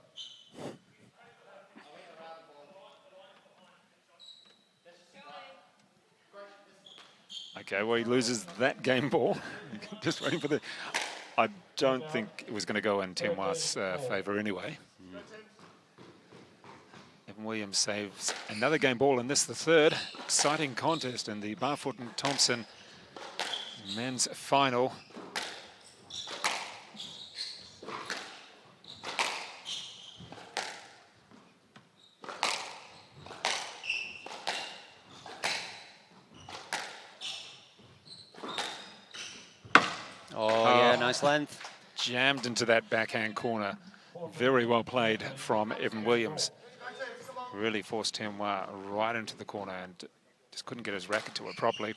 [SPEAKER 4] Okay, well, he loses that game ball. Just waiting for the... I don't think it was going to go in Tenwa's favour anyway. Evan Williams saves another game ball, and this the third. Exciting contest in the Barfoot and Thompson men's final.
[SPEAKER 5] Oh, yeah, nice length.
[SPEAKER 4] Jammed into that backhand corner. Very well played from Evan Williams. Really forced Tenwa right into the corner and just couldn't get his racket to it properly.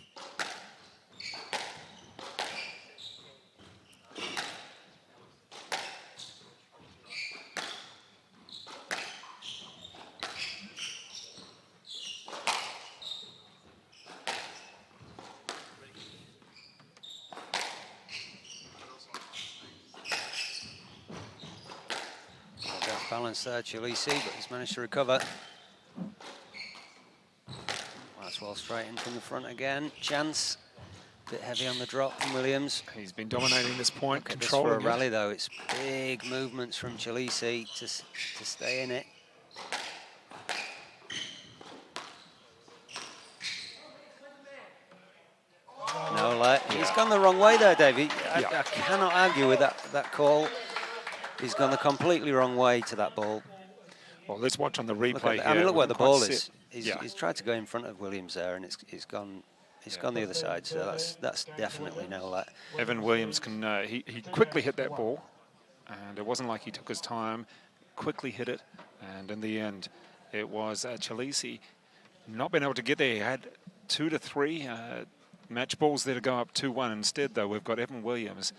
[SPEAKER 5] Balance there, Chilisi, but he's managed to recover. That's well straightened from the front again. Chance, bit heavy on the drop from Williams.
[SPEAKER 4] He's been dominating this point,
[SPEAKER 5] Look at this
[SPEAKER 4] controlling
[SPEAKER 5] for a rally
[SPEAKER 4] it.
[SPEAKER 5] though. It's big movements from Chilisi to stay in it. No let. He's gone the wrong way there, David. I cannot argue with that call. He's gone the completely wrong way to that ball.
[SPEAKER 4] Well, let's watch on the replay
[SPEAKER 5] Look at
[SPEAKER 4] here.
[SPEAKER 5] I mean, look where the
[SPEAKER 4] Quite
[SPEAKER 5] ball
[SPEAKER 4] set.
[SPEAKER 5] is.
[SPEAKER 4] Yeah.
[SPEAKER 5] He's tried to go in front of Williams there, and it's gone. It's gone the other side. So that's definitely no let.
[SPEAKER 4] Evan Williams can he quickly hit that ball, and it wasn't like he took his time. Quickly hit it, and in the end, it was Chilisi not being able to get there. He had 2 to 3 match balls there to go up 2-1. Instead, though, we've got Evan Williams,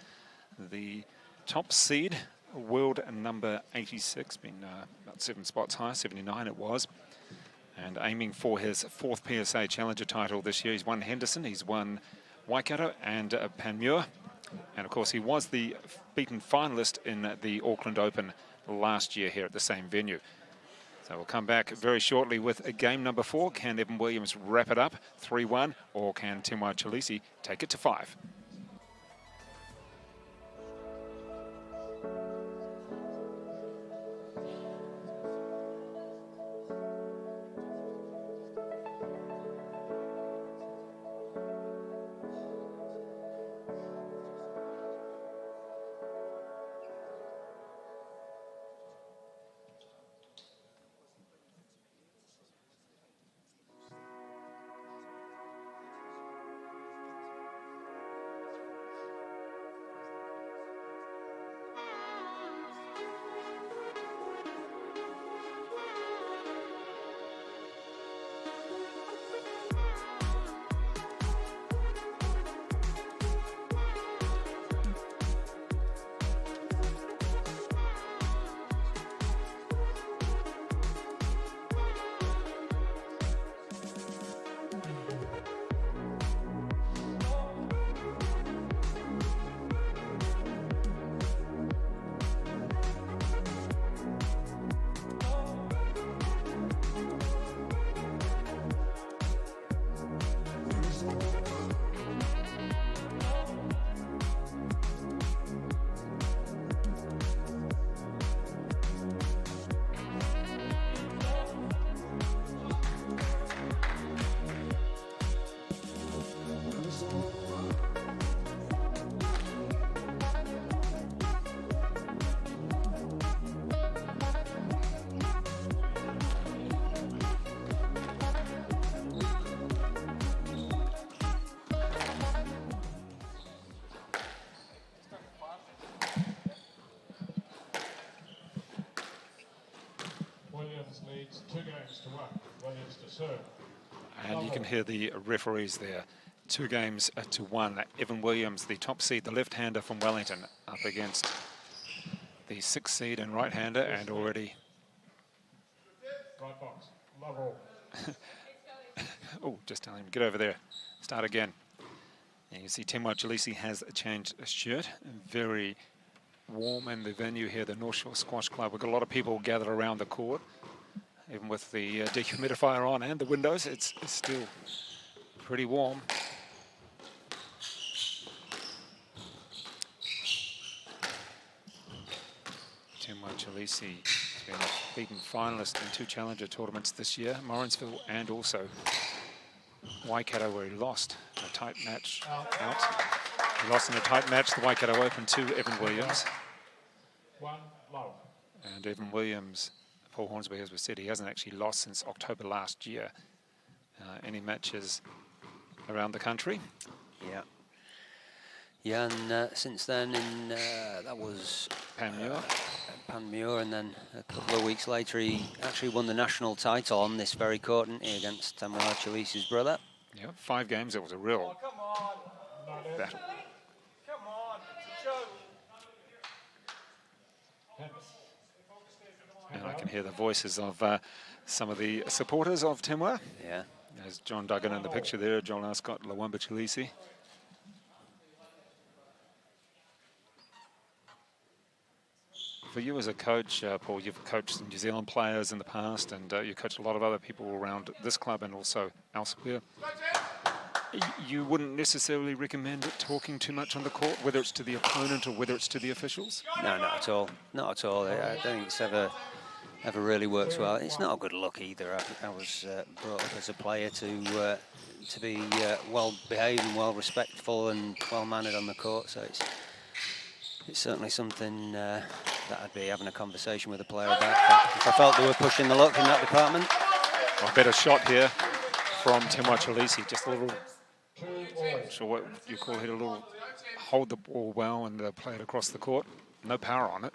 [SPEAKER 4] the top seed, world number 86, been about 7 spots high, 79 it was, and aiming for his 4th PSA Challenger title this year. He's won Henderson, he's won Waikato and Panmure, and of course he was the beaten finalist in the Auckland Open last year here at the same venue. So we'll come back very shortly with a game number 4. Can Evan Williams wrap it up 3-1, or can Timwa Chalisi take it to 5?
[SPEAKER 6] Williams leads 2 games to 1. Williams to serve.
[SPEAKER 4] And you can hear the referees there. 2 games to 1. Evan Williams, the top seed, the left-hander from Wellington, up against the 6th seed and right-hander, and already...
[SPEAKER 6] Right box. Love all.
[SPEAKER 4] Oh, just telling him, get over there. Start again. And you see Timwa Chalisi has changed a shirt. Very warm in the venue here, the North Shore Squash Club. We've got a lot of people gathered around the court. Even with the dehumidifier on and the windows, it's still pretty warm. Timwa Chalisi has been a beaten finalist in 2 challenger tournaments this year, Morrinsville and also Waikato, where he lost a tight match out. He lost in a tight match, the Waikato Open, to Evan Williams.
[SPEAKER 6] 1 low.
[SPEAKER 4] And Evan Williams, Paul Hornsby, as we said, he hasn't actually lost since October last year. Any matches around the country?
[SPEAKER 5] Yeah. Yeah, and since then, that was Panmure, and then a couple of weeks later, he actually won the national title on this very court, didn't he, against Timwa Chalisi's brother.
[SPEAKER 4] Yeah, 5 games. It was a real battle.
[SPEAKER 6] Come on, it's a joke.
[SPEAKER 4] And I can hear the voices of some of the supporters of Timwa.
[SPEAKER 5] Yeah.
[SPEAKER 4] There's John Duggan in the picture there, Joel Ascott, Lawamba Chalisi. For you as a coach, Paul, you've coached some New Zealand players in the past, and you coach a lot of other people around this club and also elsewhere. You wouldn't necessarily recommend talking too much on the court, whether it's to the opponent or whether it's to the officials?
[SPEAKER 5] No, not at all. Not at all. I don't think it's ever really works well. It's not a good look either. I was brought up as a player to be well behaved and well respectful and well mannered on the court. So it's certainly something that I'd be having a conversation with a player about if I felt they were pushing the luck in that department.
[SPEAKER 4] A better shot here from Timwa Chalisi. Just a little, not sure what you call it, a little hold the ball well and play it across the court. No power on it.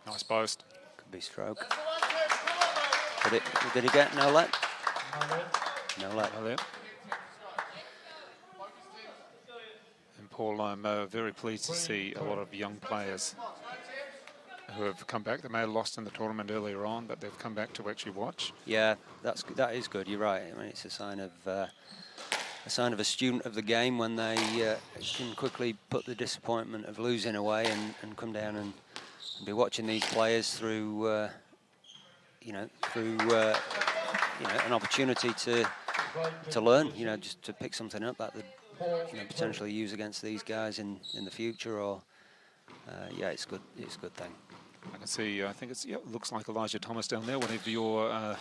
[SPEAKER 4] Nice post.
[SPEAKER 5] Could be stroke. Did he get no let? No let.
[SPEAKER 4] No let. And Paul, I'm very pleased to see a lot of young players who have come back. They may have lost in the tournament earlier on, but they've come back to actually watch.
[SPEAKER 5] Yeah, that is good. You're right. I mean, it's a sign of a student of the game when they can quickly put the disappointment of losing away and come down and be watching these players through, through an opportunity to learn. Just to pick something up that they potentially use against these guys in the future. Or yeah, it's good. It's a good thing.
[SPEAKER 4] I can see, I think it looks like Elijah Thomas down there, one of your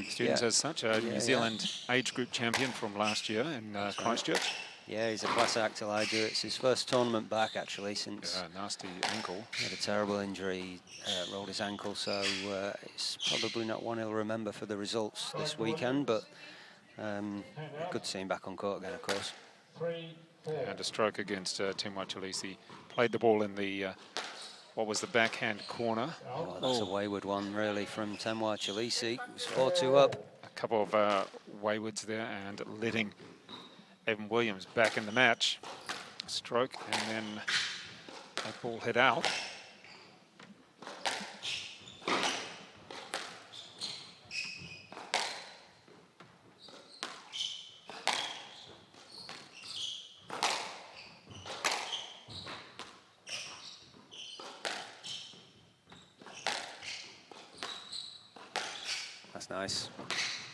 [SPEAKER 4] students as such, a New Zealand age group champion from last year in Christchurch.
[SPEAKER 5] Yeah, he's a class act, Elijah. It's his first tournament back, actually, since...
[SPEAKER 4] nasty ankle.
[SPEAKER 5] He had a terrible injury, rolled his ankle, so it's probably not one he'll remember for the results this weekend, but good to see him back on court again, of course.
[SPEAKER 4] And a stroke against Timwa Chalisi. Played the ball in the... what was the backhand corner?
[SPEAKER 5] Oh, that's a wayward one, really, from Temwa Chalisi. It was 4-2 up.
[SPEAKER 4] A couple of waywards there, and letting Evan Williams back in the match. Stroke, and then that ball hit out.
[SPEAKER 5] Nice.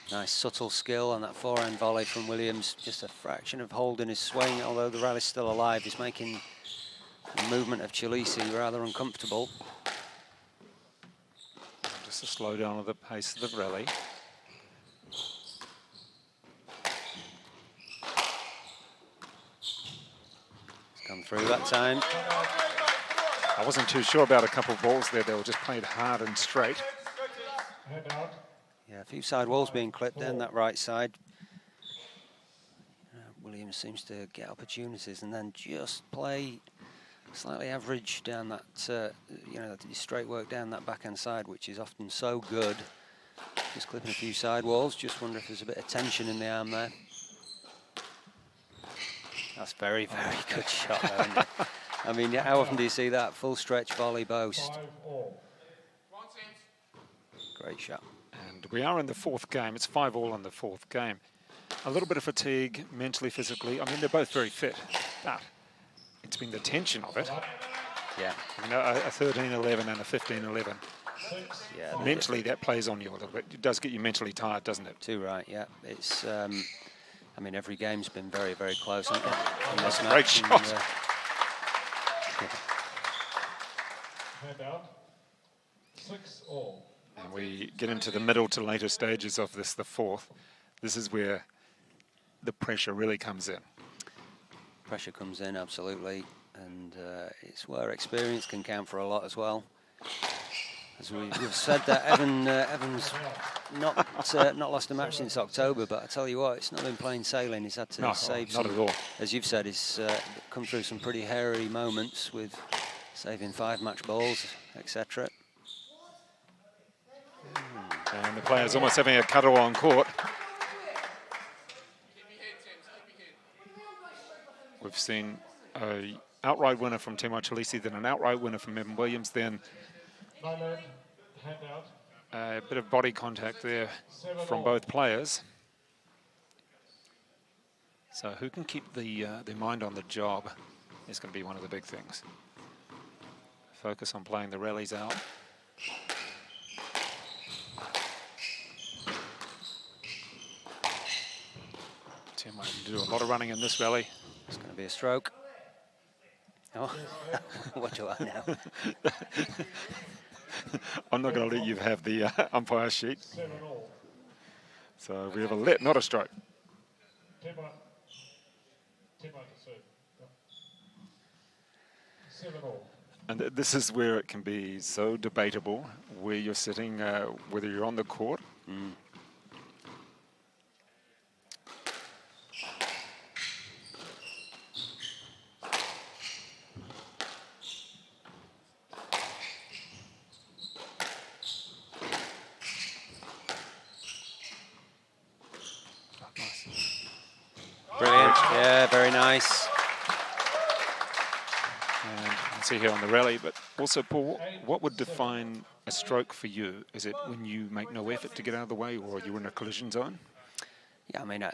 [SPEAKER 5] Nice subtle skill on that forehand volley from Williams. Just a fraction of holding his swing, although the rally's still alive. He's making the movement of Chalisi rather uncomfortable.
[SPEAKER 4] Just a slow down of the pace of the rally.
[SPEAKER 5] It's come through that time.
[SPEAKER 4] I wasn't too sure about a couple of balls there. They were just played hard and straight.
[SPEAKER 5] Yeah, a few side walls being clipped down that right side. Williams seems to get opportunities and then just play slightly average down that, straight work down that backhand side, which is often so good. Just clipping a few side walls. Just wonder if there's a bit of tension in the arm there. That's very, very good shot, though, isn't it? I mean, how often do you see that full stretch volley boast? Great shot.
[SPEAKER 4] And we are in the fourth game. It's 5-all in the fourth game. A little bit of fatigue, mentally, physically. I mean, they're both very fit, but it's been the tension of it.
[SPEAKER 5] Yeah.
[SPEAKER 4] I mean, a 13-11 and a 15-11.
[SPEAKER 5] Yeah.
[SPEAKER 4] Mentally, that plays on you a little bit. It does get you mentally tired, doesn't it?
[SPEAKER 5] Too right, yeah. It's, I mean, every game's been very, very close. In
[SPEAKER 4] That's a great shot.
[SPEAKER 6] Hand out. 6-all.
[SPEAKER 4] And we get into the middle to later stages of this, the fourth. This is where the pressure really comes in.
[SPEAKER 5] Pressure comes in, absolutely. And it's where experience can count for a lot as well. As we've said that Evan's not lost a match since October, but I tell you what, it's not been plain sailing. He's had to save
[SPEAKER 4] not at all.
[SPEAKER 5] As you've said, he's come through some pretty hairy moments with saving 5 match balls, etc.
[SPEAKER 4] And the player's almost having a cuddle on court. We've seen an outright winner from Timwa Chalisi, then an outright winner from Evan Williams, then a bit of body contact there from both players. So who can keep their mind on the job is going to be one of the big things. Focus on playing the rallies out. Tim might do a lot of running in this rally.
[SPEAKER 5] It's going to be a stroke. Oh, what do I know?
[SPEAKER 4] I'm not going to let you have the umpire sheet.
[SPEAKER 6] 7-all.
[SPEAKER 4] So we have a let, not a stroke.
[SPEAKER 6] Timwa to serve. 7-all.
[SPEAKER 4] And this is where it can be so debatable, where you're sitting, whether you're on the court.
[SPEAKER 5] Brilliant. Yeah, very nice.
[SPEAKER 4] And see here on the rally, but also, Paul, what would define a stroke for you? Is it when you make no effort to get out of the way, or you're in a collision zone?
[SPEAKER 5] Yeah, I mean, I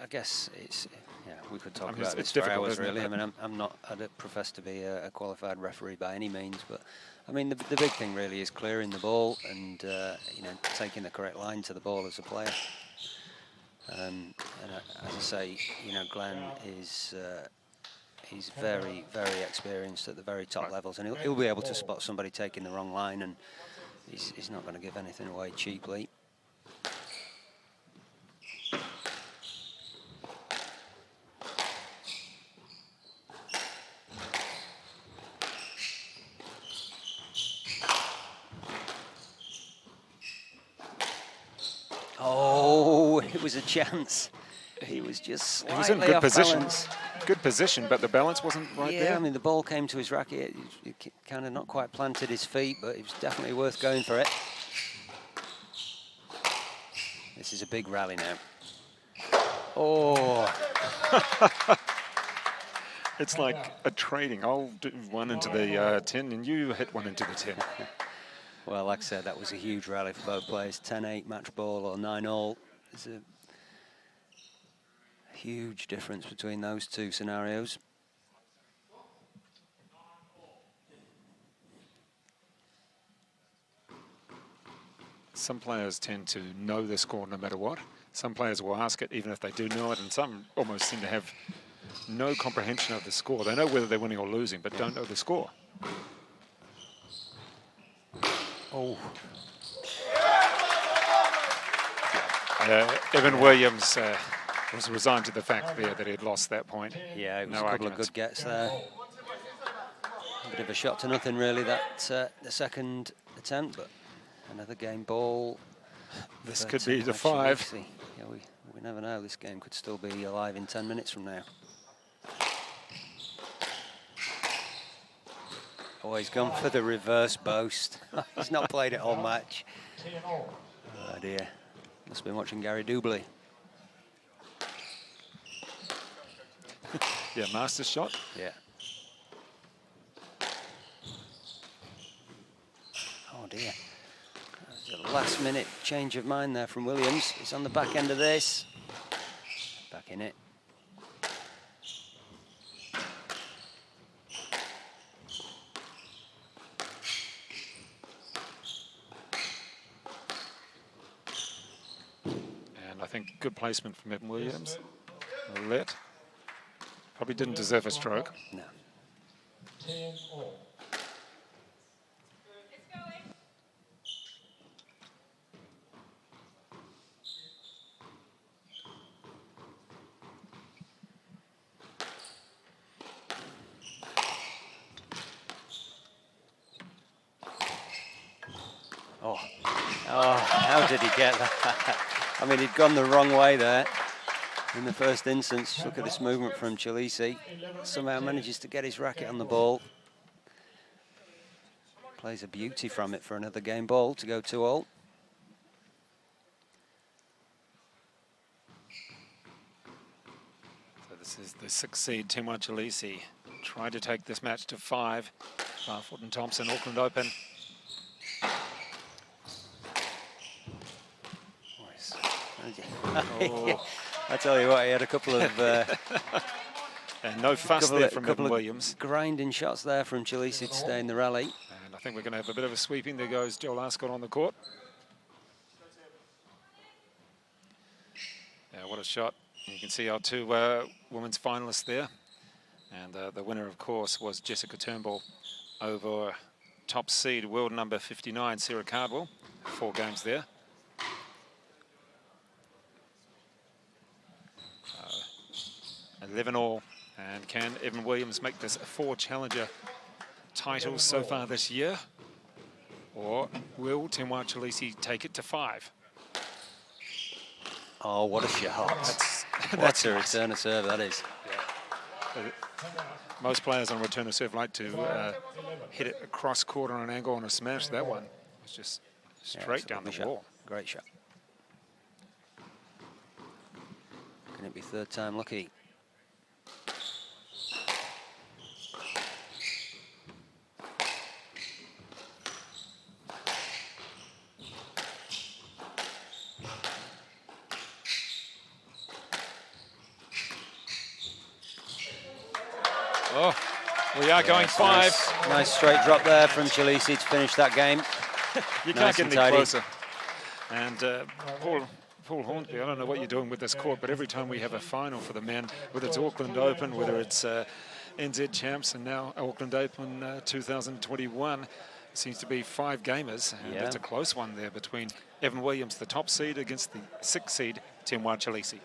[SPEAKER 5] guess it's, yeah, we could talk
[SPEAKER 4] I mean,
[SPEAKER 5] about
[SPEAKER 4] it's
[SPEAKER 5] this for
[SPEAKER 4] difficult,
[SPEAKER 5] hours,
[SPEAKER 4] isn't it?
[SPEAKER 5] really. I mean, I don't profess to be a qualified referee by any means, but I mean, the big thing really is clearing the ball and, you know, taking the correct line to the ball as a player. And as I say, you know, Glenn is, he's very, very experienced at the very top levels, and he'll be able to spot somebody taking the wrong line, and he's not going to give anything away cheaply. Oh, it was a chance. He was just slightly
[SPEAKER 4] He was in good
[SPEAKER 5] off
[SPEAKER 4] position.
[SPEAKER 5] balance.
[SPEAKER 4] Good position, but the balance wasn't right
[SPEAKER 5] Yeah,
[SPEAKER 4] there.
[SPEAKER 5] I mean, the ball came to his racket. He kind of not quite planted his feet, but it was definitely worth going for it. This is a big rally now. Oh.
[SPEAKER 4] It's like a trading. I'll do one into the 10, and you hit one into the 10.
[SPEAKER 5] Well, like I said, that was a huge rally for both players. 10-8 match ball or 9-all. There's a huge difference between those two scenarios.
[SPEAKER 4] Some players tend to know the score no matter what. Some players will ask it even if they do know it, and some almost seem to have no comprehension of the score. They know whether they're winning or losing, but don't know the score.
[SPEAKER 5] Oh.
[SPEAKER 4] Evan Williams was resigned to the fact there that he had lost that point.
[SPEAKER 5] Yeah, it was
[SPEAKER 4] No
[SPEAKER 5] a couple
[SPEAKER 4] arguments.
[SPEAKER 5] of good gets there. A bit of a shot to nothing, really, that the second attempt, but another game ball.
[SPEAKER 4] This
[SPEAKER 5] But,
[SPEAKER 4] could be the
[SPEAKER 5] actually,
[SPEAKER 4] 5.
[SPEAKER 5] yeah, we never know. This game could still be alive in 10 minutes from now. Oh, he's gone for the reverse boast. He's not played it all match. Oh dear. Must have been watching Gary Doubley.
[SPEAKER 4] Yeah, master shot.
[SPEAKER 5] Yeah. Oh dear. That was a last minute change of mind there from Williams. He's on the back end of this. Back in it.
[SPEAKER 4] And I think good placement from Evan Williams. Let. Probably didn't deserve a stroke.
[SPEAKER 5] No.
[SPEAKER 6] 10-all.
[SPEAKER 5] Oh, how did he get that? I mean, he'd gone the wrong way there in the first instance. Look at this movement from Chalisi. Somehow manages to get his racket on the ball. Plays a beauty from it for another game ball to go 2-all.
[SPEAKER 4] So this is the 6th seed, Timwa Chalisi. Tried to take this match to 5. Barfoot and Thompson, Auckland Open.
[SPEAKER 5] Oh. I tell you what, he had a couple of
[SPEAKER 4] And no fuss there from Evan Williams.
[SPEAKER 5] grinding shots there from Chalisi to stay in the rally.
[SPEAKER 4] And I think we're going to have a bit of a sweeping. There goes Joel Ascott on the court. Yeah, what a shot. You can see our two women's finalists there. And the winner, of course, was Jessica Turnbull over top seed, world number 59, Sarah Cardwell. 4 games there. 11-all. And can Evan Williams make this 4 challenger titles so far this year? Or will Timwa Chalisi take it to 5?
[SPEAKER 5] Oh, what a shot.
[SPEAKER 4] That's
[SPEAKER 5] a
[SPEAKER 4] nice.
[SPEAKER 5] return of serve, that is.
[SPEAKER 4] Most players on return of serve like to hit it across court on an angle on a smash. That one was just straight down the wall.
[SPEAKER 5] Great shot. Can it be third time lucky?
[SPEAKER 4] Oh, we are going 5.
[SPEAKER 5] Nice straight drop there from Chalisi to finish that game.
[SPEAKER 4] You
[SPEAKER 5] Nice
[SPEAKER 4] can't
[SPEAKER 5] and
[SPEAKER 4] get any
[SPEAKER 5] tidy.
[SPEAKER 4] closer. And Paul Hornsby, I don't know what you're doing with this court, but every time we have a final for the men, whether it's Auckland Open, whether it's NZ Champs, and now Auckland Open 2021, it seems to be 5 gamers, and it's a close one there between Evan Williams, the top seed, against the 6th seed, Timoa Chalisi.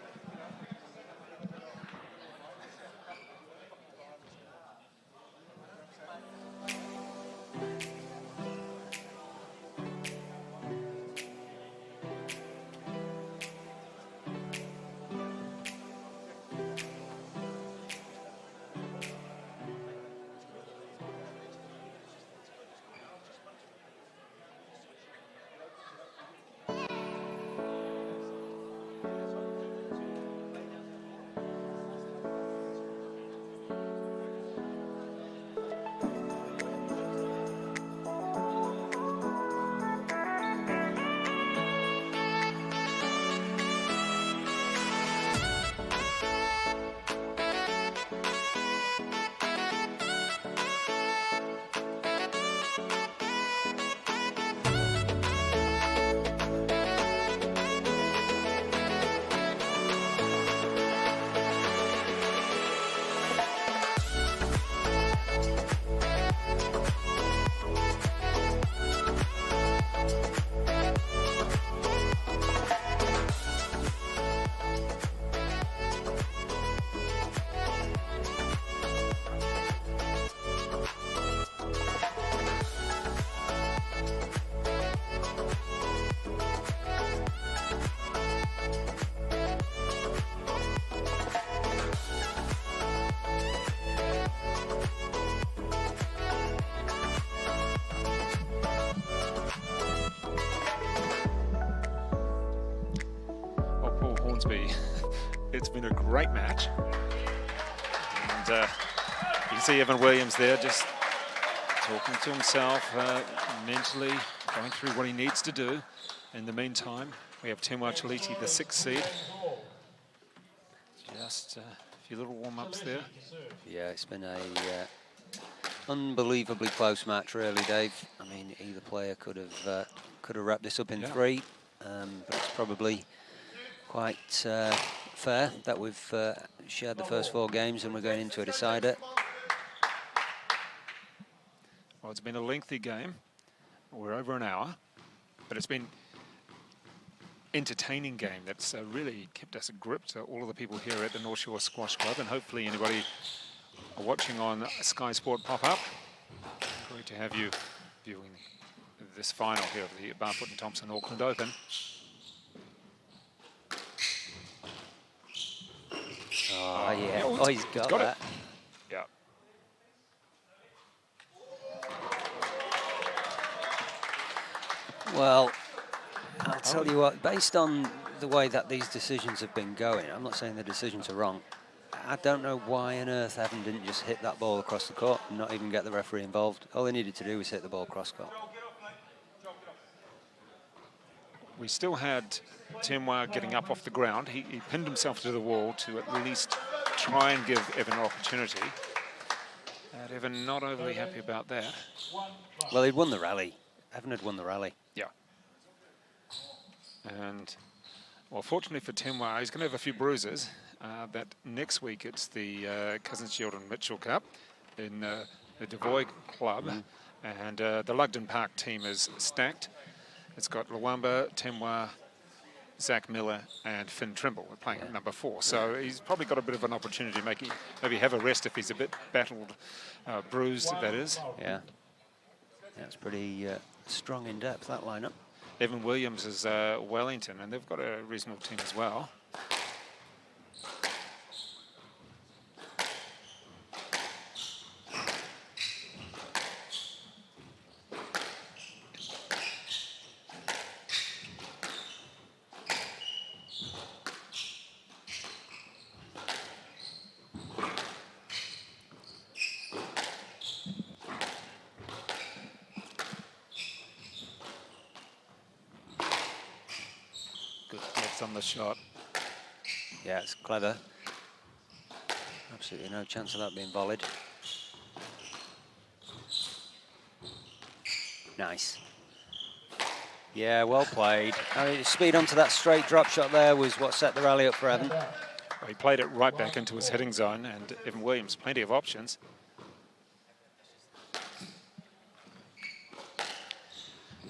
[SPEAKER 4] It's been a great match, and you can see Evan Williams there just talking to himself, mentally going through what he needs to do. In the meantime, we have Timoa Chalisi, the 6th seed. Just a few little warm-ups there.
[SPEAKER 5] Yeah, it's been a unbelievably close match, really, Dave. I mean, either player could have wrapped this up in 3, but it's probably quite fair that we've shared the first 4 games and we're going into a decider.
[SPEAKER 4] Well, it's been a lengthy game. We're over an hour, but it's been entertaining game that's really kept us gripped, all of the people here at the North Shore Squash Club, and hopefully anybody watching on Sky Sport pop up. Great to have you viewing this final here of the Barfoot and Thompson Auckland Open.
[SPEAKER 5] Oh, yeah. Oh, he's got that.
[SPEAKER 4] Yeah.
[SPEAKER 5] Well, I'll tell you what, based on the way that these decisions have been going, I'm not saying the decisions are wrong. I don't know why on earth Evan didn't just hit that ball across the court and not even get the referee involved. All he needed to do was hit the ball cross court.
[SPEAKER 4] We still had Timoa getting up off the ground. He pinned himself to the wall to at least try and give Evan an opportunity. And Evan not overly happy about that.
[SPEAKER 5] Well, he'd won the rally. Evan had won the rally.
[SPEAKER 4] Yeah. And, well, fortunately for Timoa, he's going to have a few bruises. That next week it's the Cousins Shield and Mitchell Cup in the Devoy Club. And the Lugden Park team is stacked. It's got Luamba, Timoa, Zach Miller and Finn Trimble. We're playing at number 4. So he's probably got a bit of an opportunity to maybe have a rest if he's a bit battled, bruised, that is.
[SPEAKER 5] Yeah. Yeah, it's pretty strong in depth, that lineup.
[SPEAKER 4] Evan Williams is Wellington, and they've got a reasonable team as well. On the shot.
[SPEAKER 5] Yeah, it's clever. Absolutely no chance of that being volleyed. Nice. Yeah, well played. I mean, speed onto that straight drop shot there was what set the rally up for Evan.
[SPEAKER 4] Well, he played it right back into his hitting zone, and Evan Williams, plenty of options.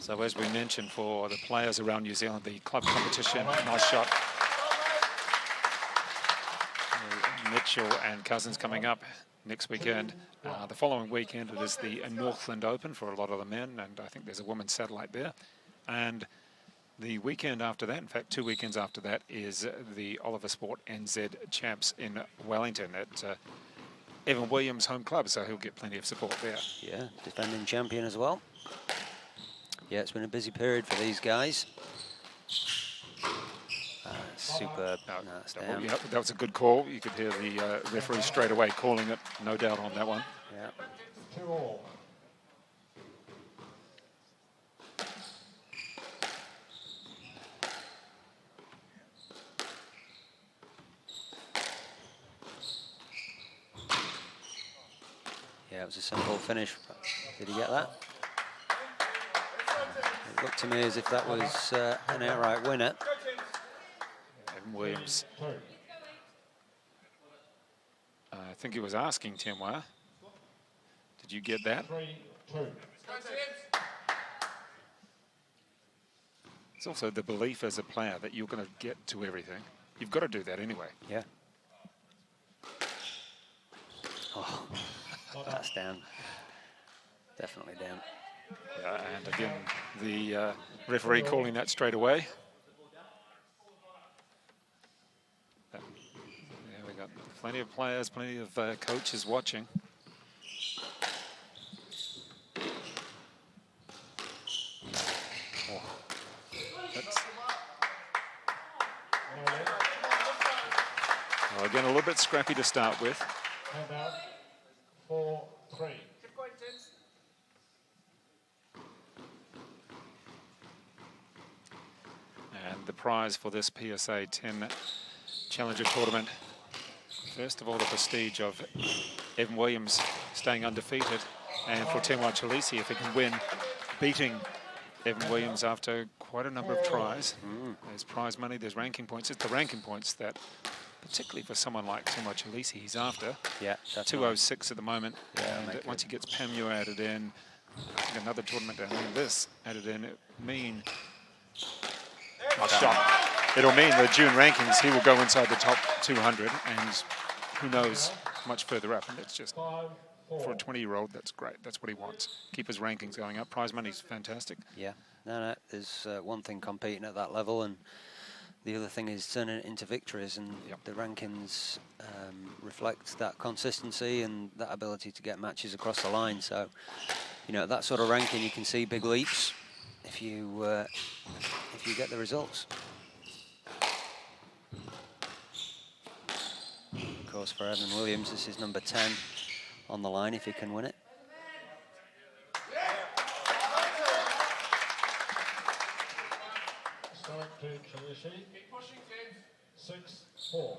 [SPEAKER 4] So as we mentioned, for the players around New Zealand, the club competition, nice shot. Mitchell and Cousins coming up next weekend. The following weekend it is the Auckland Open for a lot of the men, and I think there's a women's satellite there. And the weekend after that, in fact 2 weekends after that, is the Oliver Sport NZ Champs in Wellington at Evan Williams' home club, so he'll get plenty of support there.
[SPEAKER 5] Yeah, defending champion as well. Yeah, it's been a busy period for these guys. Superb.
[SPEAKER 4] Yeah, that was a good call. You could hear the referee straight away calling it, no doubt on that one.
[SPEAKER 5] Yeah.
[SPEAKER 6] 2-all.
[SPEAKER 5] Yeah, it was a simple finish. Did he get that? It looked to me as if that was an outright winner.
[SPEAKER 4] Evan Williams. I think he was asking Tenwa. Did you get that?
[SPEAKER 6] 3-2.
[SPEAKER 4] It's also the belief as a player that you're going to get to everything. You've got to do that anyway.
[SPEAKER 5] Yeah. Oh, that's down. Definitely down.
[SPEAKER 4] And again, the referee calling that straight away. Yeah, we got plenty of players, plenty of coaches watching. Oh, well, again, a little bit scrappy to start with.
[SPEAKER 6] And out. 4-3.
[SPEAKER 4] And the prize for this PSA 10 Challenger tournament, first of all, the prestige of Evan Williams staying undefeated, and for Tenwa Chalisi, if he can win, beating Evan Williams after quite a number of tries. There's prize money, there's ranking points. It's the ranking points that, particularly for someone like Tenwa Chalisi, he's after.
[SPEAKER 5] Yeah, that's
[SPEAKER 4] 206 at the moment.
[SPEAKER 5] Yeah,
[SPEAKER 4] and once he gets Pamu added in, I think another tournament down here, this added in, it mean it'll mean the June rankings, he will go inside the top 200, and who knows much further up. And it's just, for a 20-year-old, that's great. That's what he wants. Keep his rankings going up. Prize money's fantastic.
[SPEAKER 5] Yeah, no, there's one thing competing at that level, and the other thing is turning it into victories, and the rankings reflect that consistency and that ability to get matches across the line. So, you know, at that sort of ranking, you can see big leaps if you get the results. Of course, for Evan Williams, this is number 10 on the line if he can win it.
[SPEAKER 6] Strike to Chalishi. 6-4.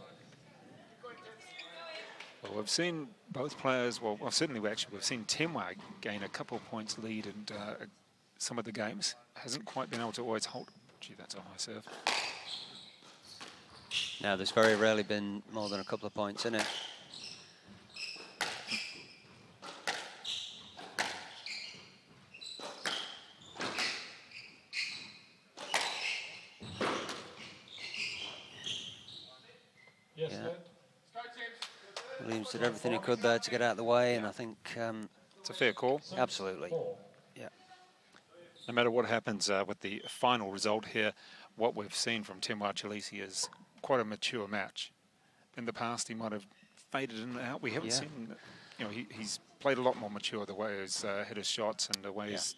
[SPEAKER 4] Well, we've seen both players, well certainly we've seen Tenwa gain a couple of points lead in some of the games. Hasn't quite been able to always hold. Gee, that's a high serve.
[SPEAKER 5] Now, there's very rarely been more than a couple of points in it.
[SPEAKER 6] Yes,
[SPEAKER 5] Yeah.
[SPEAKER 6] sir.
[SPEAKER 5] Williams did everything he could there to get out of the way, and I think
[SPEAKER 4] It's a fair call.
[SPEAKER 5] absolutely.
[SPEAKER 6] 4.
[SPEAKER 5] Yeah.
[SPEAKER 4] No matter what happens with the final result here, what we've seen from Tenwa Chalisi is quite a mature match. In the past, he might have faded in and out. We haven't seen, you know, he's played a lot more mature, the way he's hit his shots and the way he's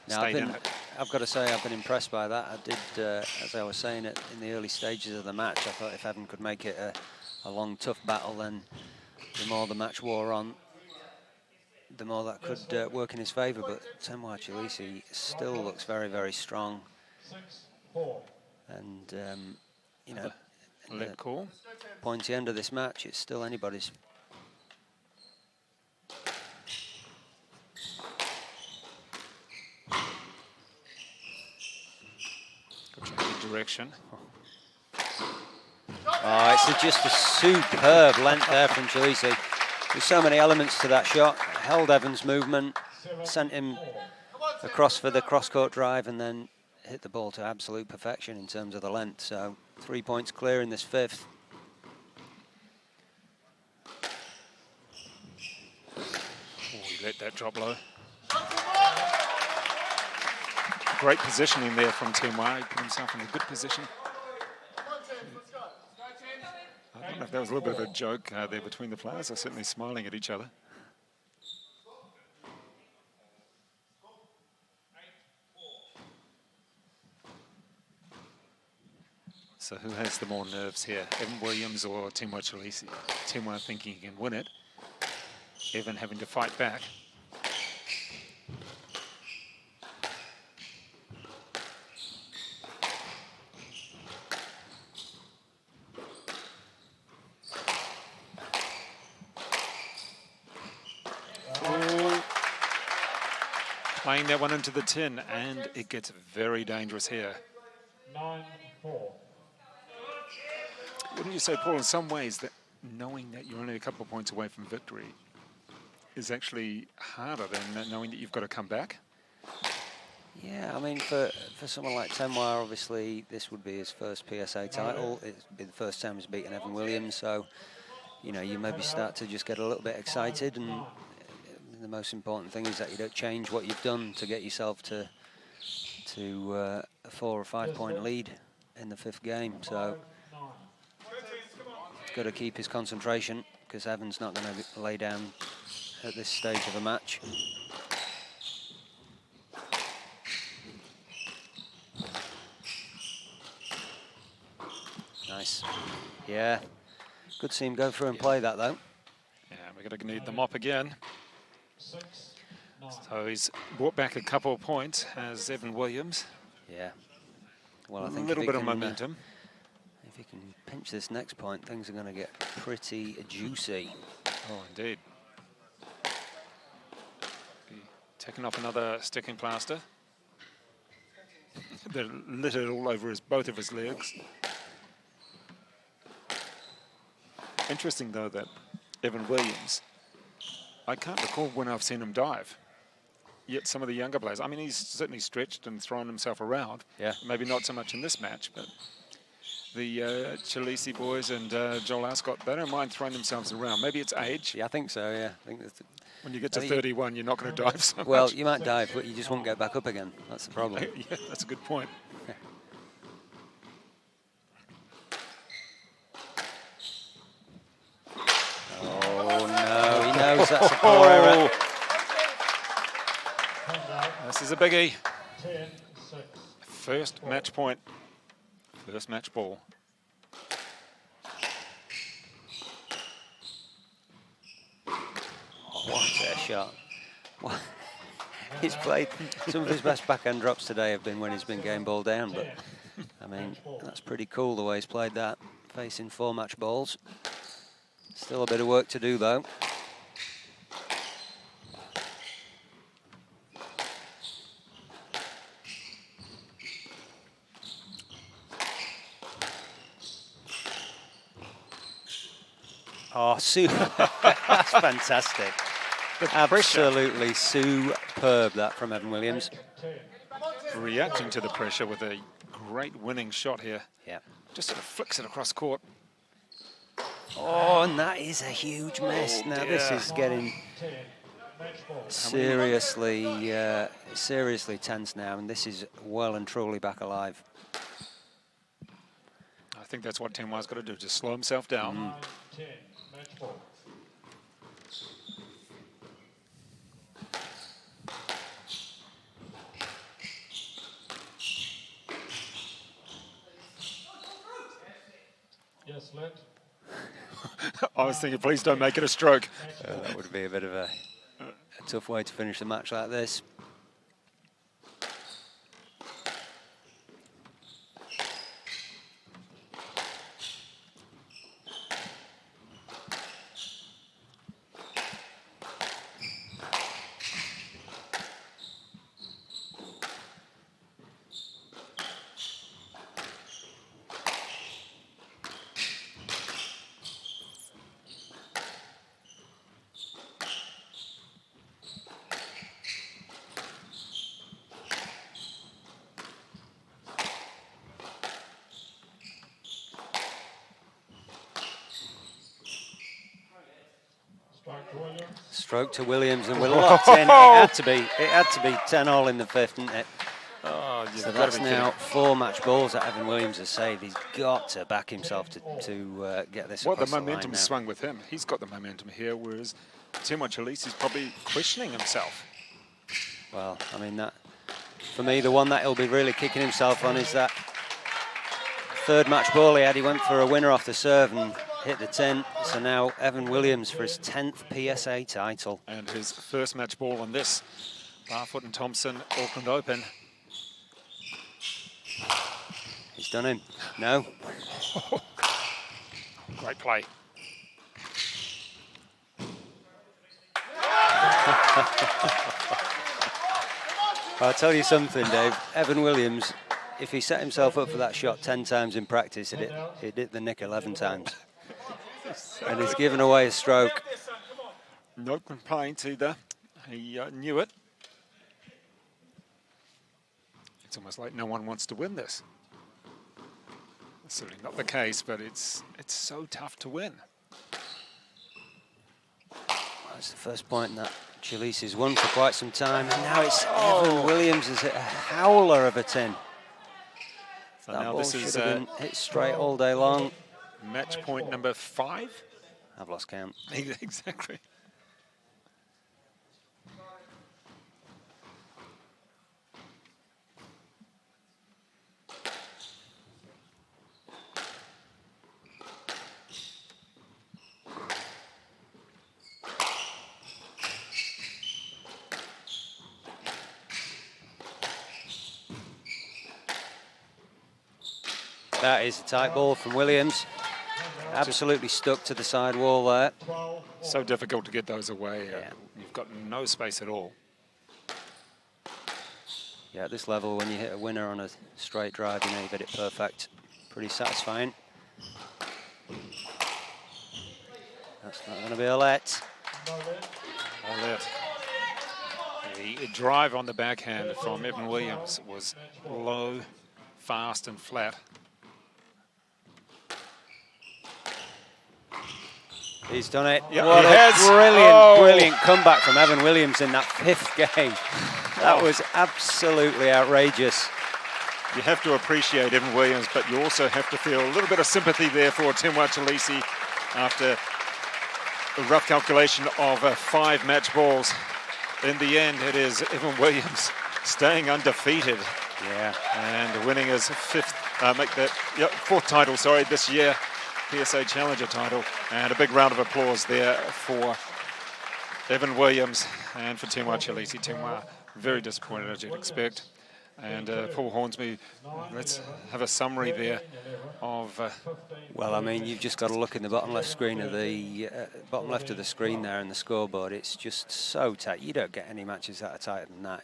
[SPEAKER 5] Now,
[SPEAKER 4] stayed in it.
[SPEAKER 5] I've got to say, I've been impressed by that. I did, as I was saying in the early stages of the match, I thought if Evan could make it a long, tough battle, then the more the match wore on, the more that could work in his favour. But Tenwa Chalisi still looks very, very strong.
[SPEAKER 6] 6-4.
[SPEAKER 5] And, you know, in
[SPEAKER 4] Let
[SPEAKER 5] the
[SPEAKER 4] call.
[SPEAKER 5] pointy end of this match, it's still anybody's.
[SPEAKER 4] direction.
[SPEAKER 5] Oh, it's just a superb length there from Chalisi. There's so many elements to that shot. Held Evans' movement, sent him across for the cross-court drive, and then hit the ball to absolute perfection in terms of the length. So 3 points clear in this fifth.
[SPEAKER 4] Oh, he let that drop low. Great positioning there from Temuai. He put himself in a good position. I don't know if that was a little bit of a joke there between the players. They're certainly smiling at each other. So who has the more nerves here? Evan Williams or Temuai Chalisi? Temuai thinking he can win it. Evan having to fight back. Playing that one into the tin, and it gets very dangerous here.
[SPEAKER 6] 9-4.
[SPEAKER 4] Wouldn't you say, Paul, in some ways that knowing that you're only a couple of points away from victory is actually harder than knowing that you've got to come back?
[SPEAKER 5] Yeah, I mean, for someone like Temuai, obviously this would be his first PSA title. It'd be the first time he's beaten Evan Williams, so you know, you maybe start to just get a little bit excited, and the most important thing is that you don't change what you've done to get yourself to a 4 or 5 point lead in the fifth game. So he's got to keep his concentration, because Evan's not going to lay down at this stage of a match. Nice. Yeah. Good to see him go through and play that, though.
[SPEAKER 4] Yeah, we're going to need the mop again.
[SPEAKER 6] 6-9.
[SPEAKER 4] So he's brought back a couple of points, as Evan Williams.
[SPEAKER 5] Yeah. Well, I
[SPEAKER 4] A
[SPEAKER 5] think
[SPEAKER 4] little
[SPEAKER 5] if he
[SPEAKER 4] bit of
[SPEAKER 5] can,
[SPEAKER 4] momentum.
[SPEAKER 5] if he can pinch this next point, things are going to get pretty juicy.
[SPEAKER 4] Oh, indeed. Taking off another sticking plaster. They're littered all over both of his legs. Interesting, though, that Evan Williams, I can't recall when I've seen him dive. Yet some of the younger players, I mean, he's certainly stretched and thrown himself around.
[SPEAKER 5] Yeah.
[SPEAKER 4] Maybe not so much in this match, but the Chalisi boys and Joel Ascott, they don't mind throwing themselves around. Maybe it's age.
[SPEAKER 5] Yeah, I think so, yeah. I think that's
[SPEAKER 4] When you get to 31, you're not going to dive so
[SPEAKER 5] well,
[SPEAKER 4] much.
[SPEAKER 5] you might dive, but you just won't get back up again. That's the problem.
[SPEAKER 4] Yeah, that's a good point.
[SPEAKER 5] Oh, no, he knows that's a poor error.
[SPEAKER 4] This is a biggie.
[SPEAKER 6] 10-6.
[SPEAKER 4] First match point. First match ball.
[SPEAKER 5] Oh, what a shot. What? He's played, some of his best backhand drops today have been when he's been game ball down, but I mean, that's pretty cool the way he's played that, facing 4 match balls. Still a bit of work to do, though. Oh, super. That's fantastic. Absolutely superb, that from Evan Williams.
[SPEAKER 4] Reacting to the pressure with a great winning shot here.
[SPEAKER 5] Yeah.
[SPEAKER 4] Just sort of flicks it across court.
[SPEAKER 5] Oh, and that is a huge miss. Now this is getting seriously, seriously tense now, and this is well and truly back alive.
[SPEAKER 4] I think that's what Temuai's got to do, just slow himself down.
[SPEAKER 6] 9-10. Match ball. Yes, Lent.
[SPEAKER 4] I was thinking, please don't make it a stroke.
[SPEAKER 5] That would be a bit of a tough way to finish the match like this. Stroke to Williams, and we're locked in. It had to be 10-all in the fifth, didn't it?
[SPEAKER 4] Oh, you've
[SPEAKER 5] So
[SPEAKER 4] got
[SPEAKER 5] that's
[SPEAKER 4] to be
[SPEAKER 5] now
[SPEAKER 4] kidding.
[SPEAKER 5] 4 match balls that Evan Williams has saved. He's got to back himself to get this
[SPEAKER 4] Well, the
[SPEAKER 5] across the line
[SPEAKER 4] momentum
[SPEAKER 5] now.
[SPEAKER 4] swung with him. He's got the momentum here, whereas Timo Chalisi is probably questioning himself.
[SPEAKER 5] Well, I mean, that for me, the one that he'll be really kicking himself on is that third match ball he had. He went for a winner off the serve and hit the tin. So now Evan Williams for his 10th PSA title.
[SPEAKER 4] And his first match ball on this Barfoot and Thompson Auckland Open.
[SPEAKER 5] He's done him. No.
[SPEAKER 4] Great play.
[SPEAKER 5] I'll tell you something, Dave. Evan Williams, if he set himself up for that shot 10 times in practice, he'd hit the nick 11 times. And he's given away a stroke.
[SPEAKER 4] No complaints either. He knew it. It's almost like no one wants to win this. That's certainly not the case, but it's so tough to win.
[SPEAKER 5] That's the first point that Chalisi's won for quite some time, and now it's Evan Williams has hit a howler of a tin.
[SPEAKER 4] So
[SPEAKER 5] That
[SPEAKER 4] now
[SPEAKER 5] ball
[SPEAKER 4] this
[SPEAKER 5] should
[SPEAKER 4] is
[SPEAKER 5] have been hit straight all day long.
[SPEAKER 4] match point number 5.
[SPEAKER 5] I've lost count.
[SPEAKER 4] Exactly.
[SPEAKER 5] That is a tight ball from Williams. Absolutely stuck to the side wall there.
[SPEAKER 4] So difficult to get those away.
[SPEAKER 5] Yeah.
[SPEAKER 4] You've got no space at all.
[SPEAKER 5] Yeah, at this level, when you hit a winner on a straight drive, you know you've hit it perfect. Pretty satisfying. That's not going to be a let.
[SPEAKER 4] A let. The drive on the backhand from Evan Williams was low, fast and flat.
[SPEAKER 5] He's done it.
[SPEAKER 4] Yep,
[SPEAKER 5] What
[SPEAKER 4] he
[SPEAKER 5] a
[SPEAKER 4] has.
[SPEAKER 5] brilliant comeback from Evan Williams in that 5th game. That was absolutely outrageous.
[SPEAKER 4] You have to appreciate Evan Williams, but you also have to feel a little bit of sympathy there for Timo Chalisi after a rough calculation of 5 match balls. In the end, it is Evan Williams staying undefeated.
[SPEAKER 5] Yeah.
[SPEAKER 4] And winning his 4th title, this year. PSA Challenger title, and a big round of applause there for Evan Williams and for Timo Chalisi. Timo very disappointed, as you'd expect. And Paul Hornsby, let's have a summary there of...
[SPEAKER 5] Well, I mean, you've just got to look in the bottom left screen of the bottom left of the screen there in the scoreboard. It's just so tight. You don't get any matches that are tighter than that.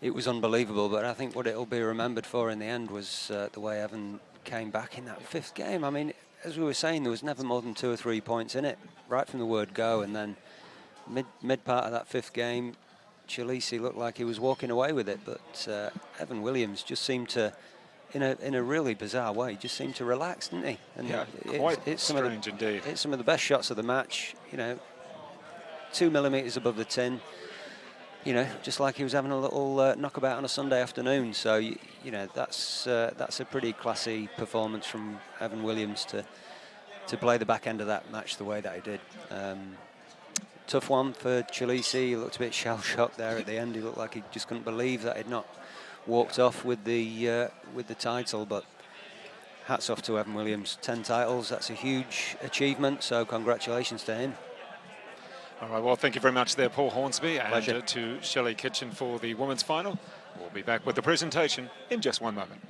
[SPEAKER 5] It was unbelievable, but I think what it'll be remembered for in the end was the way Evan came back in that 5th game. I mean, as we were saying, there was never more than 2 or 3 points in it, right from the word go, and then mid part of that 5th game, Chalisi looked like he was walking away with it, but Evan Williams just seemed to, in a really bizarre way, just seemed to relax, didn't he? And
[SPEAKER 4] Yeah, quite strange indeed.
[SPEAKER 5] Hit some of the best shots of the match, 2 millimetres above the tin, just like he was having a little knockabout on a Sunday afternoon. So, that's a pretty classy performance from Evan Williams to play the back end of that match the way that he did. Tough one for Chalisi. He looked a bit shell-shocked there at the end. He looked like he just couldn't believe that he'd not walked off with the title. But hats off to Evan Williams. 10 titles, that's a huge achievement. So congratulations to him.
[SPEAKER 4] All right, well, thank you very much there, Paul Hornsby, and
[SPEAKER 5] Pleasure.
[SPEAKER 4] to Shelley Kitchen for the women's final. We'll be back with the presentation in just one moment.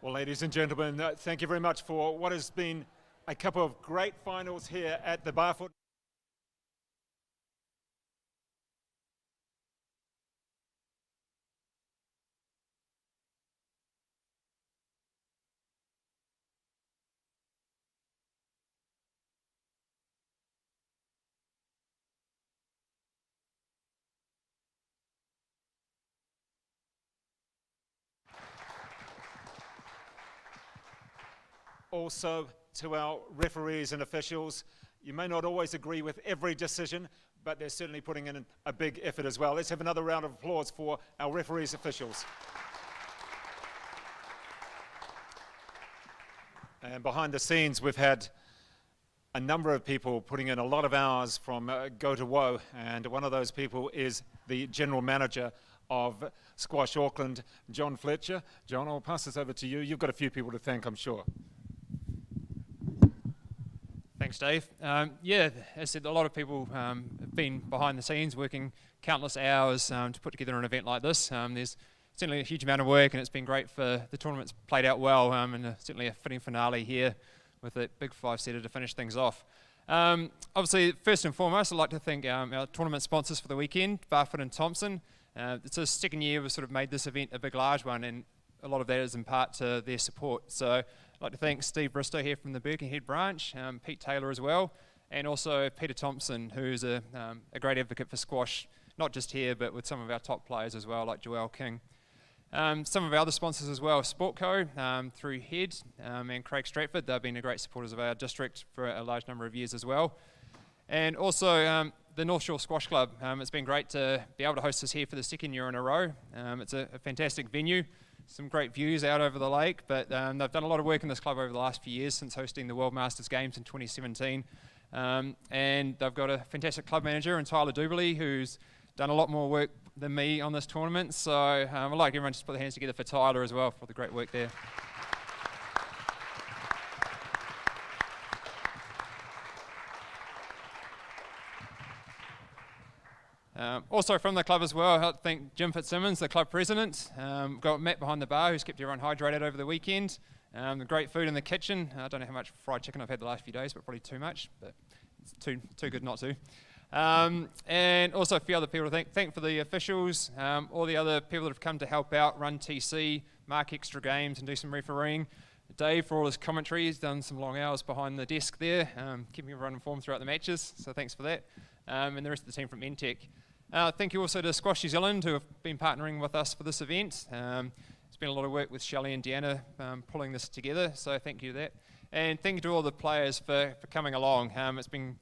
[SPEAKER 1] Well, ladies and gentlemen, thank you very much for what has been a couple of great finals here at the Barfoot. Also to our referees and officials, you may not always agree with every decision, but they're certainly putting in a big effort as well. Let's have another round of applause for our referees officials. And behind the scenes, we've had a number of people putting in a lot of hours from go to woe, and one of those people is the general manager of Squash Auckland, John Fletcher. John, I'll pass this over to you. You've got a few people to thank, I'm sure.
[SPEAKER 7] Thanks, Dave. Yeah, as I said, a lot of people have been behind the scenes working countless hours to put together an event like this. There's certainly a huge amount of work, and it's been great for the tournament's played out well, and certainly a fitting finale here with a big five-setter to finish things off. Obviously, first and foremost, I'd like to thank our tournament sponsors for the weekend, Barfoot and Thompson. It's the second year we've sort of made this event a big, large one, and a lot of that is in part to their support. So I'd like to thank Steve Bristow here from the Birkenhead branch, Pete Taylor as well, and also Peter Thompson, who's a great advocate for squash, not just here, but with some of our top players as well, like Joelle King. Some of our other sponsors as well, Sportco through Head and Craig Stratford. They've been great supporters of our district for a large number of years as well. And also the North Shore Squash Club. It's been great to be able to host this here for the second year in a row. It's a fantastic venue, some great views out over the lake, but they've done a lot of work in this club over the last few years since hosting the World Masters Games in 2017. And they've got a fantastic club manager in Tyler Duberly, who's done a lot more work than me on this tournament. So I'd like everyone to just put their hands together for Tyler as well for the great work there. Also from the club as well, I thank Jim Fitzsimmons, the club president. Got Matt behind the bar, who's kept everyone hydrated over the weekend. The great food in the kitchen. I don't know how much fried chicken I've had the last few days, but probably too much, but it's too good not to. And also a few other people to thank for the officials, all the other people that have come to help out, run TC, mark extra games and do some refereeing. Dave for all his commentary, he's done some long hours behind the desk there, keeping everyone informed throughout the matches, so thanks for that. And the rest of the team from NTEC. Thank you also to Squash New Zealand, who have been partnering with us for this event. It's been a lot of work with Shelley and Deanna pulling this together, so thank you for that. And thank you to all the players for coming along. It's been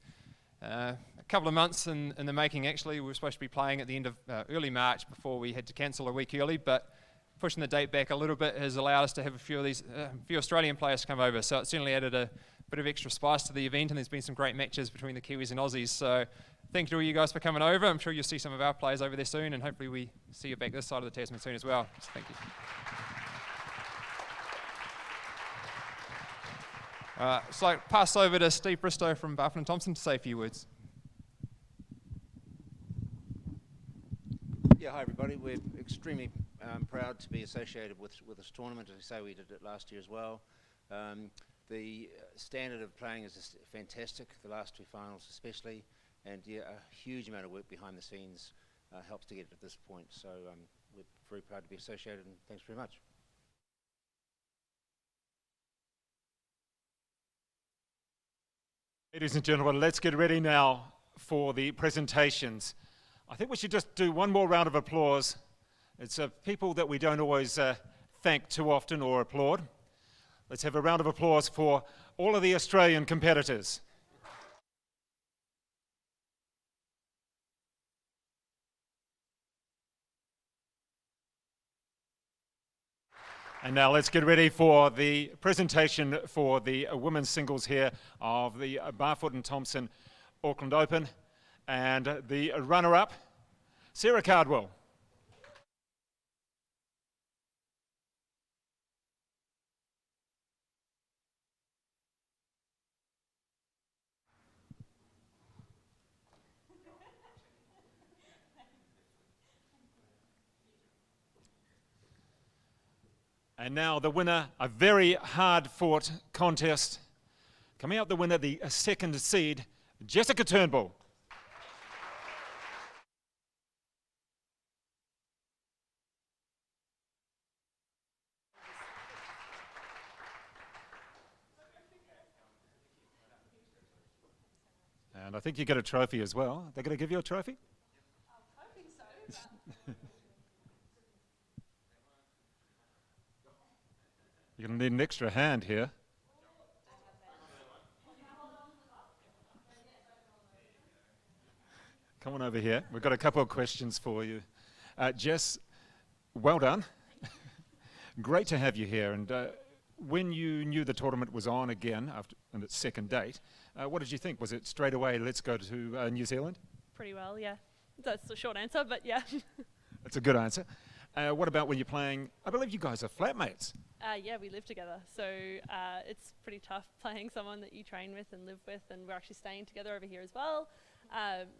[SPEAKER 7] a couple of months in the making, actually. We were supposed to be playing at the end of early March before we had to cancel a week early, but pushing the date back a little bit has allowed us to have a few of these few Australian players come over, so it certainly added a bit of extra spice to the event, and there's been some great matches between the Kiwis and Aussies. So thank you to all you guys for coming over. I'm sure you'll see some of our players over there soon, and hopefully we see you back this side of the Tasman soon as well. So thank you. So I'll pass over to Steve Bristow from Barfoot and Thompson to say a few words.
[SPEAKER 8] Yeah, hi everybody. We're extremely proud to be associated with this tournament. As I say, we did it last year as well. The standard of playing is just fantastic, the last two finals especially, and yeah, a huge amount of work behind the scenes helps to get it to this point. So we're very proud to be associated, and thanks very much.
[SPEAKER 1] Ladies and gentlemen, let's get ready now for the presentations. I think we should just do one more round of applause. It's people that we don't always thank too often or applaud. Let's have a round of applause for all of the Australian competitors. And now let's get ready for the presentation for the women's singles here of the Barfoot and Thompson Auckland Open. And the runner-up, Sarah Cardwell.
[SPEAKER 4] And now the winner, a very hard-fought contest. Coming out the winner, the second seed, Jessica Turnbull. And I think you get a trophy as well. They're going to give you a trophy?
[SPEAKER 3] I'm hoping so.
[SPEAKER 4] You're going to need an extra hand here. Come on over here. We've got a couple of questions for you. Jess, well done. Great to have you here. And when you knew the tournament was on again after on its second date, what did you think? Was it straight away, let's go to New Zealand?
[SPEAKER 9] Pretty well, yeah. That's the short answer, but yeah.
[SPEAKER 4] That's a good answer. What about when you're playing? I believe you guys are flatmates.
[SPEAKER 9] Yeah, we live together, so it's pretty tough playing someone that you train with and live with, and we're actually staying together over here as well.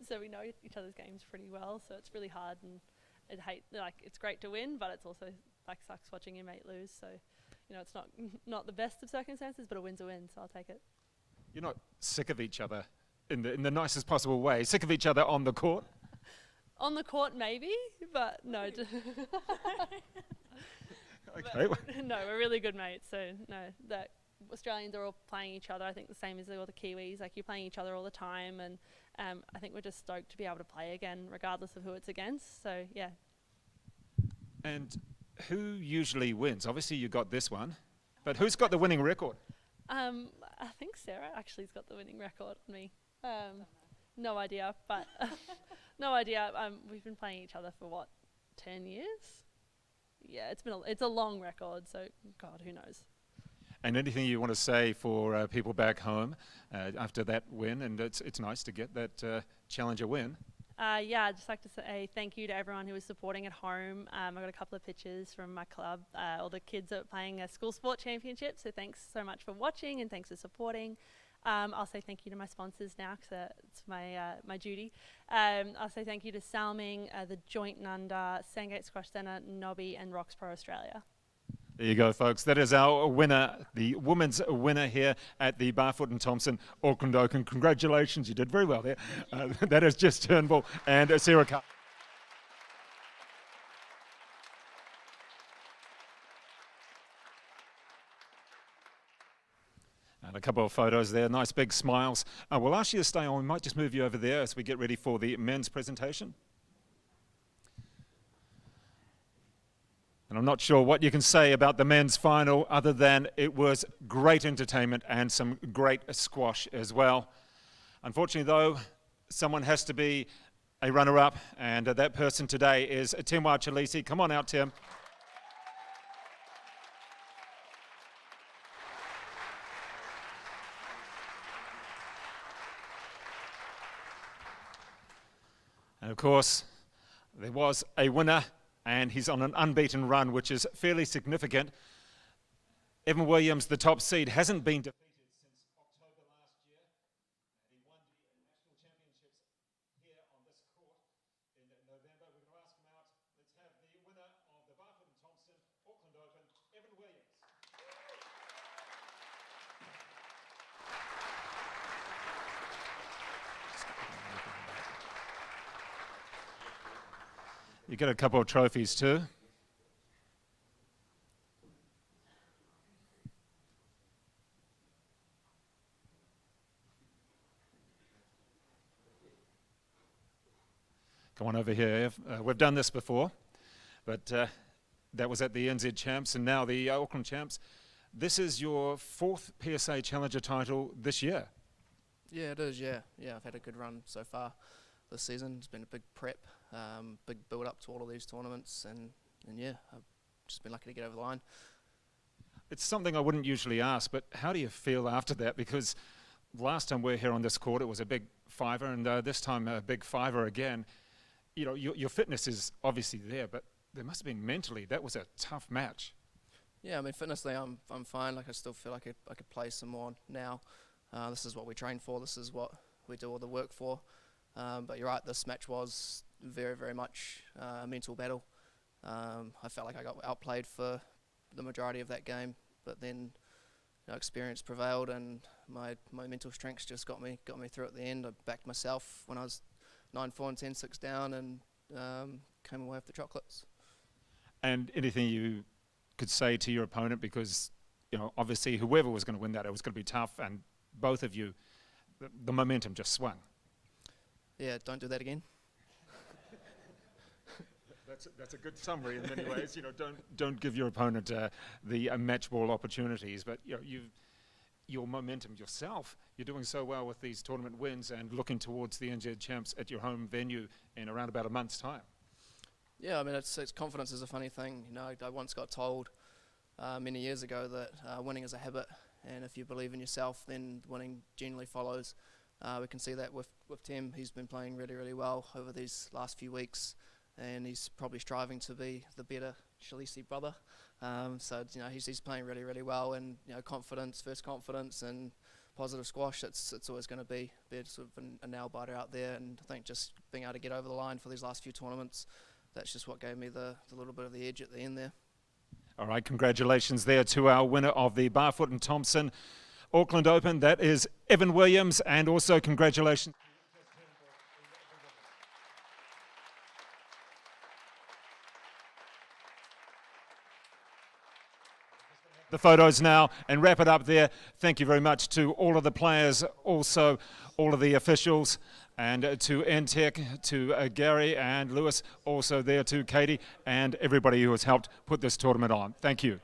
[SPEAKER 9] So we know each other's games pretty well, so it's really hard, and it's great to win, but it's also sucks watching your mate lose. So, it's not the best of circumstances, but a win's a win, so I'll take it.
[SPEAKER 4] You're not sick of each other in the nicest possible way, sick of each other on the court?
[SPEAKER 9] On the court, maybe, but no.
[SPEAKER 4] Okay.
[SPEAKER 9] No, we're really good mates. So no, the Australians are all playing each other. I think the same as all the Kiwis. You're playing each other all the time, and I think we're just stoked to be able to play again, regardless of who it's against. So yeah.
[SPEAKER 4] And who usually wins? Obviously, you got this one, but who's got the winning record?
[SPEAKER 9] I think Sarah actually's got the winning record on me. No idea, but no idea. We've been playing each other for what, 10 years? Yeah, it's a long record. So God, who knows?
[SPEAKER 4] And anything you want to say for people back home after that win? And it's nice to get that Challenger win.
[SPEAKER 9] Yeah, I'd just like to say thank you to everyone who was supporting at home. I got a couple of pictures from my club. All the kids are playing a school sport championship. So thanks so much for watching and thanks for supporting. I'll say thank you to my sponsors now because it's my duty. I'll say thank you to Salming, the Joint Nunda, Sandgate Squash Centre, Nobby and Rocks Pro Australia.
[SPEAKER 4] There you go, folks. That is our winner, the women's winner here at the BARFOOT Thompson Auckland Open. Congratulations, you did very well there. That is Jess Turnbull and Sarah Carr. And a couple of photos there, nice big smiles. We'll ask you to stay on. We might just move you over there as we get ready for the men's presentation. And I'm not sure what you can say about the men's final other than it was great entertainment and some great squash as well. Unfortunately, though, someone has to be a runner-up, and that person today is Tim Wachalisi. Come on out, Tim. And of course, there was a winner, and he's on an unbeaten run, which is fairly significant. Evan Williams, the top seed, hasn't been defeated since October last year. He won the national championships here on this court in November. We're going to ask him out. Let's have the winner of the BARFOOT Thompson Auckland Open, Evan Williams. You get a couple of trophies too. Come on over here. We've done this before, but that was at the NZ Champs and now the Auckland Champs. This is your 4th PSA Challenger title this year.
[SPEAKER 10] Yeah, it is, yeah. Yeah, I've had a good run so far this season. It's been a big prep, big build up to all of these tournaments, and yeah, I've just been lucky to get over the line.
[SPEAKER 4] It's something I wouldn't usually ask, but how do you feel after that? Because last time we were here on this court, it was a big fiver, and this time a big fiver again. You know, your fitness is obviously there, but there must have been mentally, that was a tough match.
[SPEAKER 10] Yeah, I mean, fitnessly, I'm fine. Like, I still feel like I could play some more now. This is what we train for. This is what we do all the work for. But you're right, this match was very, very much a mental battle. I felt like I got outplayed for the majority of that game, but then experience prevailed, and my mental strength just got me through at the end. I backed myself when I was 9-4 and 10-6 down, and came away with the chocolates.
[SPEAKER 4] And anything you could say to your opponent, because obviously whoever was going to win that, it was going to be tough, and both of you, the momentum just swung.
[SPEAKER 10] Yeah, don't do that again.
[SPEAKER 4] That's a good summary in many ways. Don't give your opponent the match ball opportunities, but your momentum yourself. You're doing so well with these tournament wins and looking towards the NZ Champs at your home venue in around about a month's time.
[SPEAKER 10] Yeah, I mean, it's confidence is a funny thing. I once got told many years ago that winning is a habit, and if you believe in yourself, then winning generally follows. We can see that with Tim. He's been playing really, really well over these last few weeks, and he's probably striving to be the better Shalisi brother. So he's playing really, really well, and confidence, first confidence, and positive squash. It's always going to be sort of a nail biter out there, and I think just being able to get over the line for these last few tournaments, that's just what gave me the little bit of the edge at the end there.
[SPEAKER 4] All right, congratulations there to our winner of the Barfoot and Thompson Auckland Open. That is Evan Williams, and also congratulations. The photos now and wrap it up there. Thank you very much to all of the players, also all of the officials, and to NTech, to Gary and Lewis, also there to Katie, and everybody who has helped put this tournament on. Thank you.